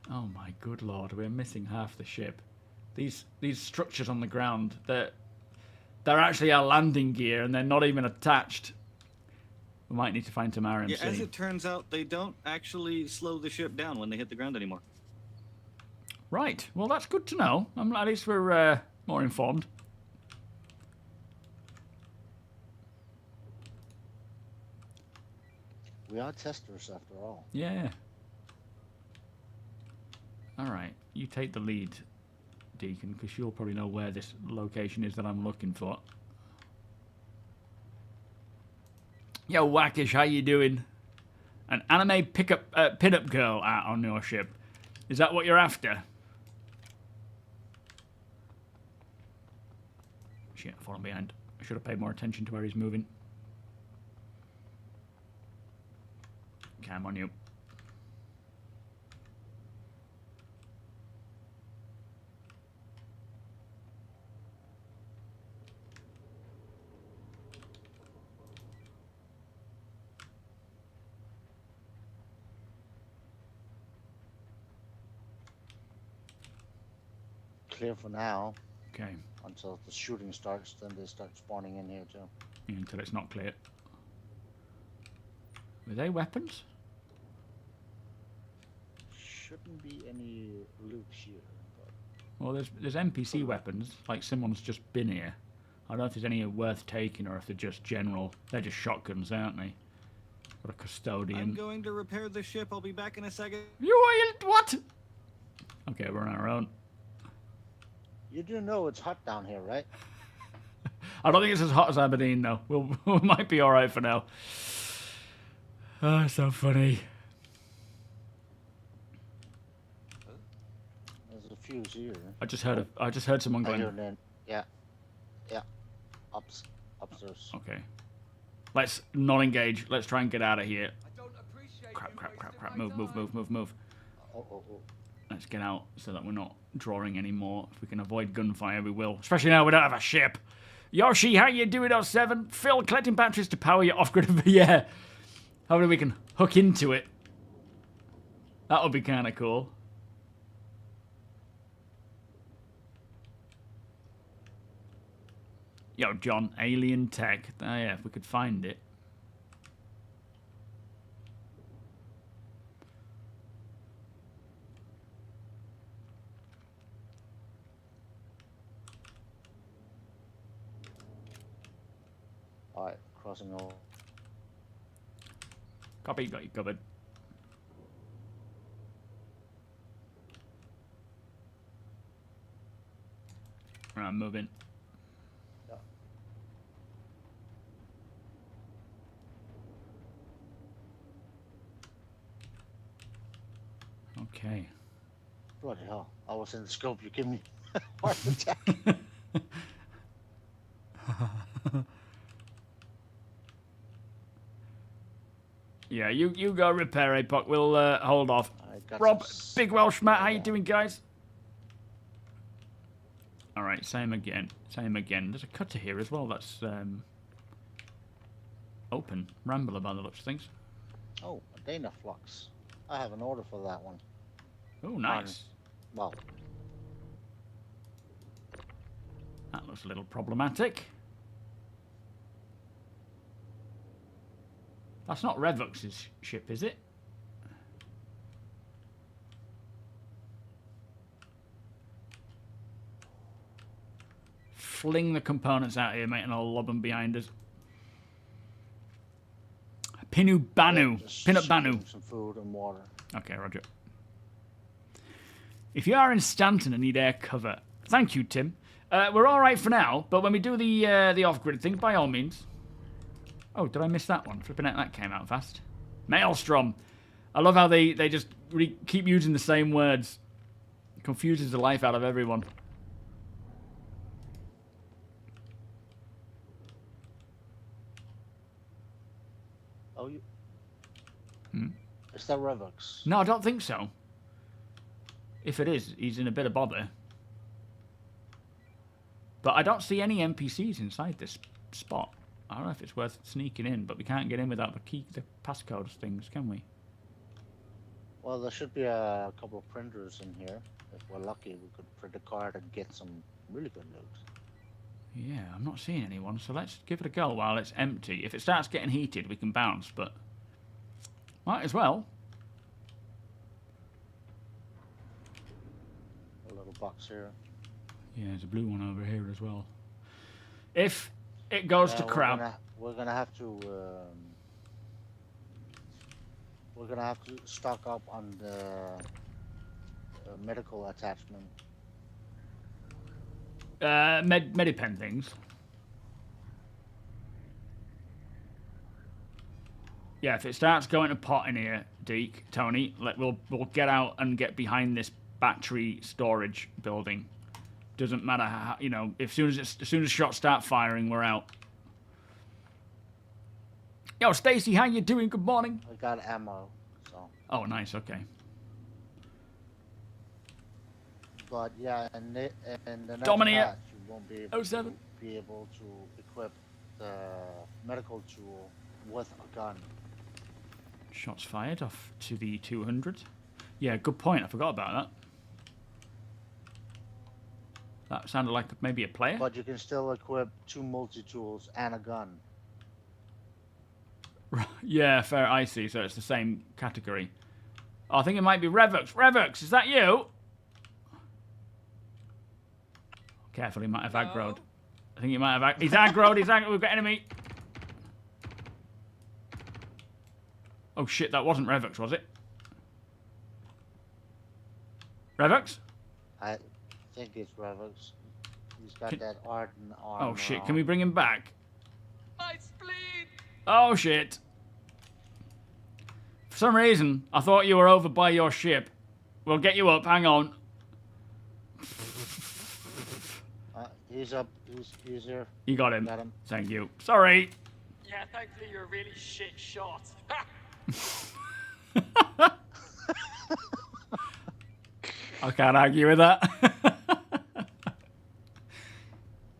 Oh my good lord, we're missing half the ship. These structures on the ground, they're actually our landing gear and they're not even attached. We might need to find some RMC. Yeah, as it turns out, they don't actually slow the ship down when they hit the ground anymore. Right, well that's good to know. At least we're more informed. We are testers after all. Yeah. Alright, you take the lead, Deacon, because you'll probably know where this location is that I'm looking for. Yo, Wackish, how you doing? An anime pin-up girl out on your ship. Is that what you're after? Shit, I'm falling behind. I should have paid more attention to where he's moving. Okay, I'm on you. Clear for now. Okay. Until the shooting starts, then they start spawning in here too. Until it's not clear. Were they weapons? Shouldn't be any loot here. But... Well, there's NPC weapons, like someone's just been here. I don't know if there's any worth taking or if they're just general. They're just shotguns, aren't they? Got a custodian. I'm going to repair the ship. I'll be back in a second. You are... What? Okay, we're on our own. You do know it's hot down here, right? I don't think it's as hot as Aberdeen, though. We might be all right for now. Oh, so funny. There's a fuse here. I just heard someone I going. hear then. Yeah. Yeah. Upstairs. Okay. Let's not engage. Let's try and get out of here. Crap. Move. Oh. Let's get out so that we're not drawing anymore. If we can avoid gunfire, we will. Especially now we don't have a ship. Yoshi, how you doing, 07? Phil, collecting batteries to power your off-grid. Yeah. Hopefully we can hook into it. That would be kind of cool. Yo, John, alien tech. Oh, yeah, if we could find it. Alright, crossing over. Copy, got you covered. Right, I'm moving. Yeah. Okay. Bloody hell. I was in the scope, you give me heart attack. Yeah, you go repair APOC. We'll hold off. I got Rob, some Big Welsh Matt, how you doing, guys? All right, same again. There's a cutter here as well. That's open. Rambler by the looks of things. Oh, a Dana Flux. I have an order for that one. Oh, nice. Well, That looks a little problematic. That's not Revux's ship, is it? Fling the components out here, mate, and I'll lob them behind us. Pinu Banu. just Pinup Banu. some food and water. Okay, roger. If you are in Stanton and need air cover, thank you, Tim. We're all right for now, but when we do the off-grid thing, by all means. Oh, did I miss that one? Flipping out, that came out fast. Maelstrom. I love how they just keep using the same words. Confuses the life out of everyone. Oh, you... Hmm? Is that Revux? No, I don't think so. If it is, he's in a bit of bother. But I don't see any NPCs inside this spot. I don't know if it's worth sneaking in, but we can't get in without the key, the passcode things, can we? Well, there should be a couple of printers in here. If we're lucky, we could print a card and get some really good loot. Yeah, I'm not seeing anyone, so let's give it a go while it's empty. If it starts getting heated, we can bounce, but might as well. A little box here. Yeah, there's a blue one over here as well. If it goes to crap, we're gonna have to stock up on the medical attachment. Medipen things. Yeah, if it starts going to pot in here, Deke, Tony, we'll get out and get behind this battery storage building. Doesn't matter how, you know, as soon as shots start firing, we're out. Yo, Stacy, how you doing? Good morning. I got ammo, so. Oh, nice. Okay. But yeah, and the next Domineer. patch, you won't be able, 07. be able to equip the medical tool with a gun. Shots fired off to the 200. Yeah, good point. I forgot about that. That sounded like maybe a player. But you can still equip 2 multi-tools and a gun. Yeah, fair. I see. So it's the same category. Oh, I think it might be Revux. Revux, is that you? Careful, he might have aggroed. I think he might have. He's aggroed. He's aggroed. We've got enemy. Oh shit! That wasn't Revux, was it? Revox? I think it's Revox. He's got Can- that Arden arm. Oh shit, can we bring him back? I spleen! Oh shit. For some reason, I thought you were over by your ship. We'll get you up, hang on. He's up. He's here. You got him. Got him. Thank you. Sorry. Yeah, thankfully you're a really shit shot. I can't argue with that.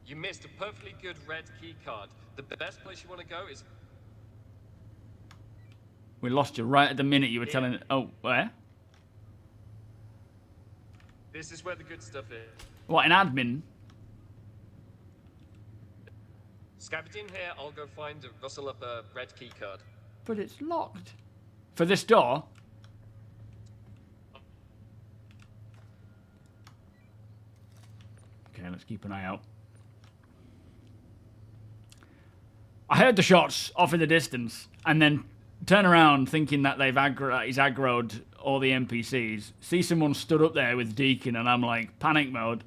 You missed a perfectly good red key card. The best place you want to go is... We lost you right at the minute you were telling... Oh, where? This is where the good stuff is. What, in admin? Scab it in here, I'll go rustle up a red key card. But it's locked. For this door? Okay, let's keep an eye out. I heard the shots off in the distance, and then turn around thinking that he's aggroed all the NPCs. See someone stood up there with Deacon, and I'm like, panic mode.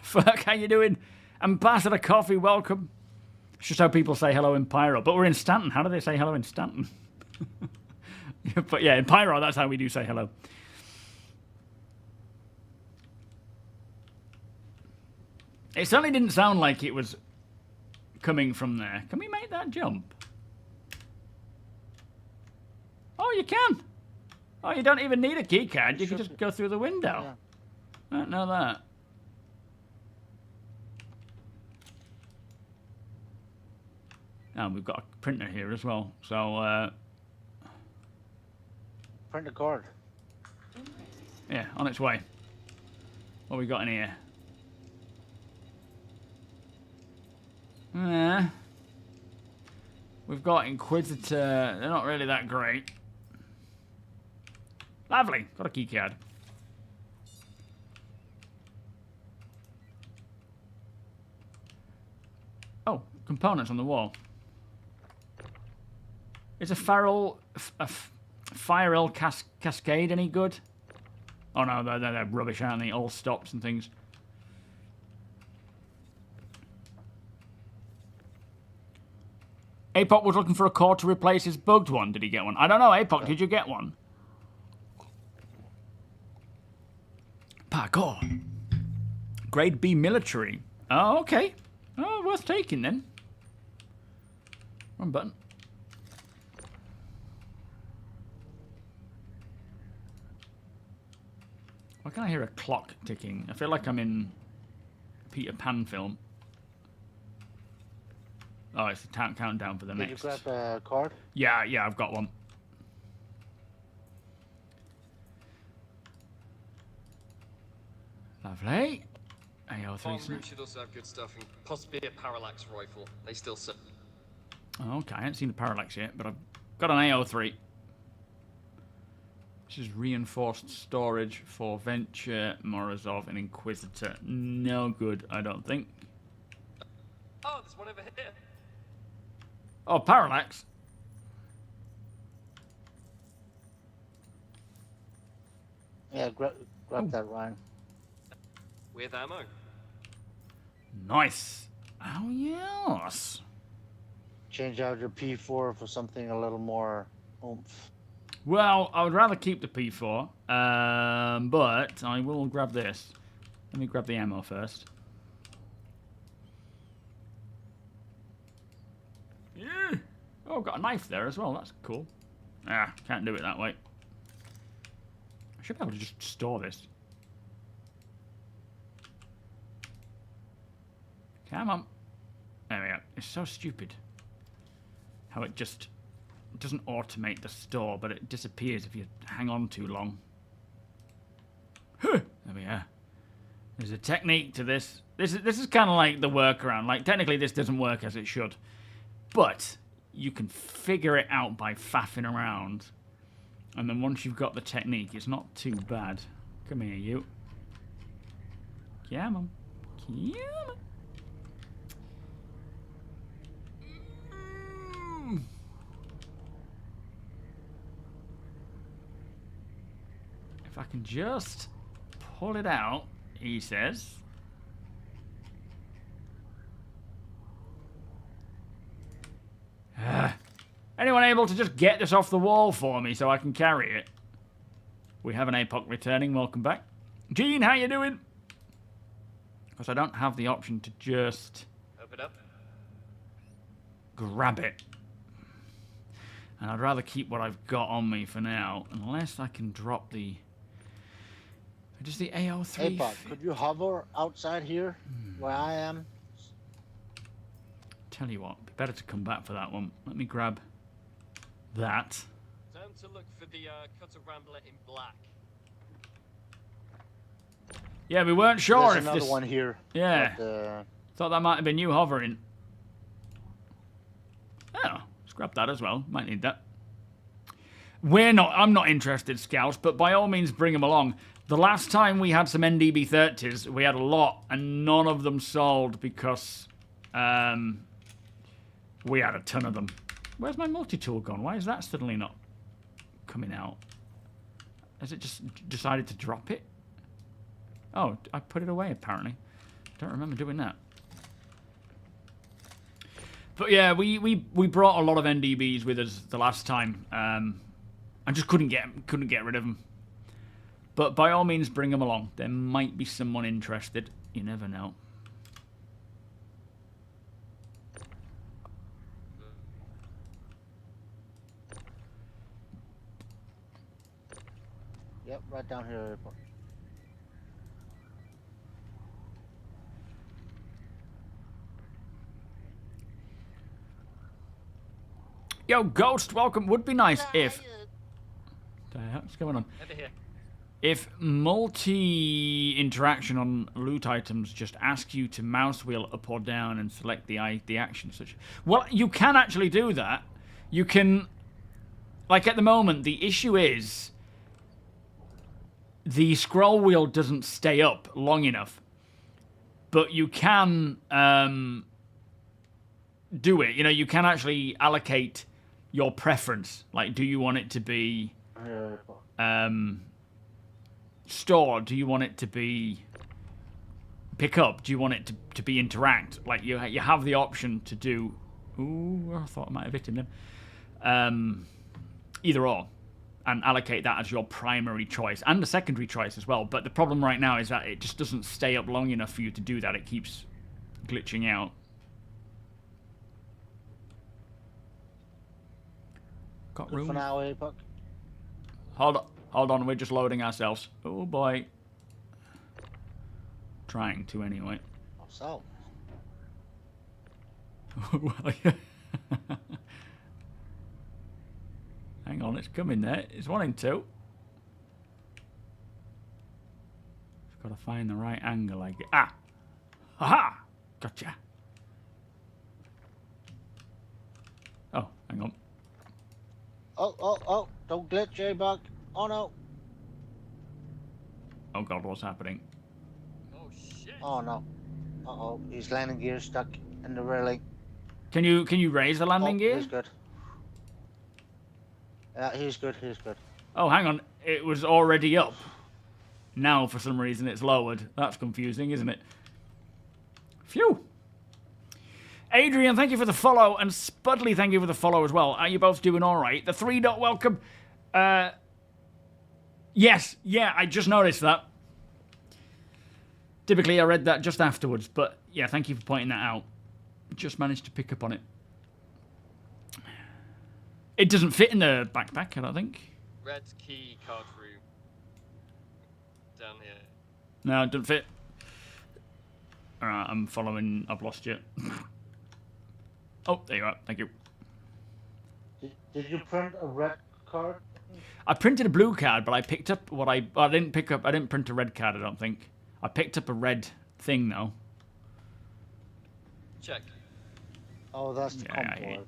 Fuck, how you doing? Ambassador Coffee, welcome. It's just how people say hello in Pyro. But we're in Stanton. How do they say hello in Stanton? But yeah, in Pyro, that's how we do say hello. It certainly didn't sound like it was coming from there. Can we make that jump? Oh, you can. Oh, you don't even need a key card. You can just go through the window. Yeah. I don't know that. And we've got a printer here as well. So, Print a card. yeah, on its way. What we got in here? We've got Inquisitor. They're not really that great. Lovely. Got a key card. Oh, components on the wall. Is a Fire Cascade any good? Oh no, they're rubbish, aren't they? All stops and things. Apoc was looking for a core to replace his bugged one. Did he get one? I don't know, Apoc, did you get one? Parkour. Grade B military. Oh, okay. Oh, worth taking then. Wrong button. Why can't I hear a clock ticking? I feel like I'm in a Peter Pan film. Oh, it's the countdown for the Did next. you grab a card? Yeah, I've got one. Lovely. AO3. Farm route should also have good stuff, and possibly a parallax rifle. They still sell. Oh, okay, I haven't seen the parallax yet, but I've got an AO3. This is reinforced storage for Venture, Morozov, and Inquisitor. No good, I don't think. Oh, there's one over here. Oh, parallax. Yeah, grab that, Ryan. With ammo. Nice. Oh, yes. Change out your P4 for something a little more oomph. Well, I would rather keep the P4, but I will grab this. Let me grab the ammo first. Yeah. Oh, got a knife there as well. That's cool. Ah, can't do it that way. I should be able to just store this. Come on. There we go. It's so stupid how it just doesn't automate the store, but it disappears if you hang on too long. There we are. There's a technique to this. This is kind of like the workaround. Like, technically this doesn't work as it should, but you can figure it out by faffing around. And then once you've got the technique, it's not too bad. Come here, you. Come on. Come on. If I can just pull it out, he says. Anyone able to just get this off the wall for me so I can carry it? We have an APOC returning. Welcome back. Gene, how you doing? Because I don't have the option to just Open up. grab it. And I'd rather keep what I've got on me for now, unless I can drop the... Does the AO3... APOC, could you hover outside here, where I am? Tell you what, it'd be better to come back for that one. Let me grab that. Time to look for the Cutter Rambler in black. Yeah, we weren't sure There's if another this... one here. Yeah. But, Thought that might have been you hovering. Oh, let's grab that as well. Might need that. I'm not interested, Scouts, but by all means bring them along. The last time we had some NDB-30s, we had a lot, and none of them sold because we had a ton of them. Where's my multi-tool gone? Why is that suddenly not coming out? Has it just decided to drop it? Oh, I put it away, apparently. Don't remember doing that. But yeah, we brought a lot of NDBs with us the last time. I just couldn't get rid of them. But by all means, bring them along. There might be someone interested. You never know. yep, right down here. APOC. Yo, Ghost, welcome. Would be nice if... What's going on? Over here. If multi-interaction on loot items just ask you to mouse wheel up or down and select the action, such... Well, you can actually do that. You can... Like, at the moment, the issue is... The scroll wheel doesn't stay up long enough. But you can do it. You know, you can actually allocate your preference. Like, do you want it to be... store? Do you want it to be pick up? Do you want it to be interact? Like you have the option to do. Ooh, I thought I might have hit him then. Either or, and allocate that as your primary choice and a secondary choice as well. But the problem right now is that it just doesn't stay up long enough for you to do that. It keeps glitching out. Got Good room for now, APOC. Hold on, we're just loading ourselves. Oh boy. Trying to anyway. So. Well, yeah. Hang on, it's coming there. It's wanting to. Just gotta find the right angle, I guess. Ah! Aha! Gotcha. Oh, hang on. Oh, don't glitch, APOC. Oh no. Oh god, what's happening? Oh shit. Oh no. Uh-oh, his landing gear stuck in the railing. Can you raise the landing gear? He's good. Yeah, he's good, he's good. Oh, hang on. It was already up. Now, for some reason, it's lowered. That's confusing, isn't it? Phew. Adrian, thank you for the follow. And Spudley, thank you for the follow as well. Are you both doing all right? The 3-dot welcome. Yes. Yeah, I just noticed that. Typically, I read that just afterwards. But, yeah, thank you for pointing that out. Just managed to pick up on it. It doesn't fit in the backpack, I don't think. Red key card room. Down here. No, it doesn't fit. Alright, I'm following. I've lost you. Oh, there you are. Thank you. Did you print a red card? I printed a blue card, but I picked up what I didn't pick up. I didn't print a red card, I don't think. I picked up a red thing, though. Check. Oh, that's the Yeah, comboard.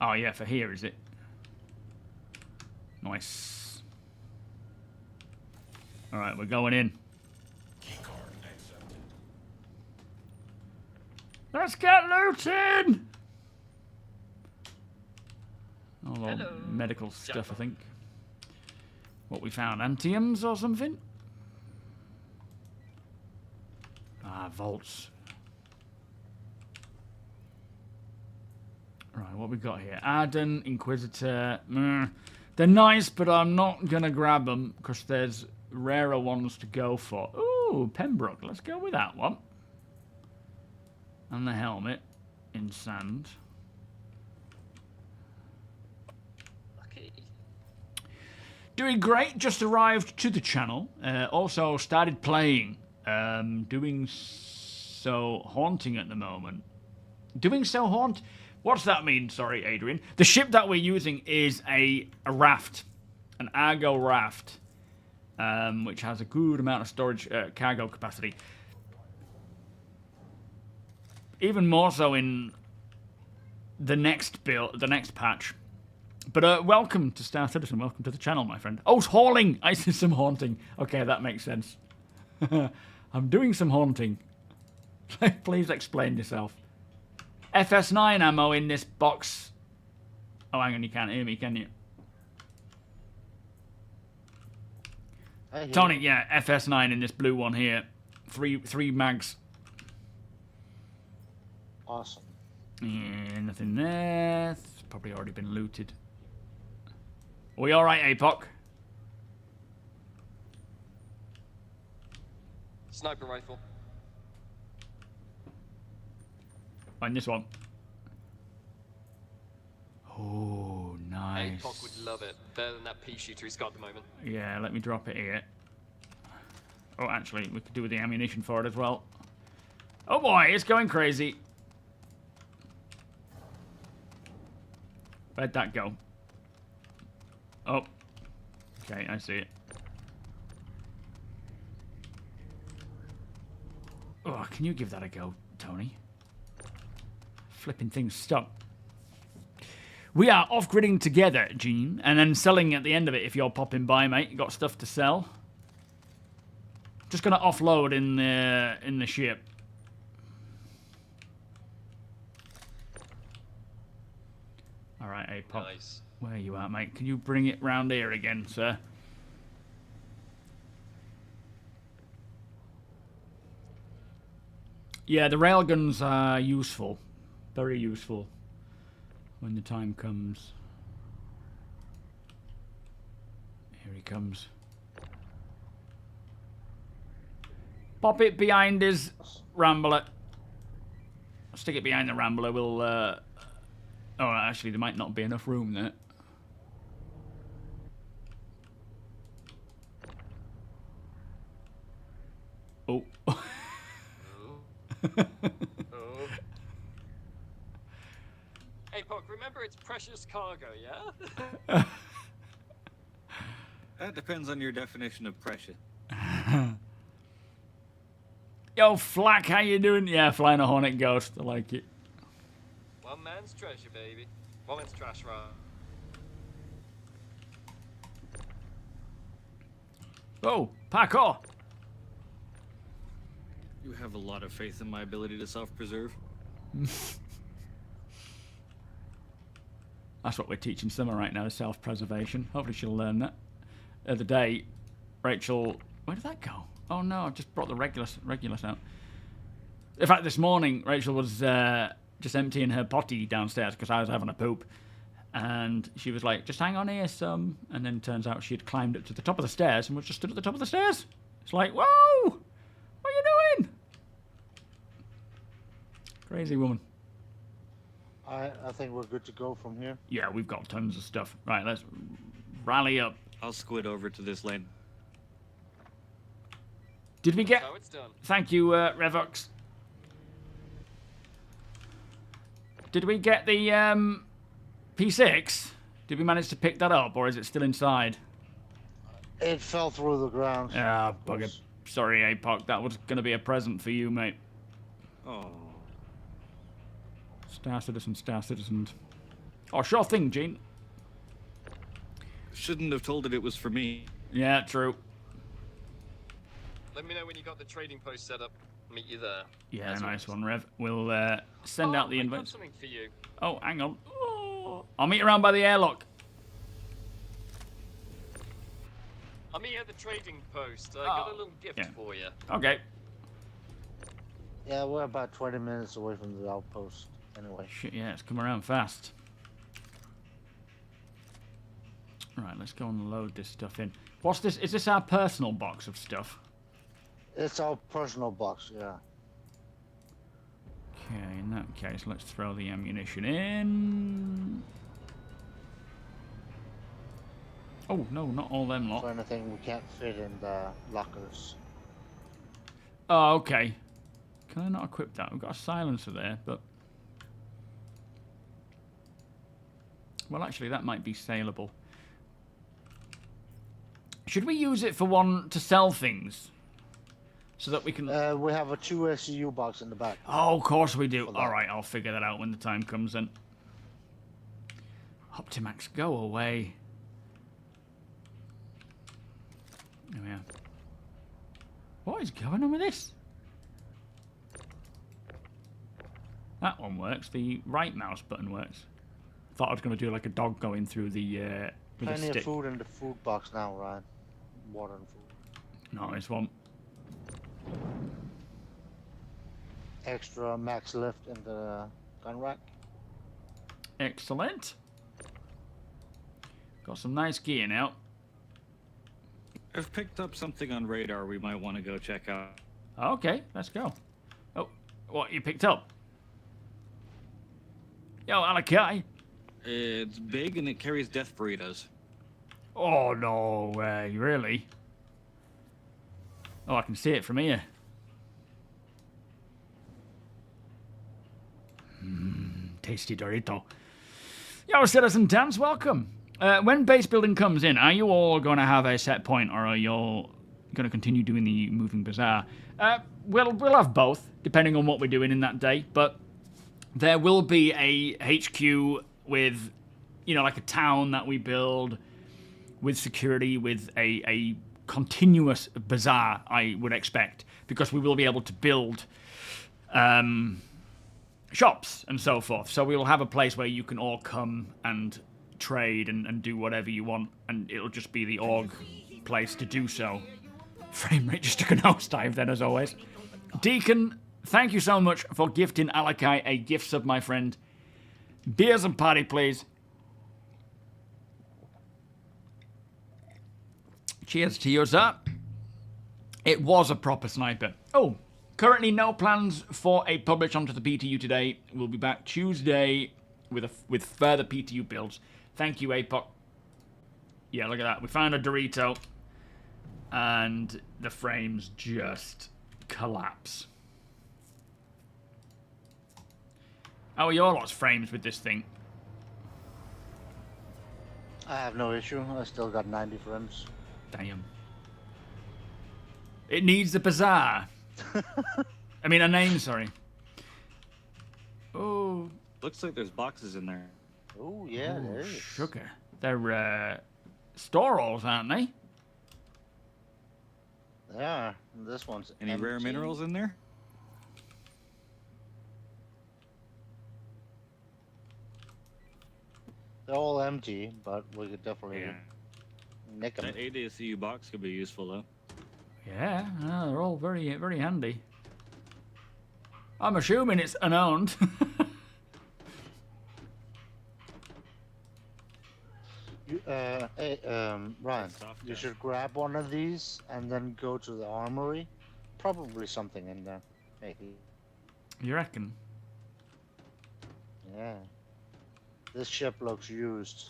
Oh, yeah, for here, is it? Nice. Alright, we're going in. Let's get looting! All the Hello. medical stuff, I think. What we found? Antiums or something? Ah, vaults. Right, what we got here? Arden, Inquisitor. They're nice, but I'm not going to grab them because there's rarer ones to go for. Ooh, Pembroke. Let's go with that one. And the helmet in sand. Okay. Doing great. Just arrived to the channel. Also started playing. Doing so haunting at the moment. Doing so haunt. What's that mean? Sorry, Adrian. The ship that we're using is a raft, an Argo raft, which has a good amount of storage cargo capacity. Even more so in the next build, the next patch. But welcome to Star Citizen. Welcome to the channel, my friend. Oh, it's hauling. I see some haunting. Okay, that makes sense. I'm doing some haunting. Please explain yourself. FS9 ammo in this box. Oh, hang on, you can't hear me, can you? Tony, yeah, FS9 in this blue one here. Three mags. Awesome. Yeah, nothing there. It's probably already been looted. Are we alright, APOC? Sniper rifle. Find this one. Oh, nice. APOC would love it. Better than that pea shooter he's got at the moment. Yeah, let me drop it here. Oh, actually, we could do with the ammunition for it as well. Oh boy, it's going crazy. Where'd that go? Oh. Okay, I see it. Oh, can you give that a go, Tony? Flipping things stuck. We are off-gridding together, Gene, and then selling at the end of it if you're popping by, mate. You got stuff to sell. Just gonna offload in the ship. All right, hey, Pop. Nice. Where are you at, mate? Can you bring it round here again, sir? Yeah, the railguns are useful. Very useful when the time comes. Here he comes. Pop it behind his Rambler. Stick it behind the Rambler. We'll, oh, actually, there might not be enough room there. Oh. Oh. Hey, Pock, remember it's precious cargo, yeah? That depends on your definition of precious. Yo, Flack, how you doing? Yeah, flying a Hornet Ghost. I like it. One man's treasure, baby. One man's trash, right? Oh, parkour. You have a lot of faith in my ability to self-preserve. That's what we're teaching Summer right now, self-preservation. Hopefully she'll learn that. The other day, Rachel... Where did that go? Oh no, I just brought the Regulus out. In fact, this morning, Rachel was just emptying her potty downstairs because I was having a poop. And she was like, just hang on here, some. And then turns out she had climbed up to the top of the stairs and was just stood at the top of the stairs. It's like, whoa! What are you doing? Crazy woman. I think we're good to go from here. Yeah, we've got tons of stuff. Right, let's rally up. I'll squid over to this lane. Did we get... So it's done. Thank you, Revox. Did we get the P6? Did we manage to pick that up, or is it still inside? It fell through the ground. Ah, bugger. Sorry, APOC. That was going to be a present for you, mate. Oh. Star Citizen, Star Citizen. Oh, sure thing, Gene. Shouldn't have told it was for me. Yeah, true. Let me know when you got the trading post set up. Meet you there. Yeah, As nice always. one, Rev. We'll send out the I got invites. something for you. Oh, hang on. Oh, I'll meet you around by the airlock. I'm here at the trading post. I got a little gift yeah. for you. Okay. Yeah, we're about 20 minutes away from the outpost anyway. Shit, yeah, it's come around fast. Right, let's go and load this stuff in. What's this? Is this our personal box of stuff? It's our personal box, yeah. Okay, in that case, let's throw the ammunition in. Oh, no, not all them lot. So anything we can't fit in the lockers. Oh, okay. Can I not equip that? We've got a silencer there, but... Well, actually, that might be saleable. Should we use it for one to sell things? So that we can... We have a 2 SCU box in the back. Oh, of course we do. Alright, I'll figure that out when the time comes then. Optimax, go away. Oh, yeah. What is going on with this? That one works. The right mouse button works. Thought I was going to do like a dog going through the with a Plenty stick. of food in the food box now, Ryan. Water and food. Nice one. Extra max lift in the gun rack. Excellent. Got some nice gear now. I've picked up something on radar we might want to go check out. Okay, let's go. Oh, what you picked up? Yo, Alakai. It's big and it carries death burritos. Oh, no way, really? Oh, I can see it from here. Tasty Dorito. Yo, Citizen Dance, welcome. When base building comes in, are you all going to have a set point, or are you all going to continue doing the moving bazaar? We'll have both, depending on what we're doing in that day, but there will be a HQ with, you know, like a town that we build with security, with a continuous bazaar, I would expect, because we will be able to build shops and so forth. So we will have a place where you can all come and trade and do whatever you want, and it'll just be the org place to do so. Frame rate just took a nosedive then, as always. Deacon, thank you so much for gifting Alakai a gift sub, my friend. Beers and party, please. Cheers to you, sir. It was a proper sniper. Oh, currently no plans for a publish onto the PTU today. We'll be back Tuesday with further PTU builds. Thank you, APOC. Yeah, look at that. We found a Dorito, and the frames just collapse. How are your lot's frames with this thing? I have no issue. I still got 90 frames. Damn. It needs a bazaar. I mean, a name, sorry. Oh. Looks like there's boxes in there. Oh, yeah, there is. Sugar. They're store rolls, aren't they? They are. This one's Any empty. rare minerals in there? They're all empty, but we could definitely nick them. That ADSU box could be useful though. Yeah, no, they're all very, very handy. I'm assuming it's unowned. Hey, Ryan, you should grab one of these and then go to the armory. Probably something in there. Hey, You reckon? yeah. This ship looks used.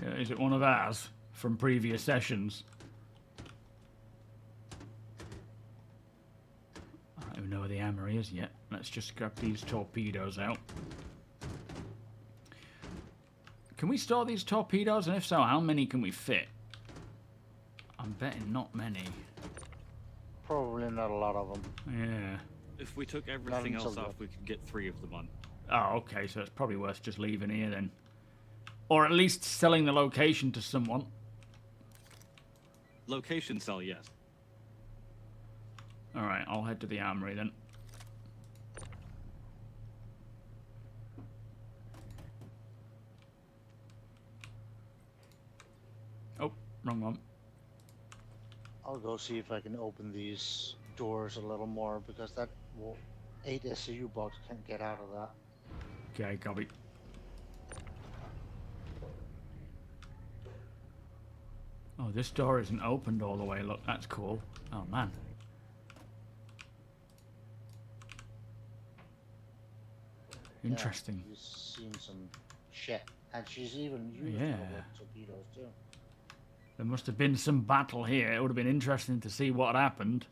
Yeah, is it one of ours from previous sessions? I don't even know where the armory is yet. Let's just grab these torpedoes out. Can we store these torpedoes? And if so, how many can we fit? I'm betting not many. Probably not a lot of them. Yeah. If we took everything until else off, the- we could get 3 of them on. Oh, okay, so it's probably worth just leaving here then. Or at least selling the location to someone. Location sell, yes. Alright, I'll head to the armory then. Oh, wrong one. I'll go see if I can open these doors a little more because that 8 SCU box can't get out of that. Okay, copy. Oh, this door isn't opened all the way. Look, that's cool. Oh, man. Interesting. Yeah, she's seen some shit. And she's even used Yeah. torpedoes too. There must have been some battle here. It would have been interesting to see what happened.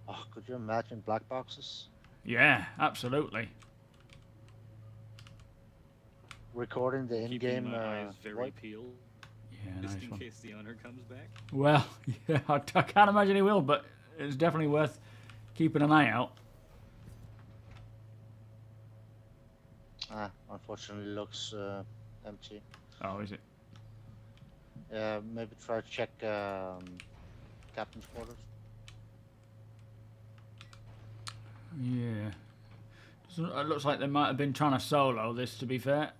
Oh, could you imagine black boxes? Yeah, absolutely. Recording the Keeping in-game my eyes very wipe? peeled, Yeah, just nice in one. case the owner comes back. Well, yeah, I can't imagine he will, but it's definitely worth keeping an eye out. Unfortunately looks empty. Oh, is it? Maybe try to check captain's quarters. Yeah. It looks like they might have been trying to solo this, to be fair.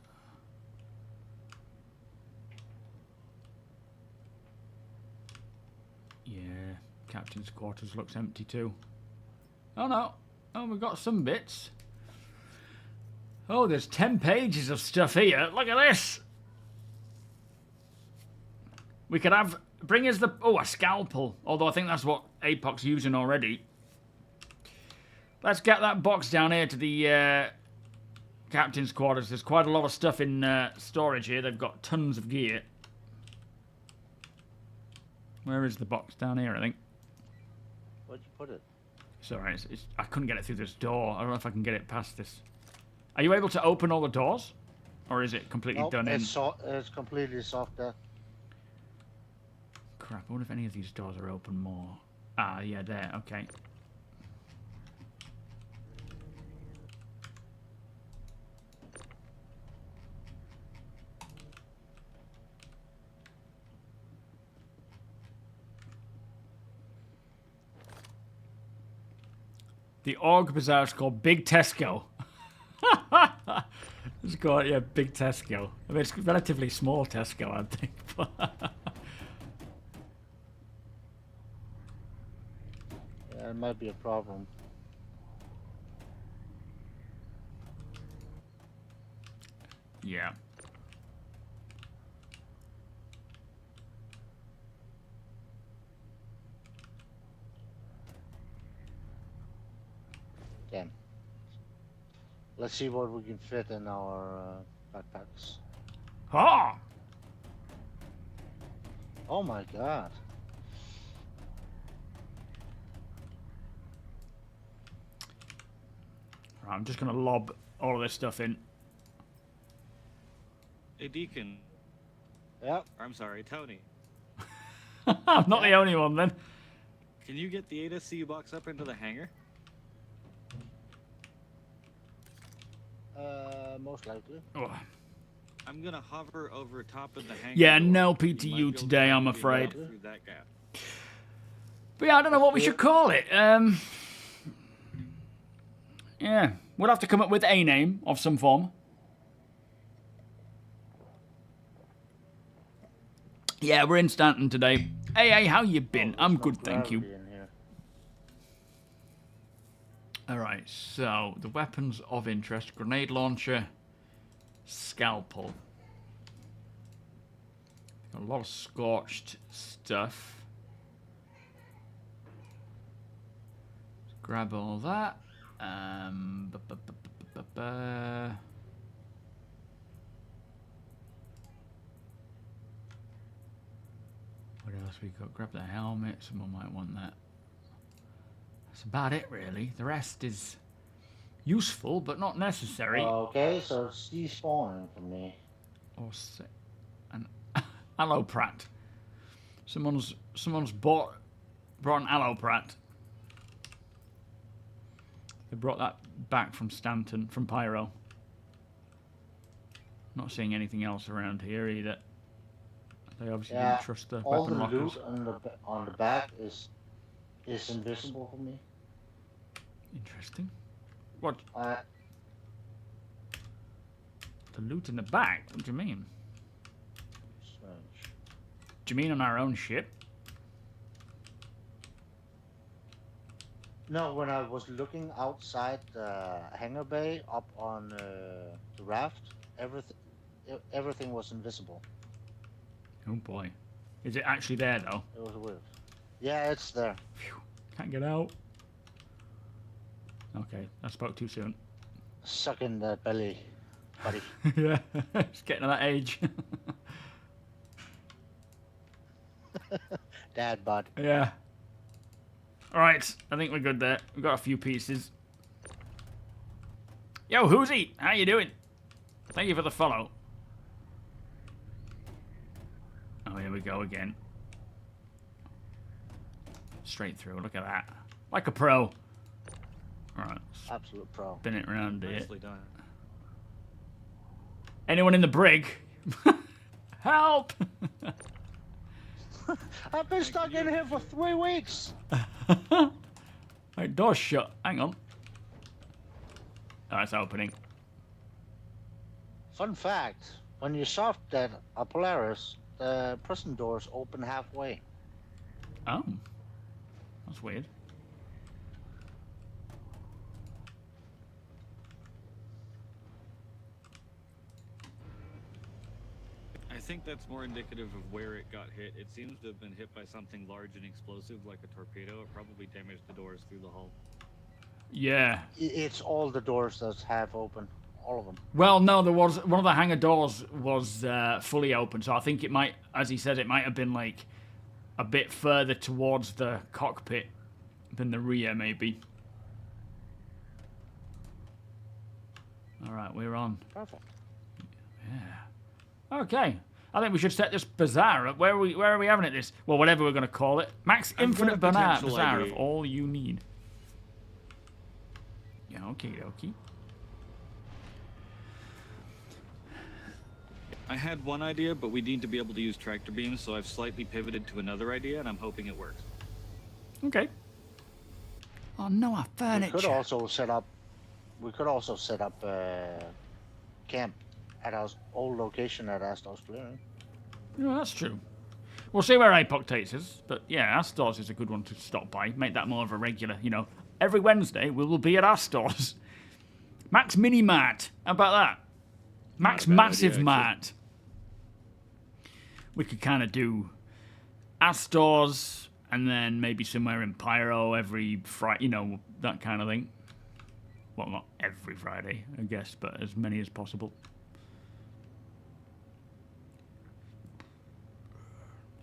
Yeah, captain's quarters looks empty too. Oh no. Oh, we've got some bits. Oh, there's 10 pages of stuff here. Look at this. We could have... Bring us the... Oh, a scalpel. Although I think that's what APOC's using already. Let's get that box down here to the captain's quarters. There's quite a lot of stuff in storage here. They've got tons of gear. Where is the box? Down here, I think. Where'd you put it? Sorry, I couldn't get it through this door. I don't know if I can get it past this. Are you able to open all the doors? Or is it completely done in? It's completely soft there. Crap, I wonder if any of these doors are open more. Ah, yeah, there, okay. The Org Bazaar is called Big Tesco. It's called, yeah, Big Tesco. I mean, it's relatively small Tesco, I think. Yeah, it might be a problem. Yeah. Damn. Let's see what we can fit in our backpacks. Ha! Oh my god. Right, I'm just going to lob all of this stuff in. Hey, Deacon. Yep. I'm sorry, Tony. I'm not the only one then. Can you get the 8 SCU box up into the hangar? Most likely. Oh. I'm gonna hover over top of the hangar. Yeah, door. no You might be PTU able to today, I'm get afraid. through that gap. But yeah, I don't know what we should call it. Yeah, we'll have to come up with a name of some form. Yeah, we're in Stanton today. Hey, how you been? I'm good, thank you. Alright, so the weapons of interest. Grenade launcher. Scalpel. Got a lot of scorched stuff. Let's grab all that. What else we got? Grab the helmet. Someone might want that. That's about it, really. The rest is useful, but not necessary. Okay, so it's despawning for me. Or an alloprat. Someone's brought an alloprat. They brought that back from Stanton, from Pyro. Not seeing anything else around here either. They obviously didn't trust the all weapon the lockers. loot on the back is invisible for me. Interesting. What? Uh, The loot in the back? What do you mean? Strange. Do you mean on our own ship? No, when I was looking outside the hangar bay up on the raft, everything was invisible. Oh boy. Is it actually there though? It was weird. Yeah, it's there. Phew. Can't get out. Okay, I spoke too soon. Suck in the belly, buddy. Yeah, it's getting to that age. Dad, bud. Yeah. Alright, I think we're good there. We've got a few pieces. Yo, Hoosie, how you doing? Thank you for the follow. Oh, here we go again. Straight through, look at that. Like a pro. Alright. Absolute pro. Spin it around here. Nicely done. Anyone in the brig? Help! I've been stuck in here for 3 weeks. Right, door's shut. Hang on. Oh, it's opening. Fun fact: when you soft dead a Polaris, the prison doors open halfway. Oh. That's weird. I think that's more indicative of where it got hit. It seems to have been hit by something large and explosive, like a torpedo. It probably damaged the doors through the hull. Yeah. It's all the doors that's half open, all of them. Well, no, there was one of the hangar doors was fully open, so I think it might, as he said, it might have been like a bit further towards the cockpit than the rear, maybe. All right, we're on. Perfect. Yeah. Okay. I think we should set this bazar up. Where are we having it this? Well, whatever we're going to call it. Max I've Infinite got a Bazar potential of idea. all you need. Yeah, okie dokie. I had one idea, but we need to be able to use tractor beams, so I've slightly pivoted to another idea, and I'm hoping it works. Okay. Oh no, our We furniture. could also set up. Camp at our old location at Astor's Clearing. Yeah, that's true. We'll see where APOC takes us, but yeah, our stores is a good one to stop by. Make that more of a regular, you know. Every Wednesday we will be at our stores. Max Mini Mart. How about that? Max Not a bad Massive idea, Mart. We could kind of do our stores and then maybe somewhere in Pyro every Friday, you know, that kind of thing. Well, not every Friday, I guess, but as many as possible.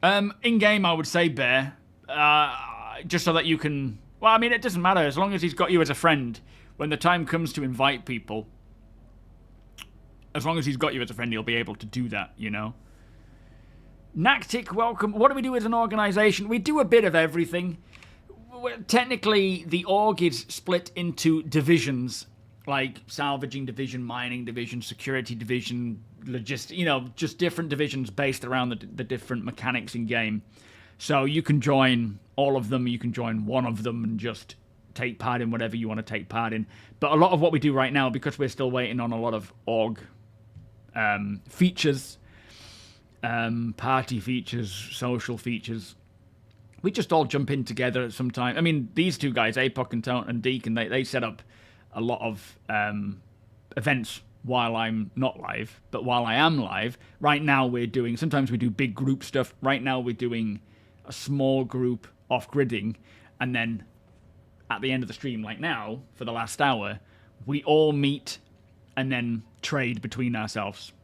In-game, I would say Bear, just so that you can... Well, I mean, it doesn't matter, as long as he's got you as a friend. When the time comes to invite people, as long as he's got you as a friend, he'll be able to do that, you know? Nactic, welcome. What do we do as an organisation? We do a bit of everything. Technically, the org is split into divisions, like salvaging division, mining division, security division, logistic, you know, just different divisions based around the different mechanics in game. So you can join all of them, you can join one of them and just take part in whatever you want to take part in. But a lot of what we do right now, because we're still waiting on a lot of org features, party features, social features, we just all jump in together at some time. I mean, these two guys, APOC and Deacon, they set up a lot of events while I'm not live. But while I am live, right now we're doing... Sometimes we do big group stuff. Right now we're doing a small group off-gridding. And then at the end of the stream, like now, for the last hour, we all meet and then trade between ourselves.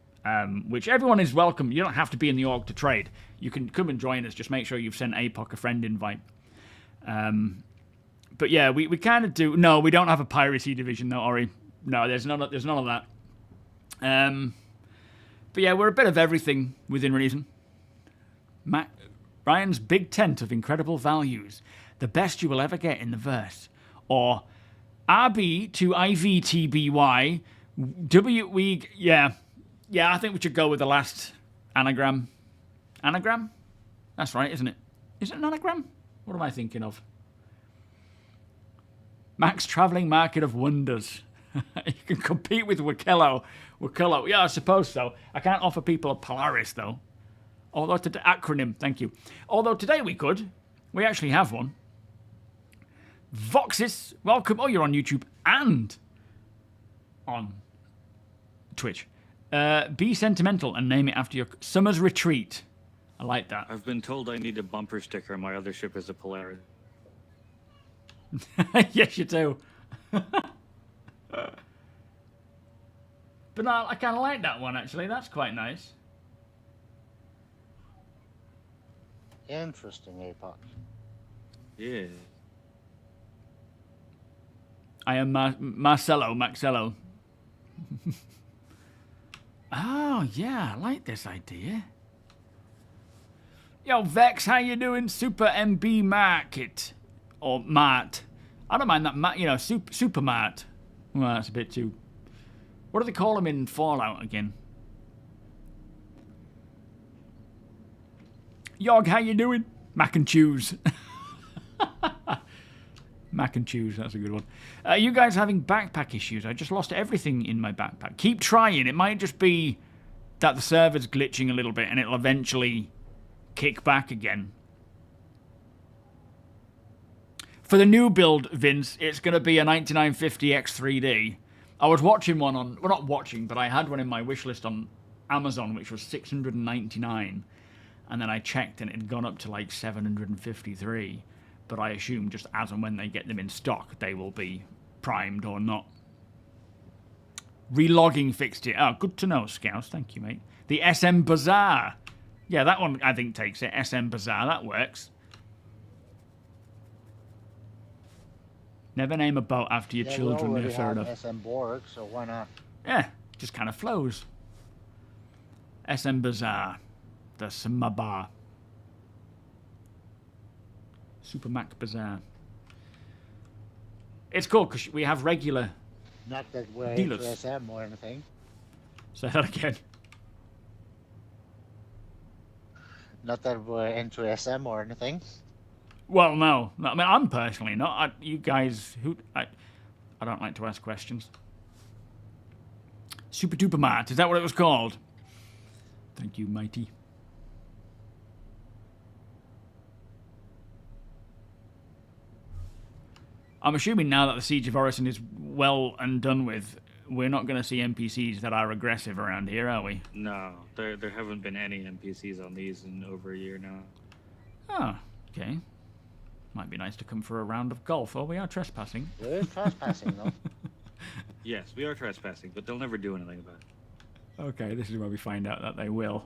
Which everyone is welcome. You don't have to be in the org to trade. You can come and join us. Just make sure you've sent APOC a friend invite. But yeah, we kind of do... No, we don't have a piracy division, though, Ori. No, there's none of that. But yeah, we're a bit of everything within reason. Ryan's big tent of incredible values. The best you will ever get in the verse. Or RB to IVTBY. Yeah, I think we should go with the last anagram. Anagram? That's right, isn't it? Is it an anagram? What am I thinking of? Max Travelling Market of Wonders. You can compete with Wakello. Yeah, I suppose so. I can't offer people a Polaris, though. Although acronym, thank you. Although today we could. We actually have one. Voxis, welcome. Oh, you're on YouTube and on Twitch. Be sentimental and name it after your summer's retreat. I like that. I've been told I need a bumper sticker. My other ship is a Polaris. Yes, you do. But no, I kind of like that one, actually. That's quite nice. Interesting, Epoch. Yeah. I am Macello. Oh, yeah, I like this idea. Yo, Vex, how you doing? Super MB Market. Or Mart. I don't mind that, you know, Super Mart. Well, that's a bit too... What do they call them in Fallout again? Yog, how you doing? Mac and chews. Mac and chews, that's a good one. You guys having backpack issues? I just lost everything in my backpack. Keep trying. It might just be that the server's glitching a little bit and it'll eventually kick back again. For the new build, Vince, it's going to be a 9950 X3D. I was watching one on... Well, not watching, but I had one in my wish list on Amazon, which was $699. And then I checked and it had gone up to like $753. But I assume just as and when they get them in stock, they will be primed or not. Relogging fixed it. Oh, good to know, Scouts. Thank you, mate. The SM Bazaar. Yeah, that one I think takes it. SM Bazaar. That works. Never name a boat after your children. We already fair have enough. SM Borg, so why not? Yeah, just kind of flows. SM Bazaar. The Smabar. SuperMacBrother. It's cool because we have regular Not that we're dealers. into SM or anything. Say that again. Not that we're into SM or anything. Well, no. I mean, I'm personally not. You guys, I don't like to ask questions. Super Duper Mart, is that what it was called? Thank you, Mighty. I'm assuming now that the Siege of Orison is well and done with, we're not going to see NPCs that are aggressive around here, are we? No, there haven't been any NPCs on these in over a year now. Oh, okay. Might be nice to come for a round of golf. Oh, we are trespassing. We're trespassing, though. Yes, we are trespassing, but they'll never do anything about it. Okay, this is where we find out that they will.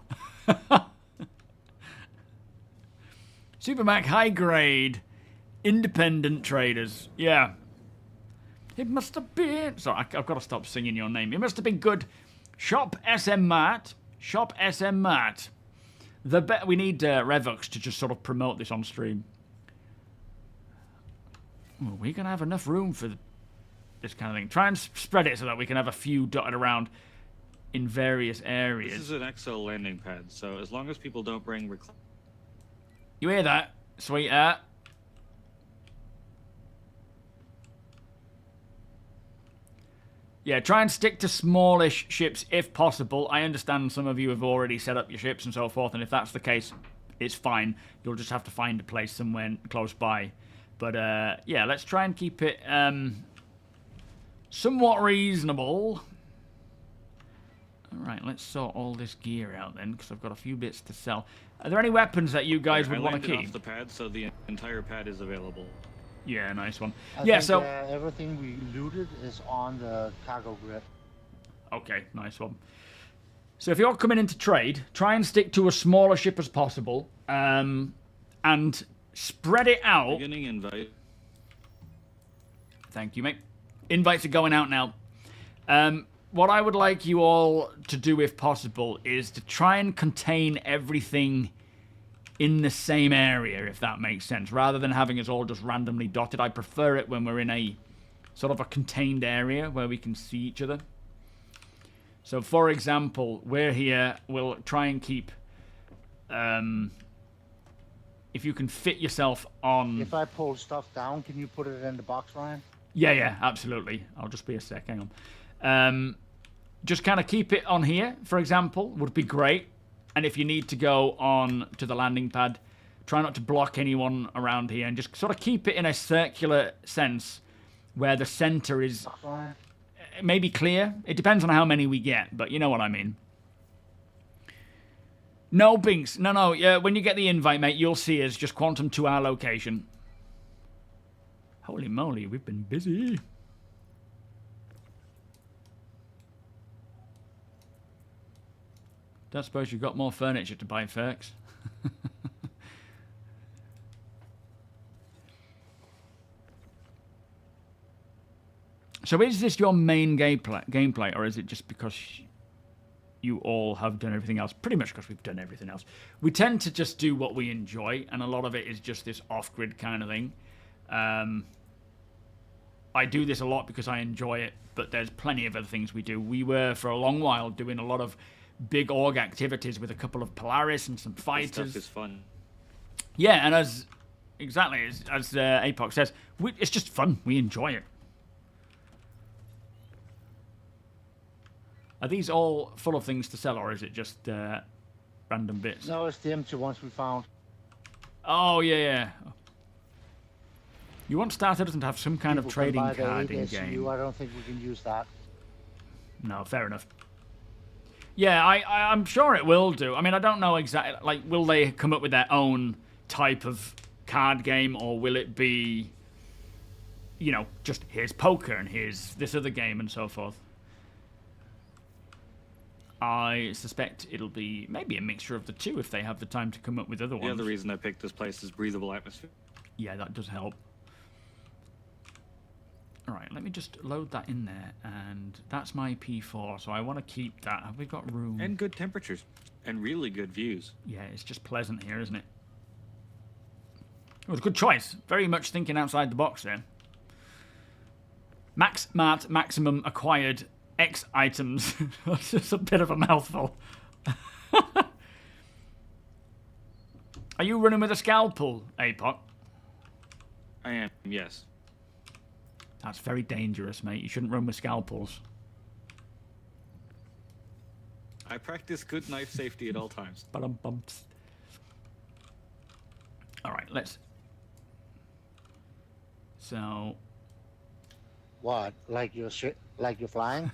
Supermac high grade. Independent traders. Yeah. It must have been... Sorry, I've got to stop singing your name. It must have been good. Shop SM Mart. Shop SM Mart. We need Revux to just sort of promote this on stream. Well, we're going to have enough room for this kind of thing. Try and spread it so that we can have a few dotted around in various areas. This is an XL landing pad, so as long as people don't bring... You hear that, sweetheart? Yeah, try and stick to smallish ships if possible. I understand some of you have already set up your ships and so forth, and if that's the case, it's fine. You'll just have to find a place somewhere close by. But, yeah, let's try and keep it somewhat reasonable. Alright, let's sort all this gear out then, because I've got a few bits to sell. Are there any weapons that you guys would want to keep? Off the pad, so the entire pad is available. Yeah, nice one. I Yeah, think, so... everything we looted is on the cargo grid. Okay, nice one. So if you're coming in to trade, try and stick to a smaller ship as possible, and spread it out. Beginning invite. Thank you, mate. Invites are going out now. What I would like you all to do, if possible, is to try and contain everything in the same area, if that makes sense, rather than having us all just randomly dotted. I prefer it when we're in a sort of a contained area where we can see each other. So, for example, we're here. We'll try and keep... if you can fit yourself on... If I pull stuff down, can you put it in the box, Ryan? Yeah, absolutely. I'll just be a sec. Hang on. Just kind of keep it on here, for example, would be great. And if you need to go on to the landing pad, try not to block anyone around here and just sort of keep it in a circular sense where the center is maybe clear. It depends on how many we get, but you know what I mean. No, Binks. No. Yeah, when you get the invite, mate, you'll see us. Just quantum to our location. Holy moly, we've been busy. Don't suppose you've got more furniture to buy, Ferks. So is this your main gameplay, or is it just because you all have done everything else? Pretty much because we've done everything else. We tend to just do what we enjoy, and a lot of it is just this off-grid kind of thing. I do this a lot because I enjoy it, but there's plenty of other things we do. We were, for a long while, doing a lot of big org activities with a couple of Polaris and some fighters. This stuff is fun. Yeah, and as Apoc says, it's just fun. We enjoy it. Are these all full of things to sell, or is it just random bits? No, it's the empty ones we found. Oh, yeah. You want StarCitizen to have some kind of trading card in-game. I don't think we can use that. No, fair enough. Yeah, I'm sure it will do. I mean, I don't know exactly. Like, will they come up with their own type of card game, or will it be, you know, just here's poker and here's this other game and so forth? I suspect it'll be maybe a mixture of the two if they have the time to come up with other ones. The other reason I picked this place is breathable atmosphere. Yeah, that does help. Alright, let me just load that in there, and that's my P4, so I want to keep that. Have we got room? And good temperatures. And really good views. Yeah, it's just pleasant here, isn't it? It was a good choice. Very much thinking outside the box there. Maximum acquired X items. That's just a bit of a mouthful. Are you running with a scalpel, Apoc? I am, yes. That's very dangerous, mate. You shouldn't run with scalpels. I practice good knife safety at all times. Ba-dum-bumps. All right, let's... So... What? Like you're flying?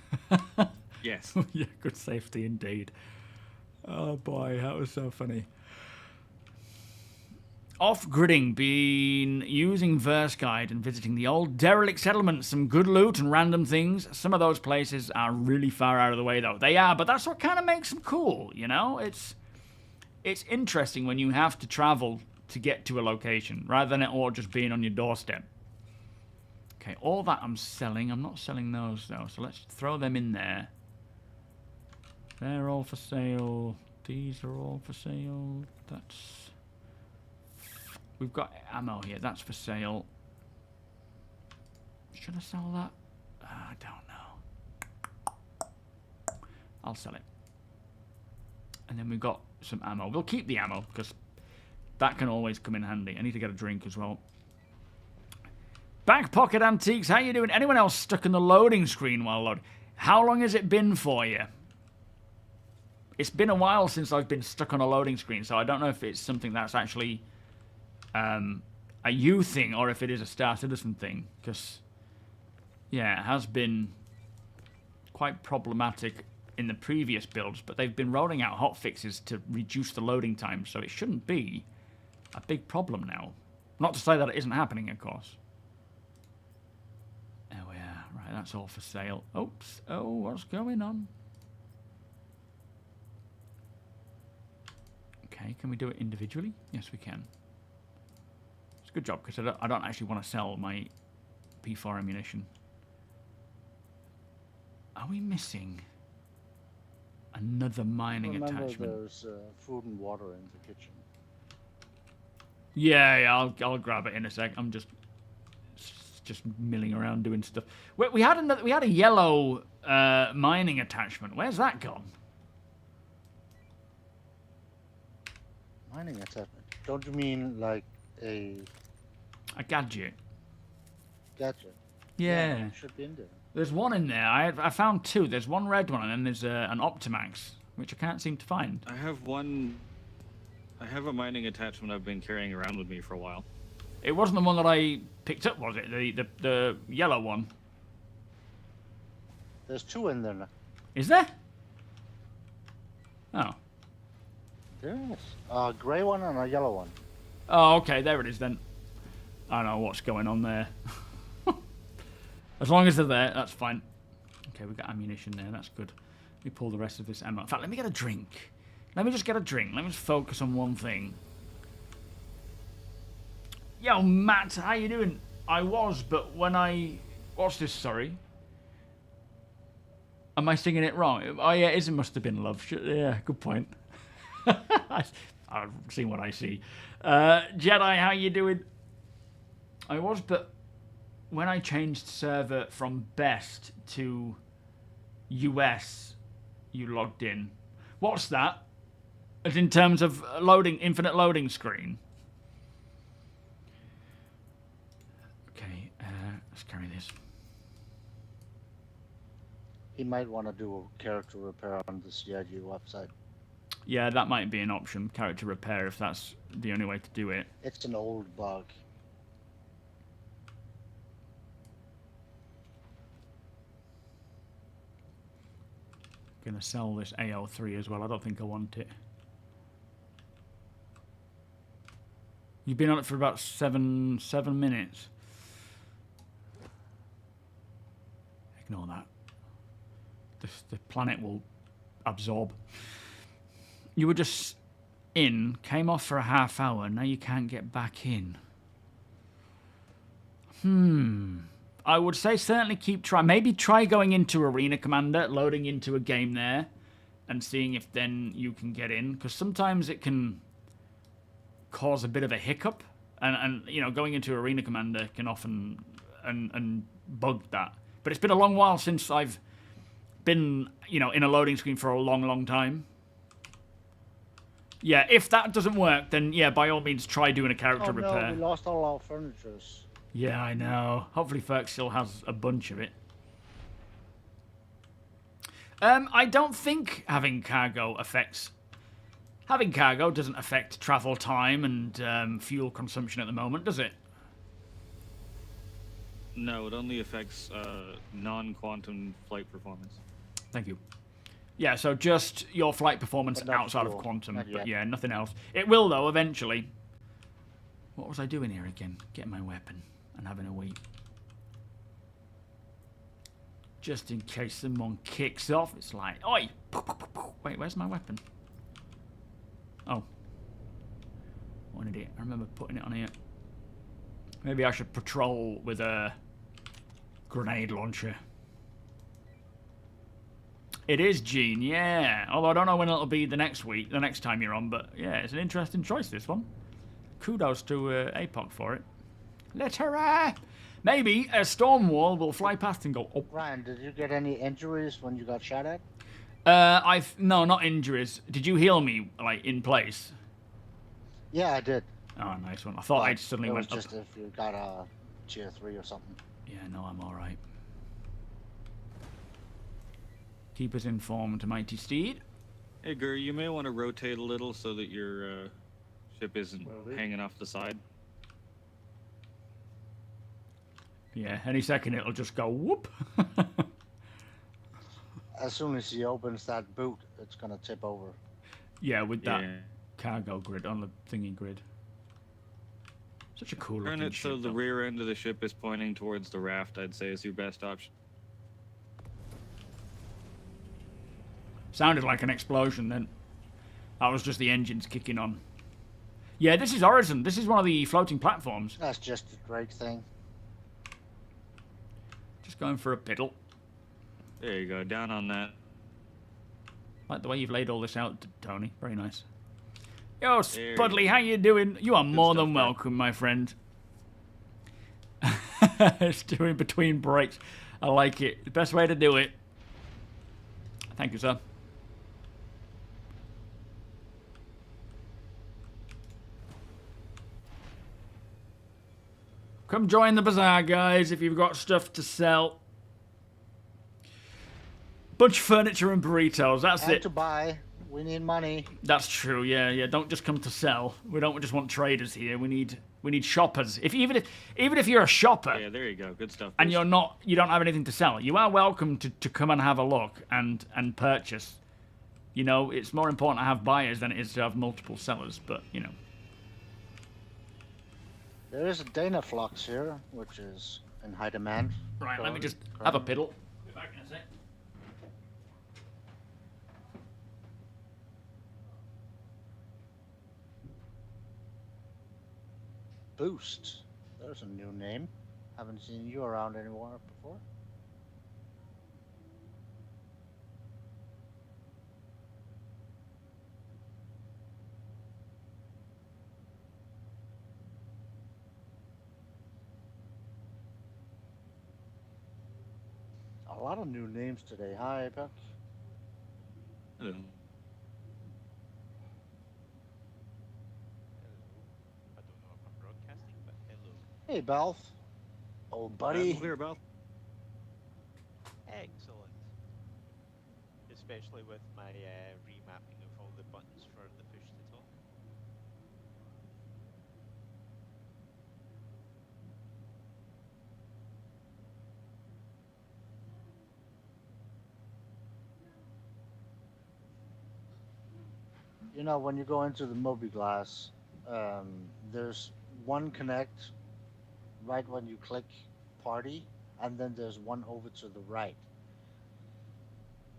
Yes. Yeah, good safety indeed. Oh boy, that was so funny. Off-gridding, been using Verse Guide and visiting the old derelict settlements. Some good loot and random things. Some of those places are really far out of the way, though. They are, but that's what kind of makes them cool, you know? It's interesting when you have to travel to get to a location, rather than it all just being on your doorstep. Okay, all that I'm selling. I'm not selling those, though, so let's throw them in there. They're all for sale. These are all for sale. That's... We've got ammo here. That's for sale. Should I sell that? I don't know. I'll sell it. And then we've got some ammo. We'll keep the ammo, because that can always come in handy. I need to get a drink as well. Back Pocket Antiques, how you doing? Anyone else stuck in the loading screen while loading? How long has it been for you? It's been a while since I've been stuck on a loading screen, so I don't know if it's something that's actually a you thing or if it is a StarCitizen thing. Because, yeah, it has been quite problematic in the previous builds, but they've been rolling out hotfixes to reduce the loading time, so it shouldn't be a big problem now. Not to say that it isn't happening, of course. There we are. Right, that's all for sale. Oops. Oh, what's going on? Okay, can we do it individually? Yes, we can. It's a good job, because I don't actually want to sell my P4 ammunition. Are we missing another mining attachment? There's food and water in the kitchen. Yeah, I'll grab it in a sec. I'm just milling around doing stuff. We had a yellow mining attachment. Where's that gone? Mining attachment? Don't you mean like a gadget? Gadget. Yeah. It should be in there. There's one in there. I found two. There's one red one, and then there's an Optimax which I can't seem to find. I have a mining attachment I've been carrying around with me for a while. It wasn't the one that I picked up, was it? The yellow one. There's 2 in there now. Is there? Oh. Yes. A grey one and a yellow one. Oh, okay, there it is then. I don't know what's going on there. As long as they're there, that's fine. Okay, we've got ammunition there, that's good. Let me pull the rest of this ammo. In fact, let me get a drink. Let me just get a drink. Let me just focus on one thing. Yo, Matt, how you doing? I was, but when I... What's this, sorry? Am I singing it wrong? Oh, yeah, it must have been love. Yeah, good point. I've seen what I see. Jedi, how you doing? I was, but when I changed server from best to US, you logged in. What's that? As in terms of loading, infinite loading screen. Okay, let's carry this. He might want to do a character repair on the CIG website. Yeah, that might be an option, character repair, if that's the only way to do it. It's an old bug. Gonna sell this AO3 as well. I don't think I want it. You've been on it for about seven minutes. Ignore that. The planet will absorb. You were just in, came off for a half hour, now you can't get back in. I would say certainly keep trying. Maybe try going into Arena Commander, loading into a game there, and seeing if then you can get in. Because sometimes it can cause a bit of a hiccup. And you know, going into Arena Commander can often and bug that. But it's been a long while since I've been, you know, in a loading screen for a long, long time. Yeah, if that doesn't work, then yeah, by all means try doing a character repair. No, we lost all our furnitures. Yeah, I know. Hopefully Ferk still has a bunch of it. I don't think having cargo affects... Having cargo doesn't affect travel time and fuel consumption at the moment, does it? No, it only affects non-quantum flight performance. Thank you. Yeah, so just your flight performance But not outside of fuel. quantum. Not But yet. yeah, nothing else. It will, though, eventually. What was I doing here again? Getting my weapon and having a wee. Just in case someone kicks off, it's like, oi! Wait, where's my weapon? Oh. What an idiot. I remember putting it on here. Maybe I should patrol with a grenade launcher. It is Gene, yeah. Although I don't know when it'll be the next week, the next time you're on, but yeah, it's an interesting choice, this one. Kudos to APOC for it. Littera! Maybe a storm wall will fly past and go, oh. Ryan, did you get any injuries when you got shot at? No, not injuries. Did you heal me, like, in place? Yeah, I did. Oh, nice one. I thought I suddenly it went was up. just if you got a tier 3 or something. Yeah, no, I'm alright. Keep us informed, mighty steed. Hey, Gur, you may want to rotate a little so that your ship isn't hanging off the side. Yeah, any second it'll just go whoop. As soon as he opens that boot, it's gonna tip over. Yeah, with that Yeah. cargo grid on the thingy grid. Such a cool Turn looking it so ship, the though. rear end of the ship is pointing towards the raft, I'd say is your best option. Sounded like an explosion then. That was just the engines kicking on. Yeah, this is Horizon. This is one of the floating platforms. That's just a Drake thing. Just going for a piddle. There you go, down on that. Like the way you've laid all this out, Tony. Very nice. Yo, There Spudley, you how you doing? You are more stuff, than bud. welcome, my friend. It's doing between breaks. I like it. The best way to do it. Thank you, sir. Come join the bazaar, guys, if you've got stuff to sell. Bunch of furniture and burritos, that's And it. to buy. We need money. That's true. Yeah, yeah. Don't just come to sell. We don't just want traders here. We need shoppers. Even if you're a shopper. Yeah, there you go. Good stuff. And Bruce. you don't have anything to sell, you are welcome to come and have a look and purchase. You know, it's more important to have buyers than it is to have multiple sellers, but you know. There is a Dana Flux here, which is in high demand. Right, let me just have a piddle. Be back in a sec. Boost. There's a new name. Haven't seen you around anymore before. A lot of new names today. Hi, Buck. Hello. I don't know if I'm broadcasting, but hello. Hey, Balth. Old buddy. Clear, Bell. Excellent. Especially with my remapping of all the buttons for the push to talk. You know, when you go into the MobiGlass, there's one connect right when you click party, and then there's one over to the right.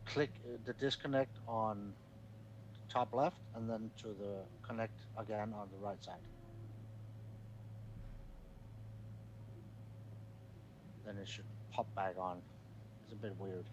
Click the disconnect on top left, and then to the connect again on the right side. Then it should pop back on. It's a bit weird.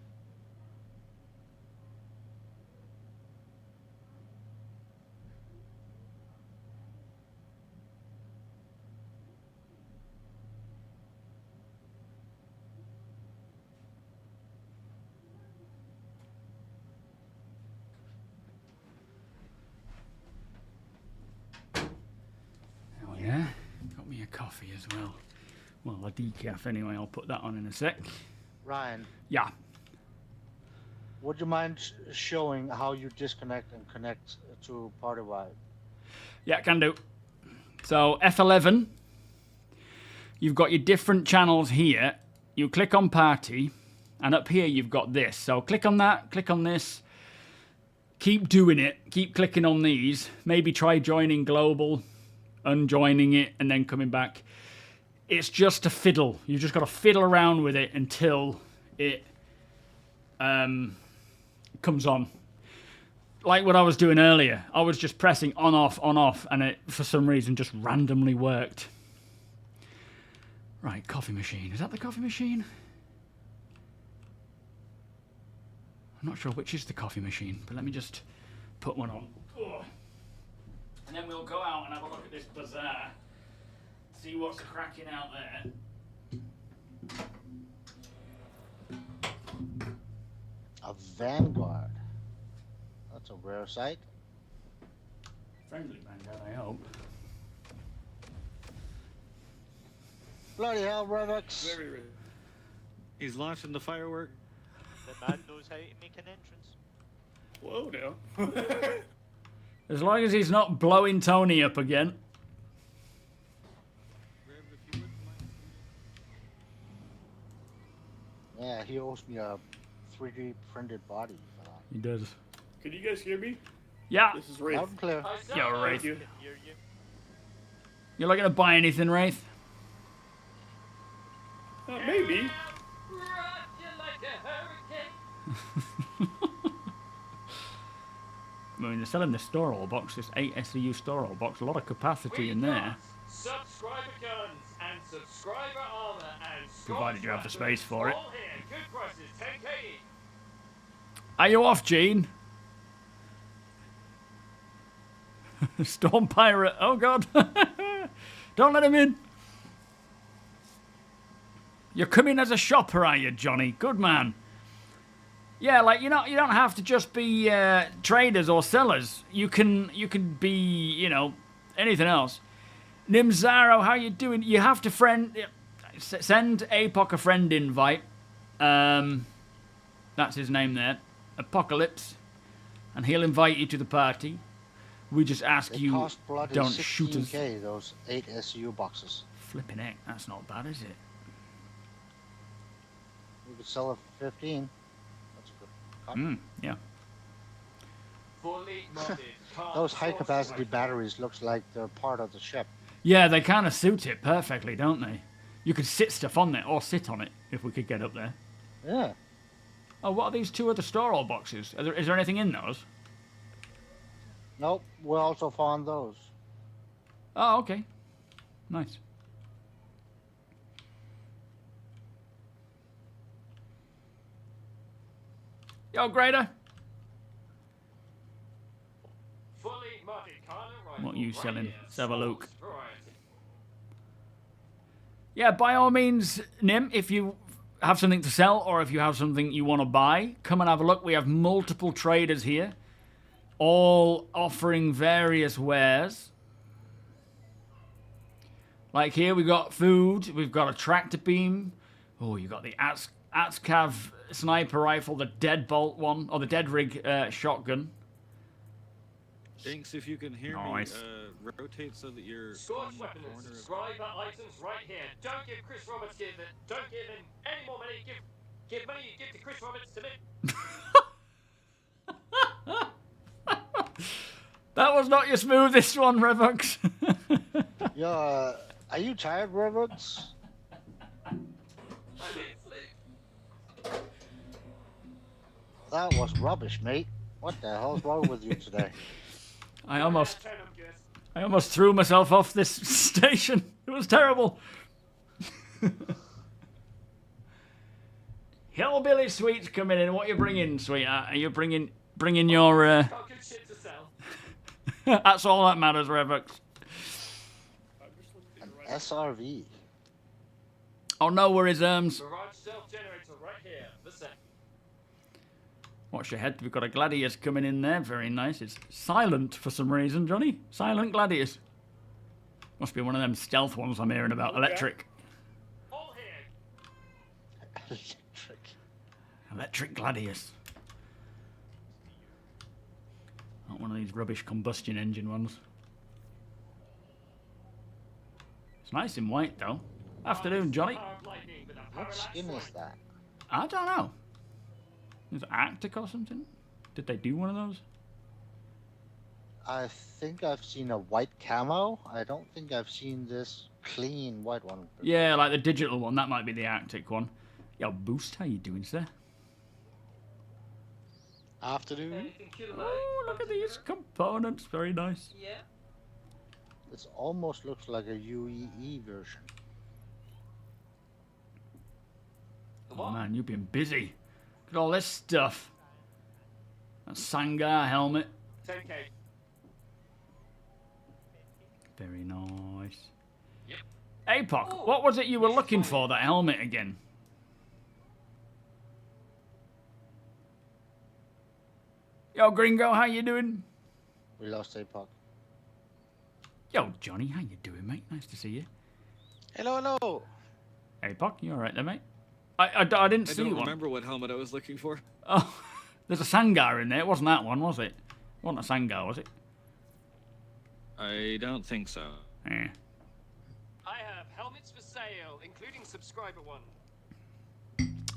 Oh yeah, got me a coffee as well. Well, a decaf anyway. I'll put that on in a sec. Ryan, Yeah. would you mind showing how you disconnect and connect to party-wide? Yeah, can do. So F11, you've got your different channels here. You click on party, and up here you've got this. So click on that, click on this. Keep doing it. Keep clicking on these. Maybe try joining global, unjoining it, and then coming back. It's just a fiddle. You've just got to fiddle around with it until it comes on. Like what I was doing earlier. I was just pressing on, off, and it, for some reason, just randomly worked. Right, coffee machine. Is that the coffee machine? I'm not sure which is the coffee machine, but let me just put one on. Ugh. And then we'll go out and have a look at this bazaar. See what's cracking out there. A Vanguard. That's a rare sight. Friendly Vanguard, I hope. Bloody hell, Revex. Very rare. He's launching the firework. The man knows how to make an entrance. Whoa, now. As long as he's not blowing Tony up again. Rev, if you wouldn't mind. Yeah, he owes me a 3D printed body for that. He does. Can you guys hear me? Yeah. This is Wraith. Loud and clear. Yo, Wraith. you. Hear you. You're not going to buy anything, Wraith? Maybe. I mean, they're selling the store-all box, this 8 SCU store-all box. A lot of capacity in there. Subscriber guns and subscriber armor and Provided you have the space for it. all here. Good prices, 10k each. Are you off, Gene? Storm Pirate. Oh, God. Don't let him in. You're coming as a shopper, are you, Johnny? Good man. Yeah, like, you don't have to just be traders or sellers. You can be, you know, anything else. Nimzaro, how you doing? You have to send APOC a friend invite. That's his name there. Apocalypse. and he'll invite you to the party. We just ask They you cost bloody don't shoot us. 16K, those 8 SU boxes. Flipping heck, that's not bad, is it? We could sell it for 15. That's good. Yeah. Fully modded. Those high-capacity batteries looks like they're part of the ship. Yeah, they kind of suit it perfectly, don't they? You could sit stuff on it, or sit on it, if we could get up there. Yeah. Oh, what are these two other store-all boxes? Is there anything in those? Nope, we also found those. Oh, okay. Nice. Yo, Grader. Fully modded Carlo rifle. What are you right selling? here. Let's have a look. Variety. Yeah, by all means, Nim, if you have something to sell or if you have something you want to buy, come and have a look. We have multiple traders here, all offering various wares. Like here, we've got food, we've got a tractor beam. Oh, you got the Atscav sniper rifle, the Deadbolt one, or the Dead Rig shotgun. Jinx, if you can hear Nice. me, rotate so that you're Scorch on the weapons and corner of... subscriber items right here. Don't give Chris Roberts don't give him any more money. Give money you give to Chris Roberts to me. That was not your smoothest one, Revux. Yo, are you tired, Roberts? That was rubbish, mate. What the hell's wrong with you today? I almost threw myself off this station. It was terrible. Hillbilly Sweet's coming in. What are you bringing, sweetheart? Are you bringing your? Got good shit to sell. That's all that matters, Revux. An SRV. Oh no, where is Mirage self-generator right here. The set. Watch your head. We've got a Gladius coming in there. Very nice. It's silent for some reason, Johnny. Silent Gladius. Must be one of them stealth ones I'm hearing about. Electric. All here. Electric Gladius. Not one of these rubbish combustion engine ones. It's nice in white though. Afternoon, Johnny. What skin is that? I don't know. Is it Arctic or something? Did they do one of those? I think I've seen a white camo. I don't think I've seen this clean white one. Yeah, like the digital one. That might be the Arctic one. Yo, Boost, how you doing, sir? Afternoon. Oh, look at these components. Very nice. Yeah. This almost looks like a UEE version. Oh man, you've been busy. Look at all this stuff. That Sangar helmet. 10K. Very nice. Yep. APOC, what was it you were looking for, that helmet again? Yo, Gringo, how you doing? We lost APOC. Yo, Johnny, how you doing, mate? Nice to see you. Hello, hello. APOC, you alright there, mate? I didn't see I don't one. remember what helmet I was looking for. Oh, there's a Sangar in there. It wasn't that one, was it? It wasn't a Sangar, was it? I don't think so. Yeah. I have helmets for sale, including subscriber one.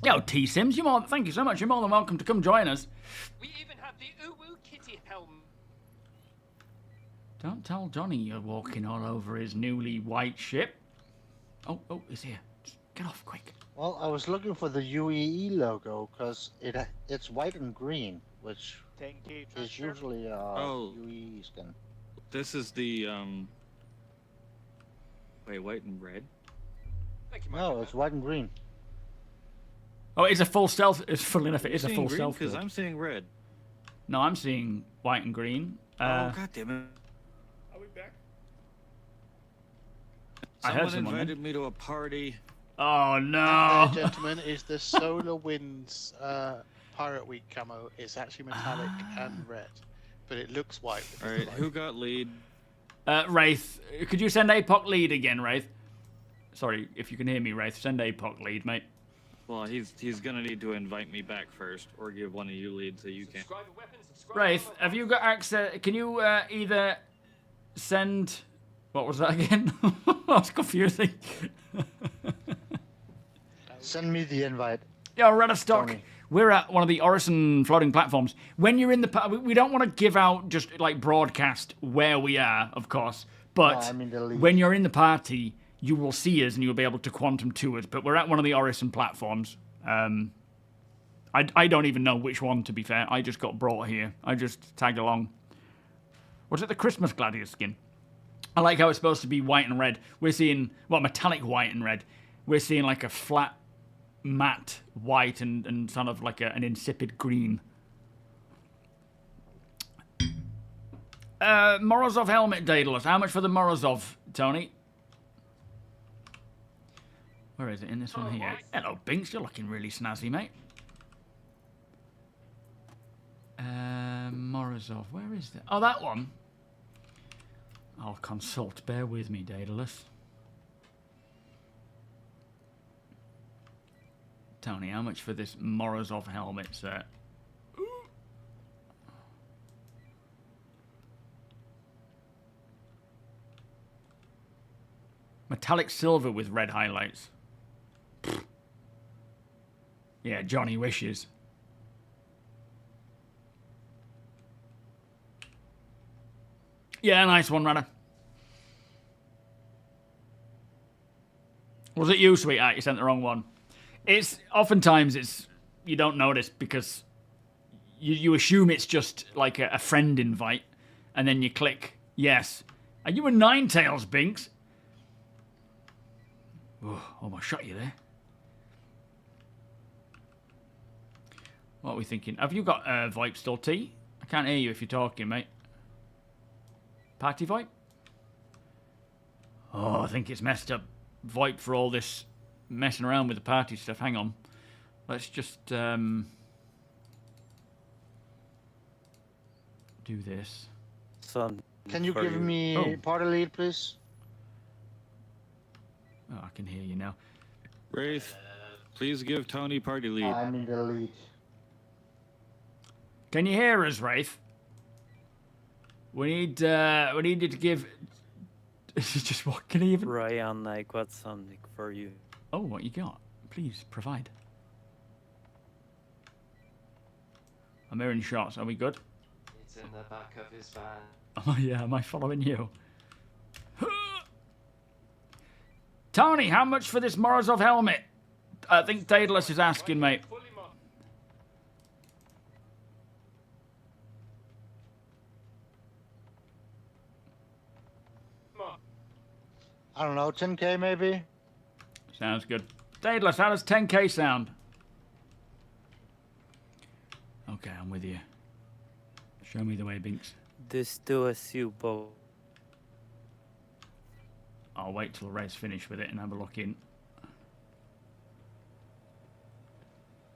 Yo, T-Sims, thank you so much. You're more than welcome to come join us. We even have the Uwu Kitty helm. Don't tell Johnny you're walking all over his newly white ship. Oh, he's here. Just get off, quick. Well, I was looking for the UEE logo because it's white and green, which is usually UEE skin. This is the wait, white and red? Thank you, No, it's white and green. Oh, it's a full stealth. It's full enough. It is a full stealth. Because build. I'm seeing red. No, I'm seeing white and green. Oh, god damn it. Are we back? I heard Someone someone then. invited me to a party. Oh That no! there, gentlemen, is the Solar Winds Pirate Week camo. It's actually metallic and red, but it looks white. with the Alright, light. who got lead? Wraith, could you send APOC lead again, Wraith? Sorry, if you can hear me, Wraith, send APOC lead, mate. Well, he's gonna need to invite me back first, or give one of you lead so you can. Subscriber weapons, subscriber Wraith, armor. have you got access? Can you either send... What was that again? That's confusing. Send me the invite. Yo, Redstock. Tony. We're at one of the Orison floating platforms. When you're in the... We don't want to give out just, like, broadcast where we are, of course. But No, I mean the lead. when you're in the party, you will see us and you'll be able to quantum to us. But we're at one of the Orison platforms. I don't even know which one, to be fair. I just got brought here. I just tagged along. Was it the Christmas Gladiator skin? I like how it's supposed to be white and red. We're seeing, well, metallic white and red. We're seeing like a flat, matte white and sort of like an insipid green. Morozov helmet, Daedalus. How much for the Morozov, Tony? Where is it? In this one here. Hello, Binks. You're looking really snazzy, mate. Morozov. Where is that? Oh, that one. I'll consult. Bear with me, Daedalus. Tony, how much for this Morozov helmet set? Metallic silver with red highlights. Yeah, Johnny wishes. Yeah, nice one, Radha. Was it you, sweetheart? You sent the wrong one. It's oftentimes you don't notice because you assume it's just like a friend invite, and then you click yes. Are you a Ninetales, Binks? Oh, almost shot you there. What are we thinking? Have you got VoIP still, T? I can't hear you if you're talking, mate. Party VoIP? Oh, I think it's messed up. VoIP for all this messing around with the party stuff. Hang on. Let's just do this. Can you give me party lead, please? Oh, I can hear you now. Wraith, please give Tony party lead. I'm in the lead. Can you hear us, Wraith? We need you to give. Just what can he even? Ryan, I got something for you. Oh, what you got? Please provide. I'm hearing shots. Are we good? It's in the back of his van. Oh yeah, am I following you? Tony, how much for this Morozov helmet? I think Daedalus is asking, mate. Pull him up. Come on. I don't know, 10k maybe? Sounds good. Daedalus, how does 10k sound? Okay, I'm with you. Show me the way, Binks. This do a you both. I'll wait till Red's finished with it and have a look in.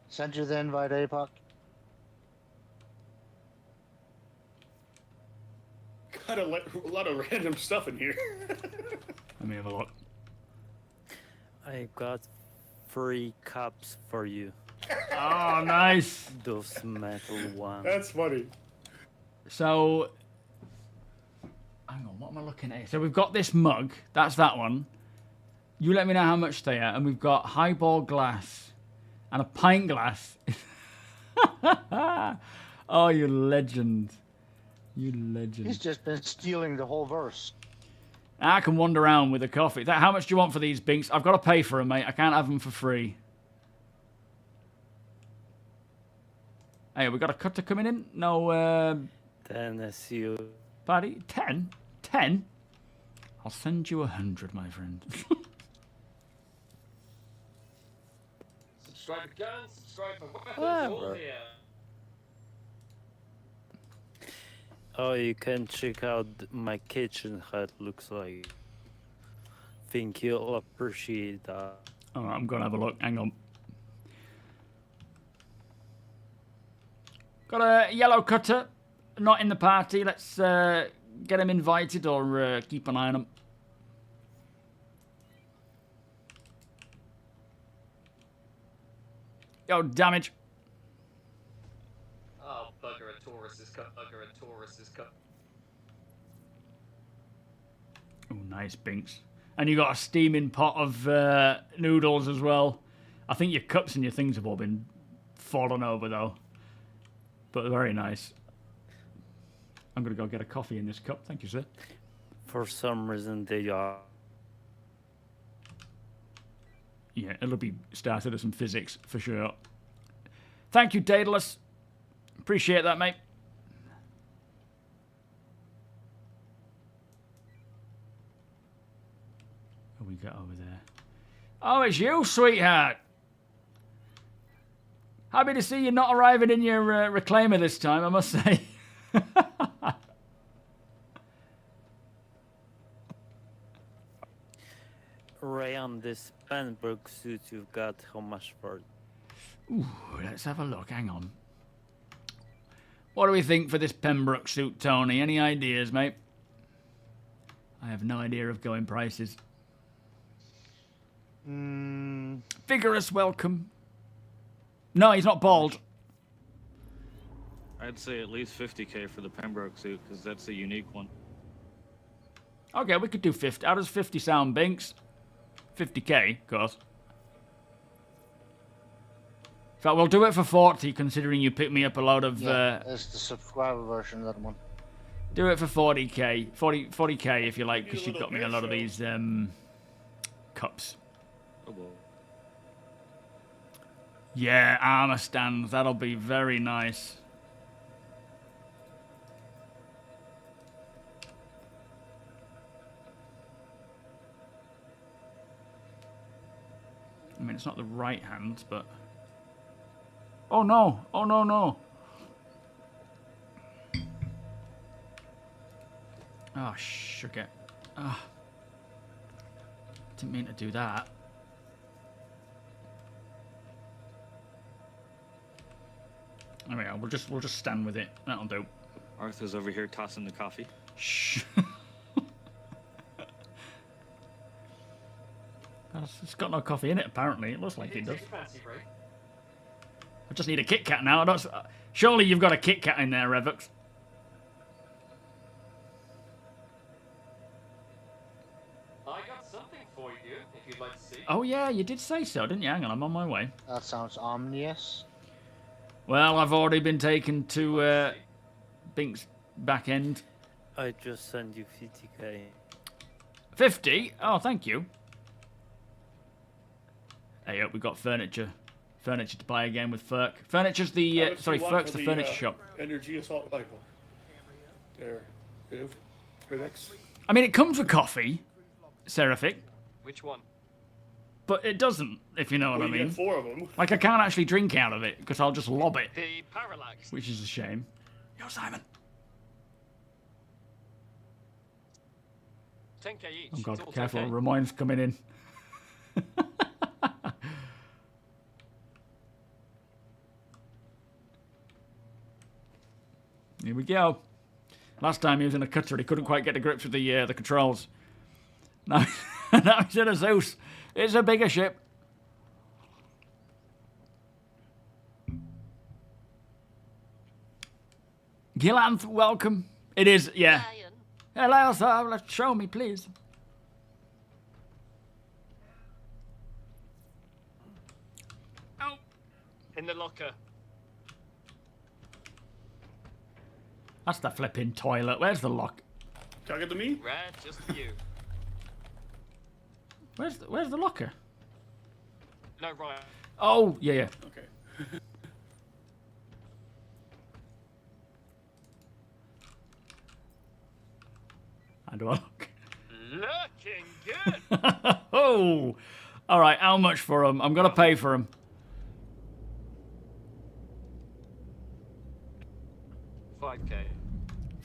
Send you the invite, APOC. Got a lot of random stuff in here. Let me have a look. I got 3 cups for you. Oh, nice. Those metal ones. That's funny. So, hang on, what am I looking at? So we've got this mug. That's that one. You let me know how much they are. And we've got highball glass and a pint glass. Oh, you legend. You legend. He's just been stealing the whole verse. I can wander around with a coffee. How much do you want for these, Binks? I've got to pay for them, mate. I can't have them for free. Hey, we got a cutter coming in? No, 10 as you. Buddy, 10? 10? I'll send you 100, my friend. Subscribe for guns, subscribe for weapons, Whatever. all here. Oh, you can check out my kitchen, how it looks like. Think you'll appreciate that. All right, I'm going to have a look. Hang on. Got a yellow cutter. Not in the party. Let's get him invited or keep an eye on him. Yo, damage. Oh, bugger, a Taurus is cut. Bugger, a Taurus is cut. Oh, nice, Binks. And you got a steaming pot of noodles as well. I think your cups and your things have all been fallen over, though. But very nice. I'm going to go get a coffee in this cup. Thank you, sir. For some reason, they are. Yeah, it'll be started as some physics, for sure. Thank you, Daedalus. Appreciate that, mate. What we got over there? Oh, it's you, sweetheart. Happy to see you not arriving in your reclaimer this time, I must say. Ray, on this Pembroke suit you've got, how much for it? Ooh, let's have a look. Hang on. What do we think for this Pembroke suit, Tony? Any ideas, mate? I have no idea of going prices. Vigorous welcome. No, he's not bald. I'd say at least 50k for the Pembroke suit, because that's a unique one. Okay, we could do 50. How does 50 sound, Binks? 50k, of course. In fact, we'll do it for 40, considering you picked me up a load of... it's the subscriber version of that one. Do it for 40k. 40k if you like, because you've got me a lot of these cups. Oh, well. Yeah, armor stands. That'll be very nice. I mean, it's not the right hand, but... Oh, no. Oh, no, no. Oh, sugar. Oh. Didn't mean to do that. There we go. We'll just stand with it. That'll do. Arthur's over here tossing the coffee. Shh. It's got no coffee in it, apparently. It looks like it does. I just need a Kit Kat now. I don't... Surely you've got a Kit Kat in there, Revux. I got something for you, if you'd like to see. Oh, yeah, you did say so, didn't you? Hang on, I'm on my way. That sounds ominous. Well, I've already been taken to Bink's back end. I just sent you 50k. 50? Oh, thank you. Hey, up, we got furniture. Furniture to buy again with Ferk. Furniture's the... sorry, Ferk's the furniture shop. Energy assault rifle. There. Physics. I mean, it comes with coffee, Seraphic. Which one? But it doesn't, if you know what I You mean. get 4 of them. Like, I can't actually drink out of it, because I'll just lob it. The parallax. Which is a shame. Yo, Simon. 10k each. Oh, It's God, all careful. 10K. Ramoin's coming in. Here we go. Last time he was in a cutter, he couldn't quite get to grips with the controls. Now, now he's in a Zeus. It's a bigger ship. Gilanth, welcome. It is, yeah. Hello, sir. Let's show me, please. Oh. In the locker. That's the flipping toilet. Where's the lock? Talking to me? Red, just for you. Where's the locker? No, right. Oh, yeah, yeah. Okay. How do I look? Looking good. Oh! Alright, how much for them? I'm going to pay for them. $5k.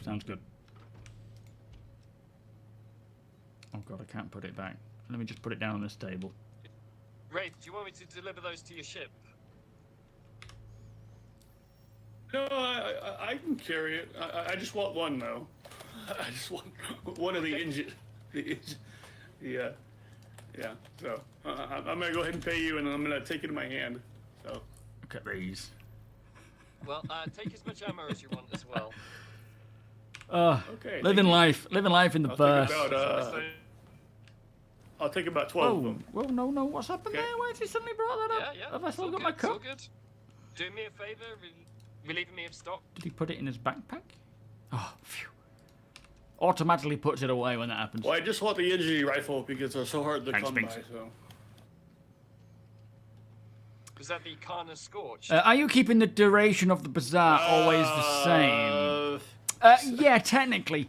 Sounds good. Oh god, I can't put it back. Let me just put it down on this table. Wraith, do you want me to deliver those to your ship? No, I can carry it. I just want one though. I just want one of the engine. Yeah. So I'm gonna go ahead and pay you, and then I'm gonna take it in my hand. So Look at these. Well, take as much ammo as you want as well. Okay. Living life in the burst. I'll take about 12 of Oh, them. well, no, what's happened Okay. there? Why has he suddenly brought that up? Yeah. Have I still It's all got my good, it's all cup? good. Do me a favour, relieving me of stock. Did he put it in his backpack? Oh, phew. Automatically puts it away when that happens. Well, I just want the energy rifle because they're so hard to Thanks, come Binks. by. So. Was that the Karna Scorch? Are you keeping the duration of the bazaar always the same? Yeah, technically.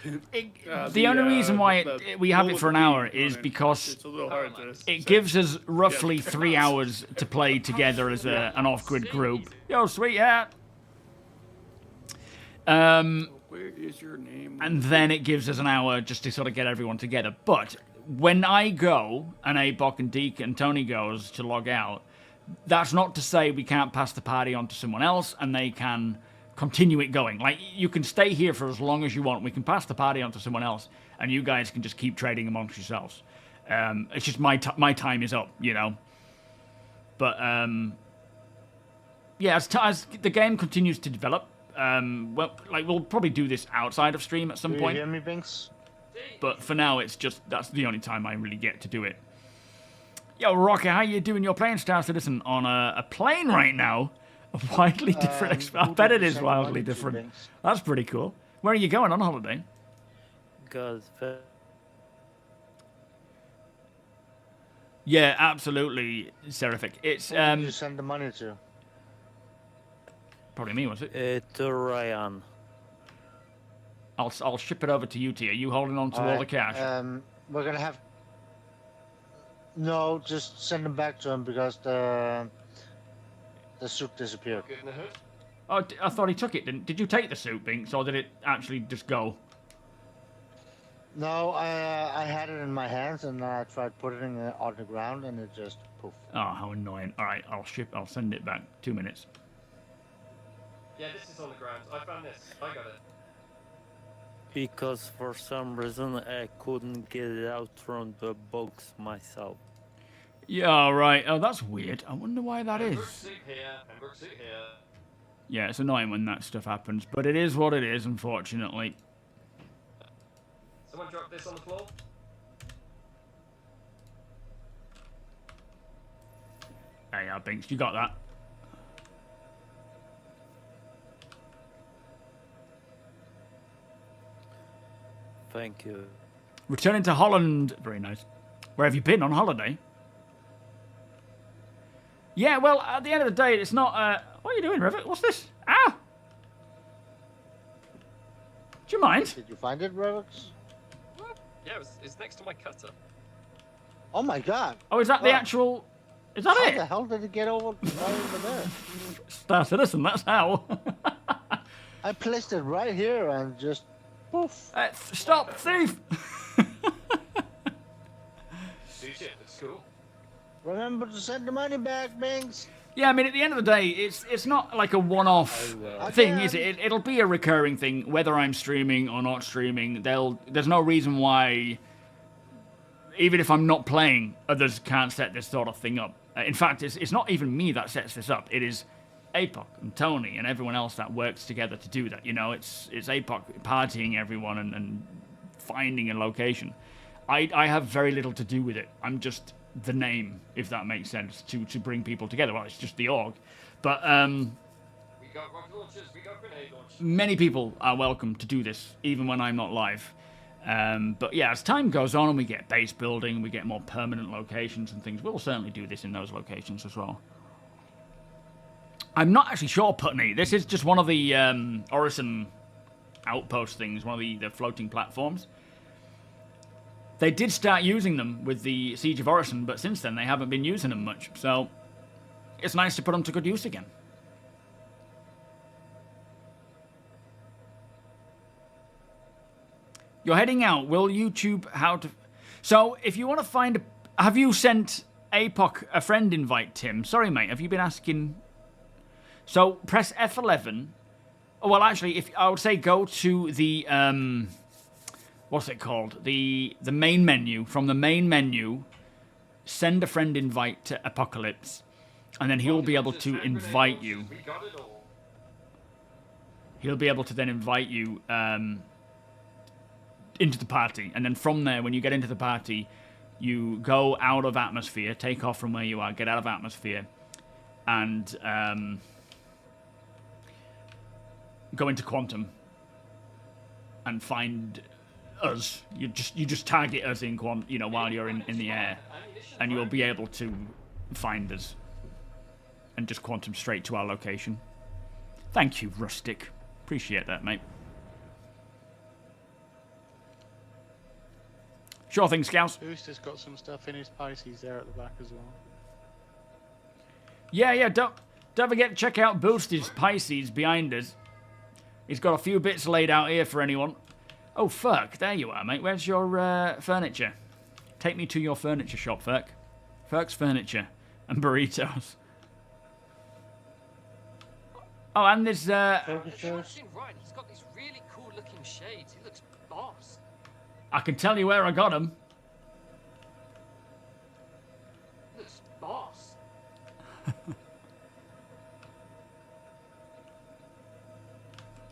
The only reason why we have it for an hour is because It's a little hard to it say. gives us roughly 3 hours to play together as an off-grid group. Yo, sweetheart. Where is your name? And then it gives us an hour just to sort of get everyone together. But when I go, and APOC and Deke and Tony goes to log out, that's not to say we can't pass the party on to someone else and they can continue it going. Like, you can stay here for as long as you want. We can pass the party on to someone else and you guys can just keep trading amongst yourselves. It's just my time is up, you know. But, yeah, as the game continues to develop, well, like, we'll probably do this outside of stream at some Do point. you hear me, Binks? But for now, it's just, that's the only time I really get to do it. Yo, Rocky, how you doing? You're playing Star Citizen on a plane right now. A widely different I bet it is wildly different. That's pretty cool. Where are you going on holiday? God, Yeah, absolutely, Seraphic. It's, Who did you send the money to? probably me, was it? to Ryan. I'll ship it over to you, T. Are you holding on to all the cash? We're gonna have. No, just send them back to him because the suit disappeared. Good in the hood. Oh, I thought he took it. Did you take the suit, Binks, or did it actually just go? No, I had it in my hands and I tried putting it on the ground and it just poof. Oh, how annoying. All right, I'll send it back. 2 minutes. Yeah, this is on the ground. I found this. I got it. Because for some reason I couldn't get it out from the box myself. Yeah, right. Oh, that's weird. I wonder why that Pembroke is. suit here, Pembroke suit here. Yeah, it's annoying when that stuff happens, but it is what it is, unfortunately. Someone drop this on the floor. Hey, Binks, you got that. Thank you. Returning to Holland. Very nice. Where have you been on holiday? Yeah, well, at the end of the day, it's not... what are you doing, Rivet? What's this? Ow! Do you mind? Did you find it, Revex? Yeah, it's next to my cutter. Oh my god! Oh, is that the actual... Is that How it? the hell did it get over there? Star Citizen, that's how. I placed it right here and just poof. Stop, thief! Suit it, it's cool. Remember to send the money back, Binks. Yeah, I mean, at the end of the day, it's not like a one-off thing, is it? It'll be a recurring thing, whether I'm streaming or not streaming. There's no reason why, even if I'm not playing, others can't set this sort of thing up. In fact, it's not even me that sets this up. It is APOC and Tony and everyone else that works together to do that. You know, it's APOC partying everyone and finding a location. I have very little to do with it. I'm just the name, if that makes sense, to bring people together. Well, it's just the org. But We got rocket launchers, we got grenade launchers. many people are welcome to do this, even when I'm not live. But yeah, as time goes on and we get base building, we get more permanent locations and things, we'll certainly do this in those locations as well. I'm not actually sure, Putney. This is just one of the Orison outpost things, one of the floating platforms. They did start using them with the Siege of Orison, but since then they haven't been using them much. So it's nice to put them to good use again. You're heading out. Will YouTube how to... So if you want to find... Have you sent APOC a friend invite, Tim? Sorry, mate. Have you been asking... So press F11. Oh, well, actually, if I would say go to the... what's it called? The main menu. From the main menu, send a friend invite to Apocalypse. And then he'll be able to invite you. We got it all. He'll be able to then invite you into the party. And then from there, when you get into the party, you go out of atmosphere, take off from where you are, get out of atmosphere, and go into quantum and find us. You just target us in quantum, you know, while you're in the air, and you'll be able to find us and just quantum straight to our location. Thank you, Rustic. Appreciate that, mate. Sure thing, Scouts. Booster's got some stuff in his Pisces there at the back as well. Yeah, don't forget to check out Boost's Pisces behind us. He's got a few bits laid out here for anyone. Oh, Ferk, there you are, mate. Where's your furniture? Take me to your furniture shop, Ferk. Ferk's Furniture and Burritos. Oh, and there's You're watching right. He's got these really cool looking shades. He looks boss. I can tell you where I got them. Looks boss.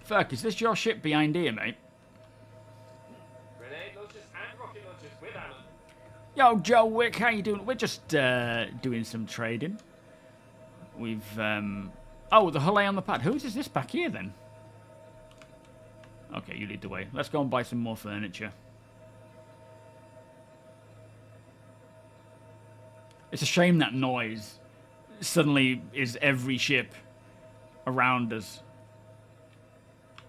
Ferk, is this your ship behind here, mate? Grenade launchers and rocket launchers with ammo. Yo, Joe Wick, how you doing? We're just doing some trading. We've oh, the Hulle on the pad. Whose is this back here then? Okay, you lead the way. Let's go and buy some more furniture. It's a shame that noise suddenly is every ship around us.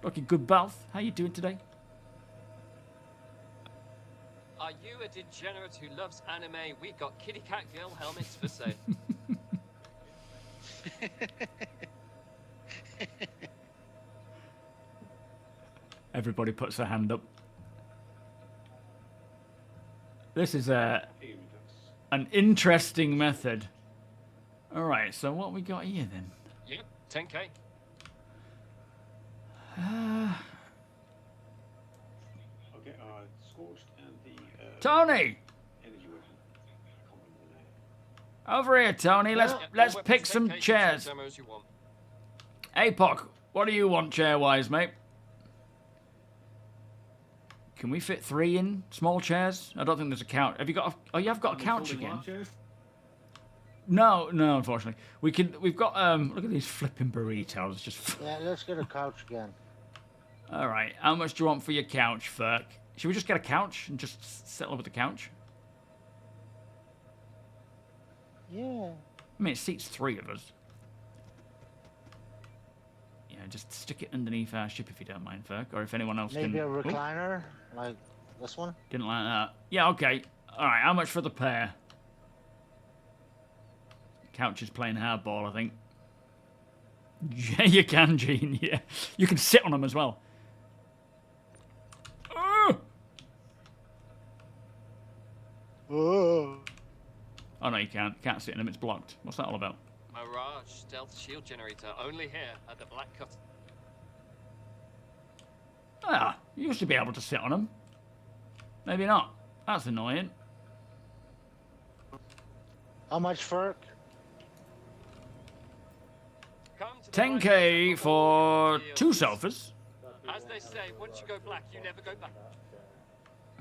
Okay, good Balth. How you doing today? Are you a degenerate who loves anime? We got kitty cat girl helmets for sale. Everybody puts their hand up. This is an interesting method. All right, so what we got here then? Yep, 10k. Okay, Scorched and the Tony, energy weapon. I can't remember the name. over here, Tony. Let's Weapons pick some 10K, chairs. demos you want. Apoc, what do you want chair-wise, mate? Can we fit 3 in small chairs? I don't think there's a couch. Have you got? Oh, you have got a couch again. No, unfortunately. We've got. Look at these flipping burritos. Just. Yeah, let's get a couch again. All right. How much do you want for your couch, Ferk? Should we just get a couch and just settle with the couch? Yeah. I mean, it seats 3 of us. Yeah, just stick it underneath our ship if you don't mind, Ferk, or if anyone else Maybe can. a recliner, like this one. Didn't like that. Yeah, okay. All right. How much for the pair? Couch is playing hardball, I think. Yeah, you can, Gene. Yeah, you can sit on them as well. Oh. Oh no, you can't. You can't sit in them. It's blocked. What's that all about? Mirage stealth shield generator, only here at the Black Cut. Ah, you used to be able to sit on them. Maybe not. That's annoying. How much for? 10k for 2 sofas. As they say, once you go black, you never go back.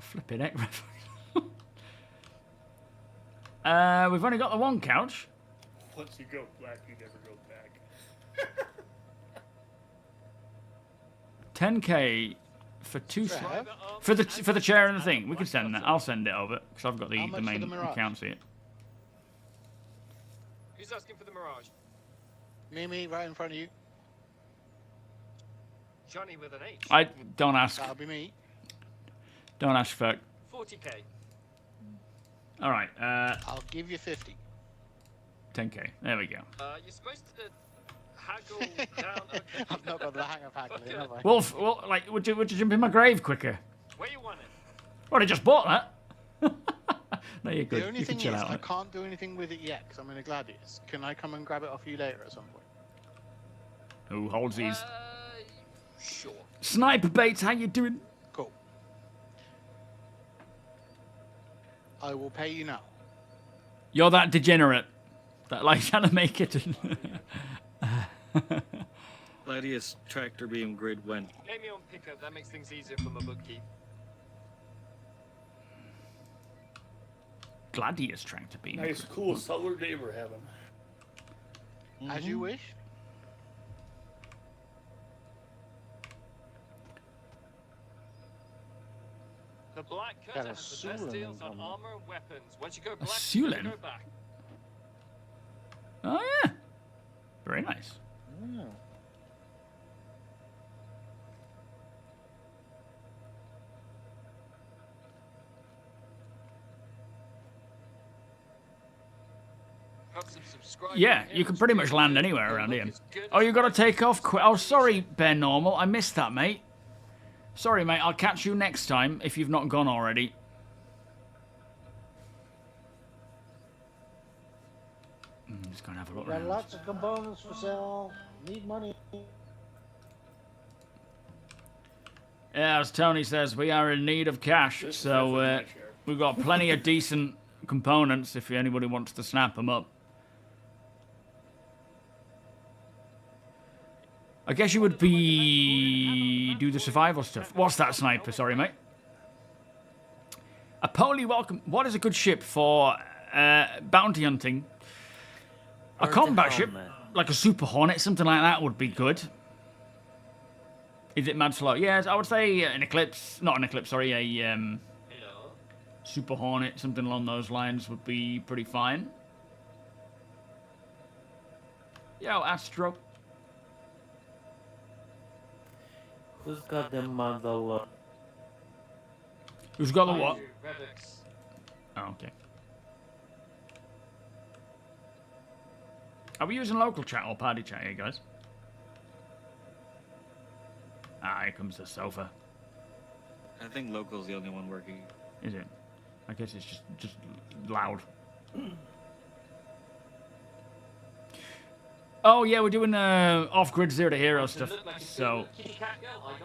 Flipping heck. We've only got the 1 couch. Once you go black, you never go back. 10k for 2 for the chair and the thing. We can send that. I'll send it over because I've got the main account here. Who's asking for the Mirage? Me, right in front of you. Johnny with an H. I don't ask. That'll be me. Don't ask for. 40k. All right. I'll give you 50. 10k. There we go. You're supposed to haggle down. I've not got the hang of haggling, have I? Wolf, well, like, would you jump in my grave quicker? Where you want it? Well, I just bought that. No, you're good. The only You can thing chill is, out on I it. can't do anything with it yet because I'm in a Gladius. Can I come and grab it off you later at some point? Who holds these? Sure. Sniper Bates, how you doing? Cool. I will pay you now. You're that degenerate. that, like trying to make it. Gladius tractor beam grid went. Name your own pickup. That makes things easier for my bookkeep. Gladius tractor beam. Nice, cool solar day we're having. As you wish. The Black Got Cutter a has the best Sulan deals on incoming. armor and weapons. Once you go black, Sulan? you go back. Oh yeah, very nice. Yeah. Got some subscribers. Yeah, you can pretty much land anywhere around here. Oh, you got to take off. Oh, sorry, Bear Normal. I missed that, mate. Sorry, mate. I'll catch you next time if you've not gone already. Just gonna have a look Got around. lots of components for sale. Need money. Yeah, as Tony says, we are in need of cash, so we've got plenty of decent components if anybody wants to snap them up. I guess you would do the survival stuff. What's that, Sniper? Sorry, mate. A Poli welcome. What is a good ship for bounty hunting? A combat ship, like a Super Hornet, something like that would be good. Is it mad slow? Yes, I would say an Eclipse. Not an Eclipse, sorry. A Super Hornet, something along those lines would be pretty fine. Yo, Astro. Who's got the Mandalor? Who's got the what? Relics. Oh, okay. Are we using local chat or party chat here, guys? Ah, here comes the sofa. I think local's the only one working. Is it? I guess it's just loud. Oh yeah, we're doing off-grid zero to hero stuff. So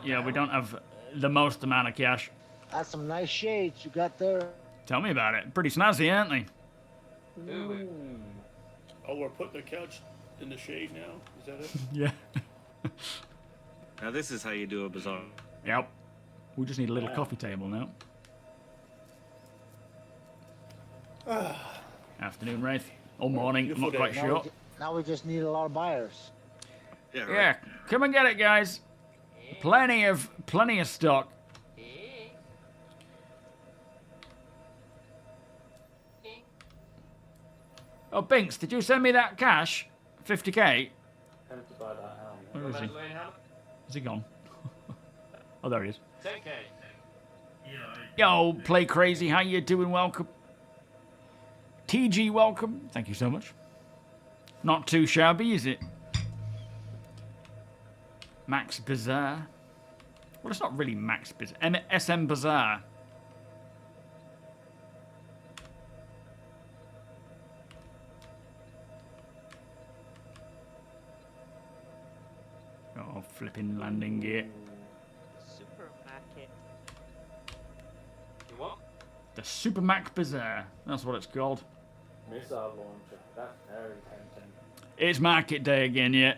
yeah, we don't have the most amount of cash. That's some nice shades you got there. Tell me about it. Pretty snazzy, aren't they? Oh, we're putting the couch in the shade now. Is that it? Yeah. Now this is how you do a bazaar. Yep. We just need a little coffee table now. Afternoon, Wraith. Or morning, I'm not quite sure. Now we just need a lot of buyers. Yeah, right. Yeah, come and get it, guys. Plenty of stock. Oh, Binks, did you send me that cash? 50k? Where is he? Is he gone? Oh, there he is. 10K. Yo, Play Crazy, how you doing? Welcome. TG, welcome. Thank you so much. Not too shabby, is it? Max Bazaar. Well, it's not really Max Bazaar. SM Bazaar. Oh, flipping landing gear. Supermarket. You what? The SuperMacBrother. That's what it's called. Missile launcher. That's very tempting. It's market day again, yeah.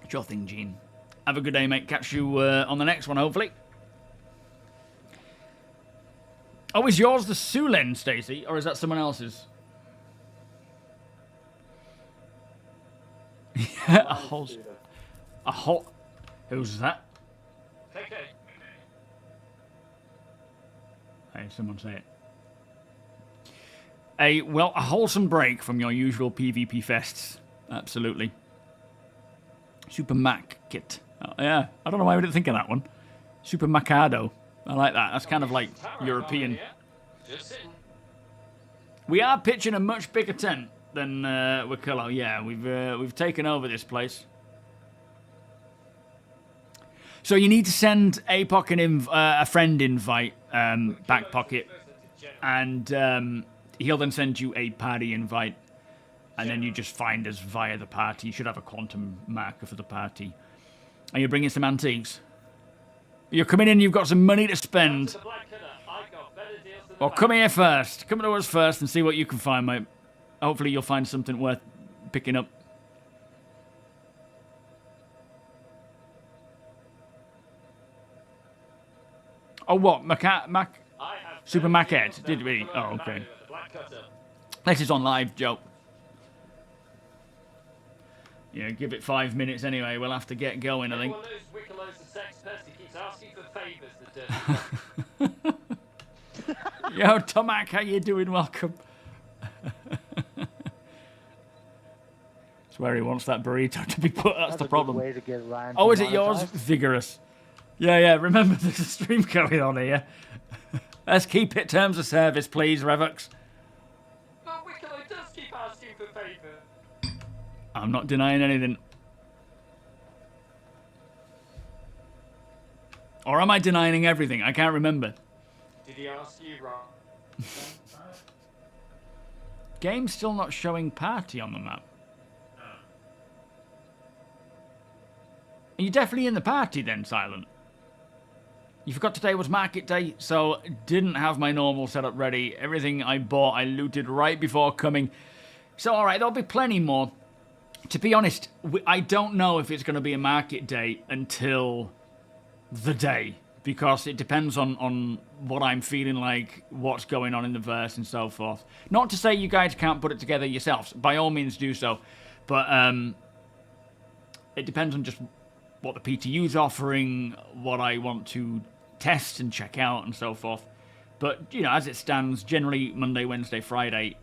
It's your thing, Gene. Have a good day, mate. Catch you on the next one, hopefully. Oh, is yours the Sulen, Stacey? Or is that someone else's? A whole... Who's that? 10K. Hey, someone say it. Well, a wholesome break from your usual PvP fests. Absolutely. Super Mac kit. Oh, yeah, I don't know why we didn't think of that one. Super Macado. I like that. That's kind of like European. Just sitting. We are pitching a much bigger tent than Wakillo. Yeah, we've taken over this place. So you need to send APOC a friend invite, back pocket, and he'll then send you a party invite, and then you just find us via the party. You should have a quantum marker for the party. Are you bringing some antiques? You're coming in, you've got some money to spend. Well, come here first. Come to us first and see what you can find, mate. Hopefully you'll find something worth picking up. Oh, what? SuperMacBrother, did we? Oh, okay. This is on live, Joe. Yeah, give it 5 minutes anyway. We'll have to get going, I think. Yo, Tomac, how you doing? Welcome. It's where he wants that burrito to be put. That's the problem. Way to get around oh, is it yours? Vigorous. Yeah, yeah. Remember, there's a stream going on here. Let's keep it terms of service, please, Revux. But Wicklow does keep asking for favour. I'm not denying anything. Or am I denying everything? I can't remember. Did he ask you wrong? Game's still not showing party on the map. Are you definitely in the party then, Silent? You forgot today was market day, so didn't have my normal setup ready. Everything I bought, I looted right before coming. So, alright, there'll be plenty more. To be honest, I don't know if it's going to be a market day until the day. Because it depends on what I'm feeling like, what's going on in the verse, and so forth. Not to say you guys can't put it together yourselves. By all means, do so. But it depends on just what the PTU's offering, what I want to test and check out, and so forth. But, you know, as it stands, generally Monday, Wednesday, Friday,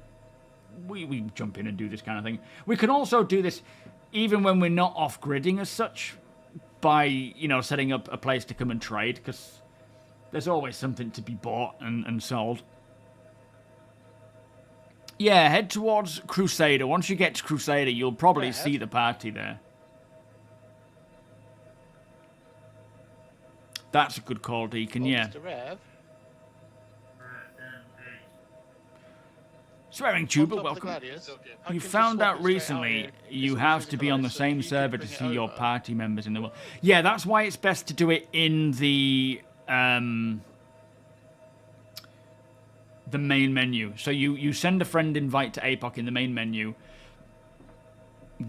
we jump in and do this kind of thing. We can also do this even when we're not off-gridding as such, by, you know, setting up a place to come and trade, because there's always something to be bought and sold. Yeah, head towards Crusader. Once you get to Crusader, you'll probably see the party there. That's a good call, Deacon, yeah. Mr. Rev. Swearing Tuber, welcome. You found out recently you have to be on the same server to see your party members in the world. Yeah, that's why it's best to do it in the main menu. So you send a friend invite to APOC in the main menu,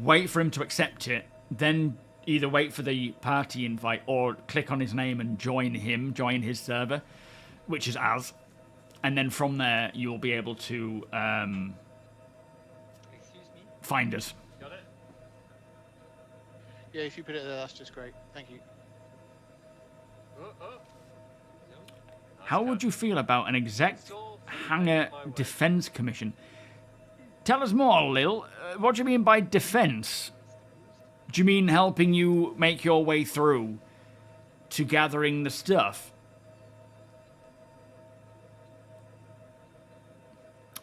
wait for him to accept it, then either wait for the party invite or click on his name and join his server, which is as. And then from there, you'll be able to find us. Got it? Yeah, if you put it there, that's just great. Thank you. How would you feel about an exec hangar defense commission? Tell us more, Lil. What do you mean by defense? Do you mean helping you make your way through to gathering the stuff?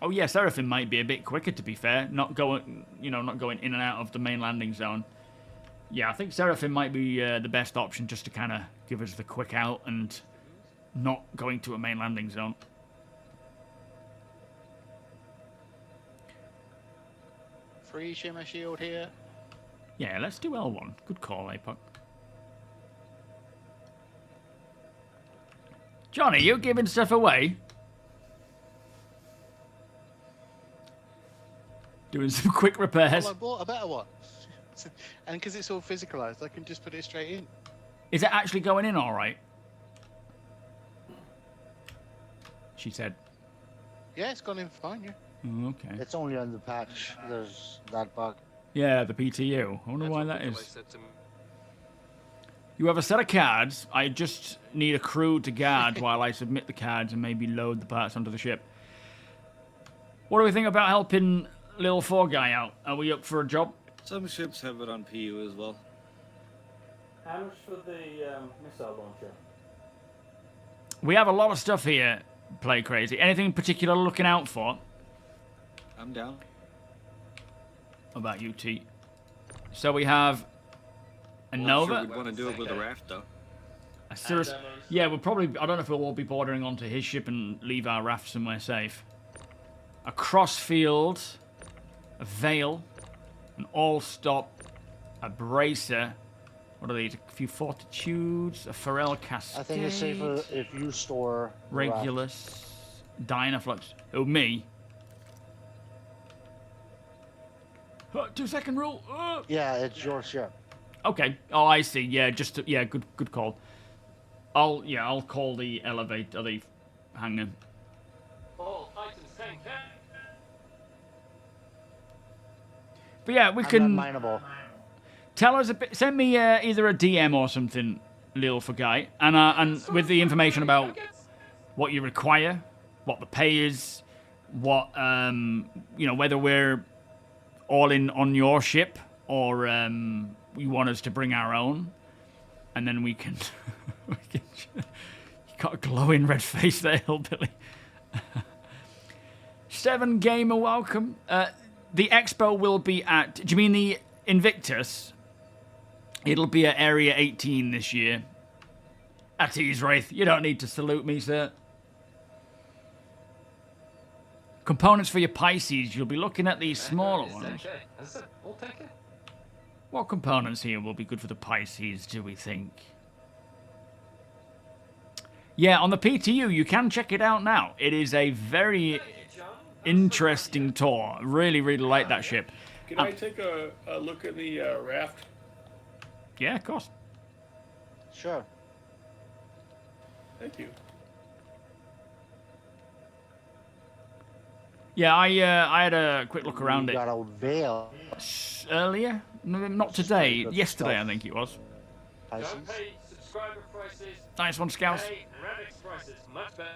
Oh yeah, Seraphim might be a bit quicker, to be fair. Not going in and out of the main landing zone. Yeah, I think Seraphim might be the best option, just to kind of give us the quick out and not going to a main landing zone. Free shimmer shield here. Yeah, let's do L1. Good call, APOC. Johnny, you giving stuff away? Doing some quick repairs. Well, I bought a better one. And because it's all physicalized, I can just put it straight in. Is it actually going in all right? She said. Yeah, it's gone in fine, yeah. Okay. It's only on the patch. There's that bug. Yeah, the PTU. I wonder why that is. You have a set of cards. I just need a crew to guard while I submit the cards and maybe load the parts onto the ship. What do we think about helping Lil 4 guy out? Are we up for a job? Some ships have it on PU as well. How much for the missile launcher? We have a lot of stuff here, Play Crazy. Anything in particular looking out for? I'm down. How about you, T? So we have a Nova. Sure we'd want to do it with a raft, though. A Cirrus. Yeah, we'll probably. I don't know if we'll all be bordering onto his ship and leave our raft somewhere safe. A Crossfield, a Veil, an All-Stop, a Bracer. What are these? A few Fortitudes, a Pharrell Cascade. I think it's safer if you store Regulus, Dynaflux. Oh, me. 2-second rule. Yeah, it's your ship. Okay. Oh, I see. Yeah, yeah. Good call. I'll call the elevator, the hangar. All items 10K. But yeah, we I'm can not mineable. tell us a bit. Send me either a DM or something, Lil for Guy, and with the information about what you require, what the pay is, what whether we're all in on your ship or you want us to bring our own, and then we can. You got a glowing red face there, hillbilly. 7 Gamer, welcome. The expo will be at. Do you mean the Invictus? It'll be at Area 18 this year. At ease, Wraith. You don't need to salute me, sir. Components for your Pisces. You'll be looking at these smaller ones. We'll take it. What components here will be good for the Pisces, do we think? Yeah, on the PTU, you can check it out now. It is a very interesting tour. Really, really like that ship. Can I take a look at the raft? Yeah, of course. Sure. Thank you. Yeah, I had a quick look around You it got a veil. earlier. No, not today. Good Yesterday, stuff. I think it was. Pisces. Don't pay subscriber prices. Nice one, Scouts. Pay Radix prices. Much better.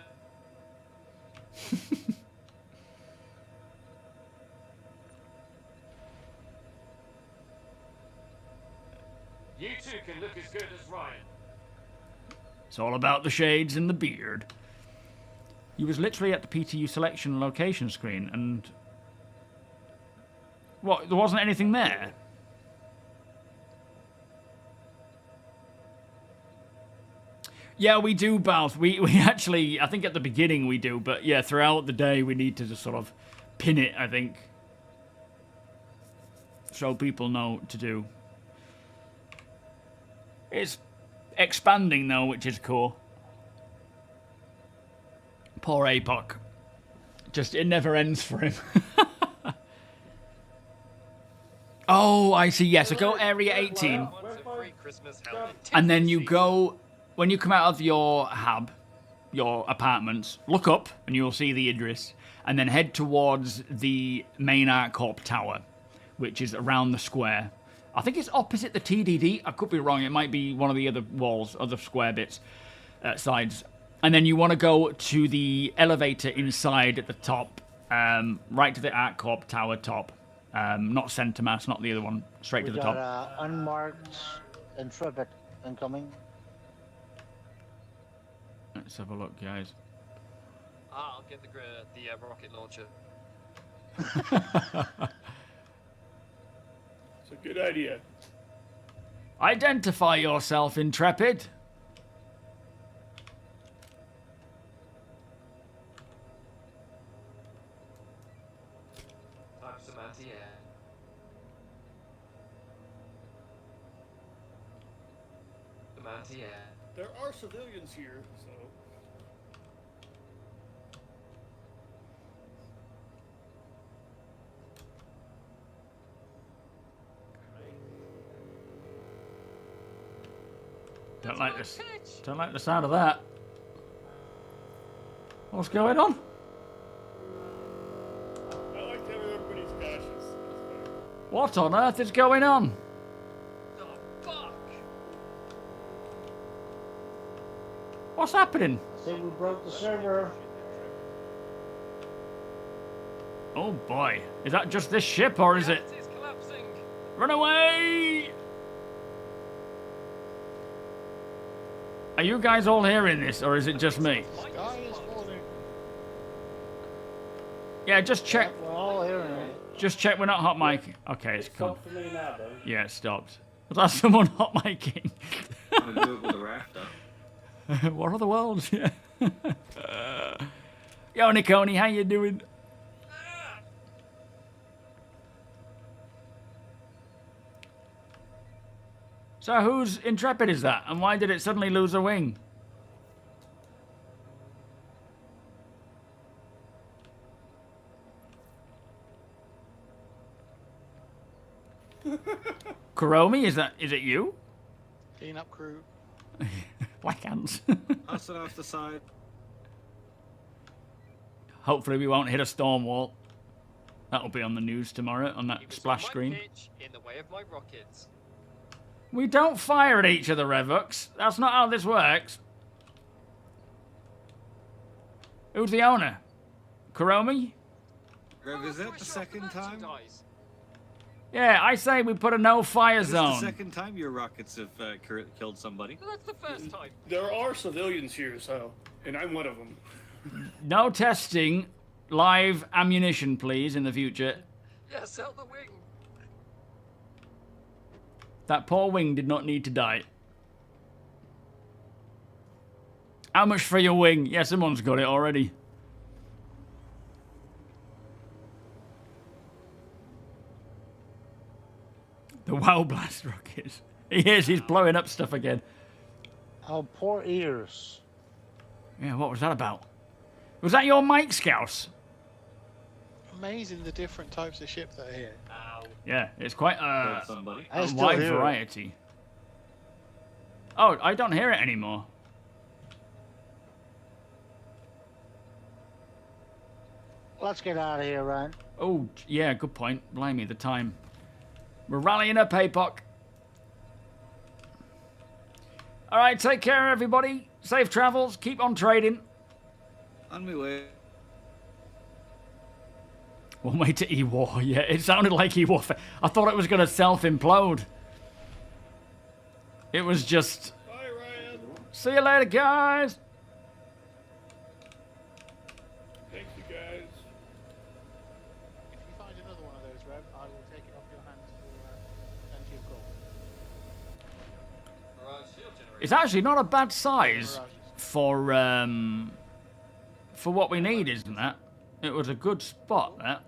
You two can look as good as Ryan. It's all about the shades and the beard. He was literally at the PTU selection location screen, and what? There wasn't anything there. Yeah, we do, Balth. We actually, I think at the beginning we do, but yeah, throughout the day we need to just sort of pin it, I think. So people know what to do. It's expanding though, which is cool. Poor APOC. Just, it never ends for him. Oh, I see, yeah, so go Area 18. And then you go, when you come out of your hab, your apartments, look up and you'll see the Idris, and then head towards the main ArcCorp tower, which is around the square. I think it's opposite the TDD. I could be wrong. It might be one of the other walls, other square bits, sides. And then you want to go to the elevator inside at the top, right to the ArcCorp tower top. Not center mass, not the other one. Straight to the top. We got unmarked Intrepid incoming. Let's have a look, guys. I'll get the rocket launcher. It's a good idea. Identify yourself, Intrepid. Time for some anti-air. Some anti-air. There are civilians here, so. Don't like this. Don't like the sound of that. What's going on? I like to have everybody's cautious. What on earth is going on? Oh, fuck! What's happening? I think we broke the server. Oh boy. Is that just this ship or is it? It's collapsing. Run away! Are you guys all hearing this or is it just me? Sky is falling. Yeah, just check. We're all hearing it. Just check we're not hot mic. Okay, it's cool. For me now, though. Yeah, it stopped. Was that someone hot micing? I'm gonna do it with a rafter. What are the worlds? Yeah. Yo, Nikoni, how you doing? So whose Intrepid is that? And why did it suddenly lose a wing? Kuromi, is it you? Clean up crew. Black ants. Pass it off the side. Hopefully we won't hit a storm wall. That'll be on the news tomorrow on that Keep us splash on my screen. pitch, in the way of my rockets. We don't fire at each other, Revux. That's not how this works. Who's the owner? Kuromi? Rev, is that the second time? Yeah, I say we put a no-fire Is this zone. the second time your rockets have killed somebody? Well, that's the first time. There are civilians here, so, and I'm one of them. No testing live ammunition, please, in the future. Yeah, sell the wing. That poor wing did not need to die. How much for your wing? Yeah, someone's got it already. The WoW Blast rockets. He is, he's blowing up stuff again. Oh, poor ears. Yeah, what was that about? Was that your Mike Scouse? Amazing the different types of ship that are here. Yeah, it's quite a I still wide hear it. variety. Oh, I don't hear it anymore. Let's get out of here, Ryan. Oh, yeah, good point. Blimey, the time. We're rallying up, APOC. All right, take care, everybody. Safe travels. Keep on trading. On my way. One way to E-War. Yeah, it sounded like E-War. I thought it was going to self-implode. It was just... Bye, Ryan. See you later, guys. Thank you, guys. If you find another one of those, Rev, I will take it off your hands for plenty of gold. It's actually not a bad size for what we need, isn't it? It was a good spot, that.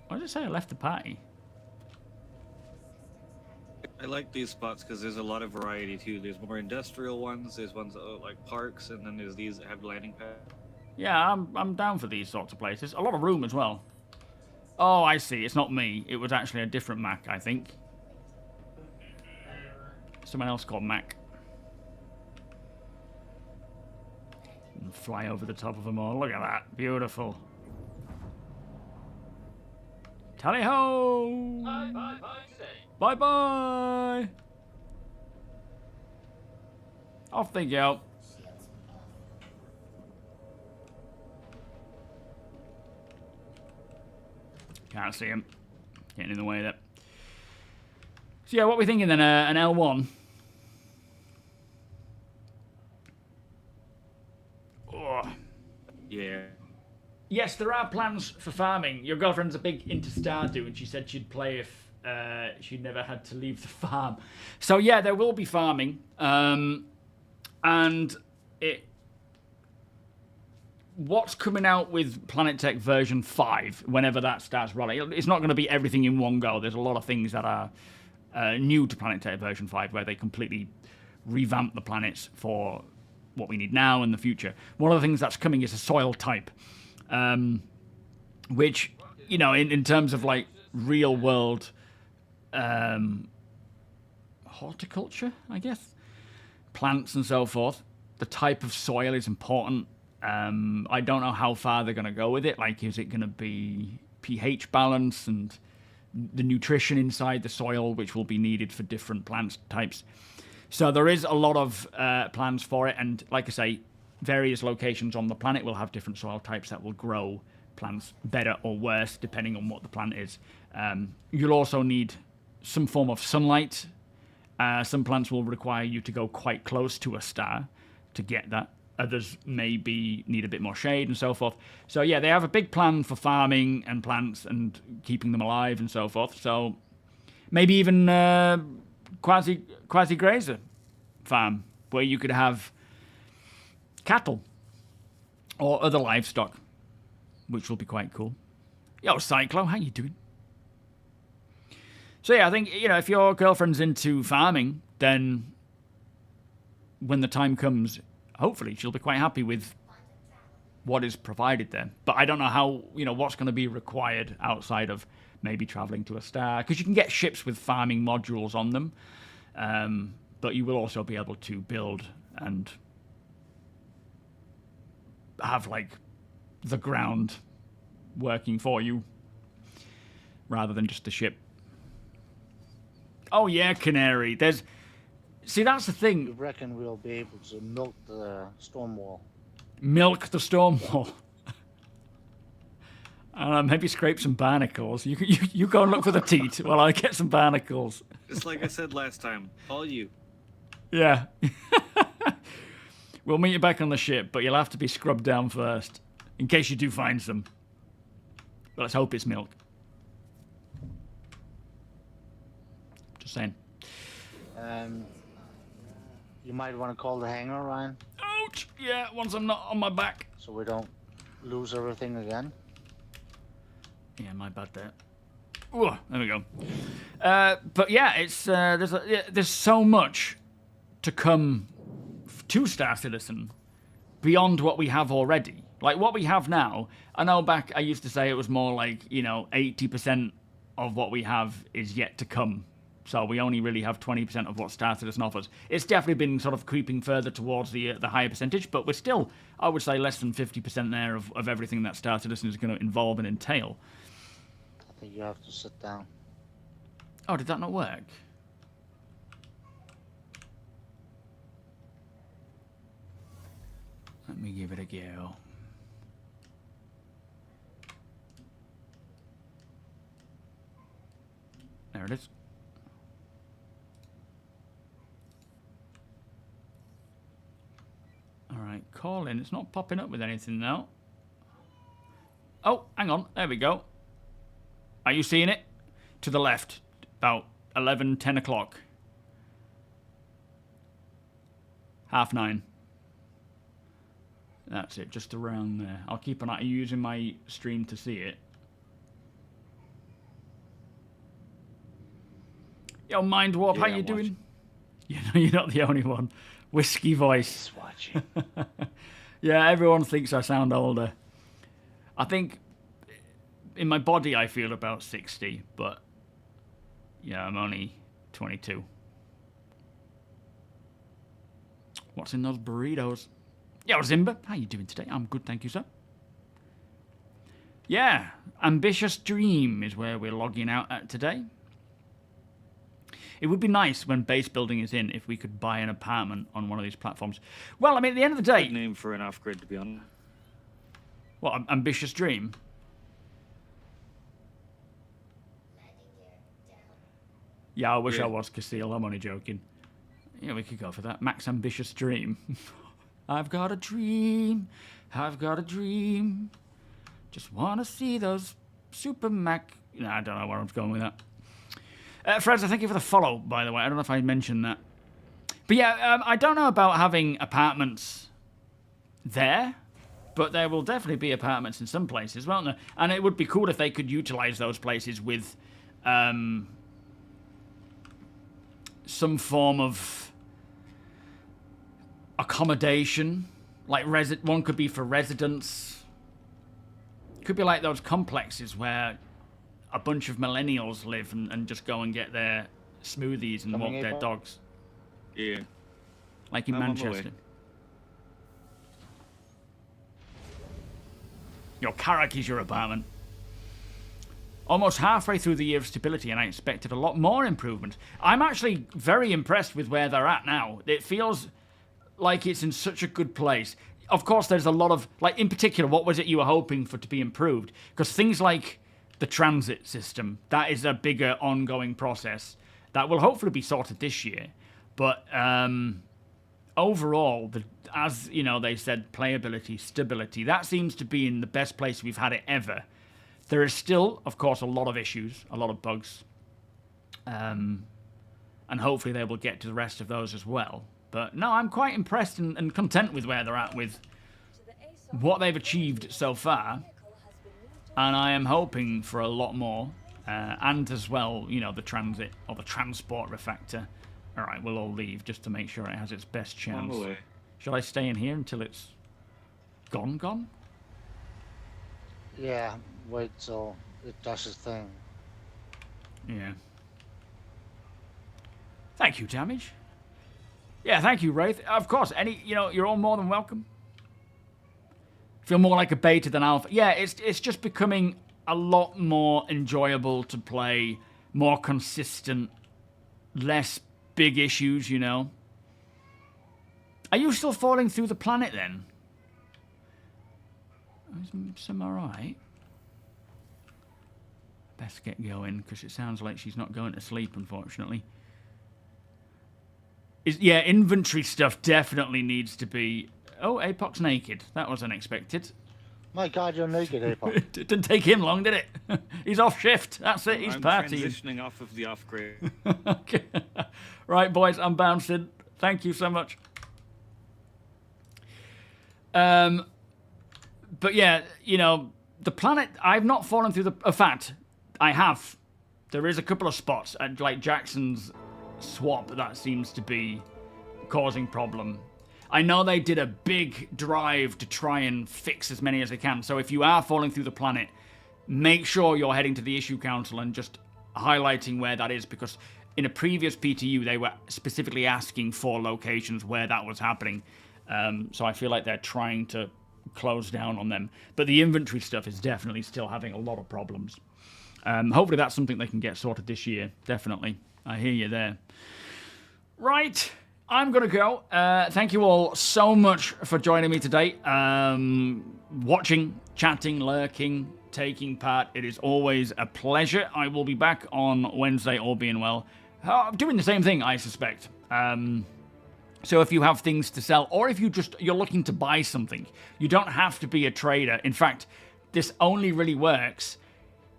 Why did it say I left the party? I like these spots because there's a lot of variety too. There's more industrial ones, there's ones that look like parks, and then there's these that have landing pads. Yeah, I'm down for these sorts of places. A lot of room as well. Oh, I see. It's not me. It was actually a different Mac, I think. Someone else called Mac. And fly over the top of them all. Look at that. Beautiful. Tally ho! Bye, bye, bye today. Bye bye! Off they go. Can't see him. Getting in the way there. So yeah, what are we thinking then? An L1? Oh. Yeah. Yes, there are plans for farming. Your girlfriend's a big into Stardew, and she said she'd play if she'd never had to leave the farm. So yeah, there will be farming, and what's coming out with PlanetTech version 5, whenever that starts rolling, it's not going to be everything in one go. There's a lot of things that are new to PlanetTech version 5, where they completely revamp the planets for what we need now and the future. One of the things that's coming is a soil type. Which, you know, in terms of like real world horticulture, I guess, plants and so forth, the type of soil is important. I don't know how far they're going to go with it. Like, is it going to be pH balance and the nutrition inside the soil, which will be needed for different plant types? So there is a lot of plans for it, and like I say, various locations on the planet will have different soil types that will grow plants better or worse depending on what the plant is. You'll also need some form of sunlight. Some plants will require you to go quite close to a star to get that. Others maybe need a bit more shade and so forth. So yeah, they have a big plan for farming and plants and keeping them alive and so forth. So maybe even quasi-grazer farm where you could have cattle or other livestock, which will be quite cool. Yo, Cyclo, how you doing? So yeah, I think, you know, if your girlfriend's into farming, then when the time comes, hopefully she'll be quite happy with what is provided there. But I don't know how, what's going to be required outside of maybe traveling to a star, because you can get ships with farming modules on them, but you will also be able to build and have like the ground working for you rather than just the ship. Oh yeah, Canary. See, that's the thing. You reckon we'll be able to milk the storm wall? Milk the storm wall. Maybe scrape some barnacles. You go and look for the teat while I get some barnacles. Just like I said last time, all you. Yeah. We'll meet you back on the ship, but you'll have to be scrubbed down first, in case you do find some. But let's hope it's milk. Just saying. You might want to call the hangar, Ryan. Ouch! Yeah, once I'm not on my back. So we don't lose everything again. Yeah, my bad there. Ooh, there we go. But yeah, it's there's so much to come to Star Citizen beyond what we have already. Like what we have now, I know back I used to say it was more like 80% of what we have is yet to come. So we only really have 20% of what Star Citizen offers. It's definitely been sort of creeping further towards the higher percentage, but we're still, I would say, less than 50% there of everything that Star Citizen is going to involve and entail. I think you have to sit down. Oh, did that not work? Let me give it a go. There it is. Alright, call in. It's not popping up with anything now. Oh, hang on. There we go. Are you seeing it? To the left. About 11, 10 o'clock. 9:30. That's it, just around there. I'll keep an eye using my stream to see it. Yo, Mind Warp, how you doing? You're not the only one. Whiskey voice. Watching. Yeah, everyone thinks I sound older. I think in my body I feel about 60, but yeah, I'm only 22. What's in those burritos? Yo, Zimba, how you doing today? I'm good, thank you, sir. Yeah, Ambitious Dream is where we're logging out at today. It would be nice when base building is in if we could buy an apartment on one of these platforms. Well, I mean, at the end of the day... Good name for an off-grid, to be honest. What, Ambitious Dream? Yeah, I wish I was Casil. I'm only joking. Yeah, we could go for that. Max Ambitious Dream. I've got a dream. I've got a dream. Just want to see those Super Mac... No, I don't know where I'm going with that. Freds, thank you for the follow, by the way. I don't know if I mentioned that. But yeah, I don't know about having apartments there, but there will definitely be apartments in some places, won't there? And it would be cool if they could utilize those places with some form of accommodation. Like, one could be for residents. Could be like those complexes where a bunch of millennials live and just go and get their smoothies and walk their dogs. Yeah. Like in Manchester. Your Carrack is your apartment. Almost halfway through the year of stability and I expected a lot more improvement. I'm actually very impressed with where they're at now. It feels like it's in such a good place. Of course, there's a lot of, like, in particular, what was it you were hoping for to be improved? Because things like the transit system, that is a bigger ongoing process that will hopefully be sorted this year. But overall, as you know, they said, playability, stability, that seems to be in the best place we've had it ever. There is still, of course, a lot of issues, a lot of bugs, and hopefully they will get to the rest of those as well. But no, I'm quite impressed and content with where they're at with what they've achieved so far. And I am hoping for a lot more. And as well, you know, the transit or the transport refactor. Alright, we'll all leave just to make sure it has its best chance. Shall I stay in here until it's gone? Yeah, wait till it does its thing. Yeah. Thank you, Damage. Yeah, thank you, Wraith. Of course, you're all more than welcome. Feel more like a beta than alpha. Yeah, it's just becoming a lot more enjoyable to play, more consistent, less big issues, you know. Are you still falling through the planet then? Is some alright? Best get going, because it sounds like she's not going to sleep, unfortunately. Yeah, inventory stuff definitely needs to be... Oh, Apoc's naked. That was unexpected. My God, you're naked, Apoc. It didn't take him long, did it? He's off shift. That's it. He's I'm partying. transitioning off of the off-grid. Okay. Right, boys, I'm bouncing. Thank you so much. But yeah, you know, the planet, I've not fallen through the... In fact, I have. There is a couple of spots, like Jackson's swap, that seems to be causing problem. I know they did a big drive to try and fix as many as they can. So if you are falling through the planet, make sure you're heading to the issue council and just highlighting where that is, because in a previous PTU, they were specifically asking for locations where that was happening. So I feel like they're trying to close down on them. But the inventory stuff is definitely still having a lot of problems. Hopefully that's something they can get sorted this year. Definitely. I hear you there. Right. I'm going to go. Thank you all so much for joining me today. Watching, chatting, lurking, taking part. It is always a pleasure. I will be back on Wednesday, all being well. Doing the same thing, I suspect. So if you have things to sell, or if you're looking to buy something, you don't have to be a trader. In fact, this only really works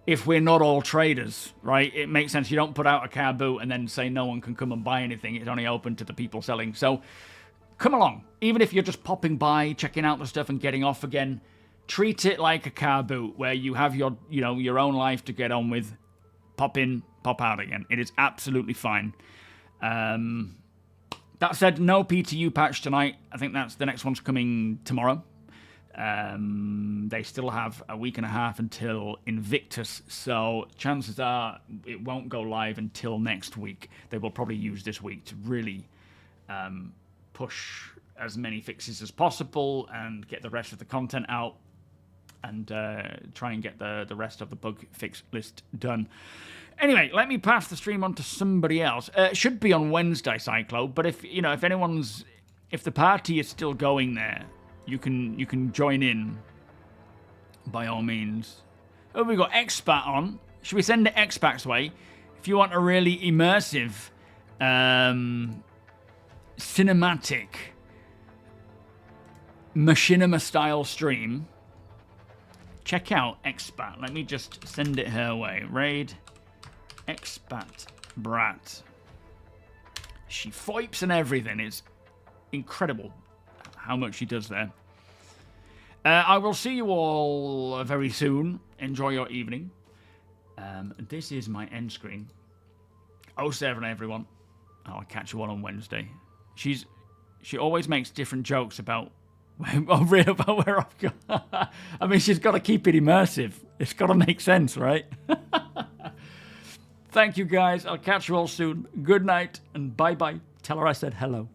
if we're not all traders, right? It makes sense. You don't put out a car boot and then say no one can come and buy anything. It's only open to the people selling. So come along. Even if you're just popping by, checking out the stuff and getting off again, treat it like a car boot where you have your own life to get on with. Pop in, pop out again. It is absolutely fine. That said, no PTU patch tonight. I think that's the next one's coming tomorrow. They still have a week and a half until Invictus, so chances are it won't go live until next week. They will probably use this week to really push as many fixes as possible and get the rest of the content out and try and get the rest of the bug fix list done. Anyway, let me pass the stream on to somebody else. It should be on Wednesday, Cyclo, but if the party is still going there, you can join in by all means. Oh, we got Expat on. Should we send it Expat's way? If you want a really immersive, cinematic, machinima style stream, check out Expat. Let me just send it her way. Raid Expat Brat. She foips and everything. It's incredible how much she does there. I will see you all very soon. Enjoy your evening. This is my end screen. 07 everyone. I'll catch you all on Wednesday. She always makes different jokes about where I've gone. I mean, she's got to keep it immersive. It's got to make sense, right? Thank you guys. I'll catch you all soon. Good night and bye-bye. Tell her I said hello.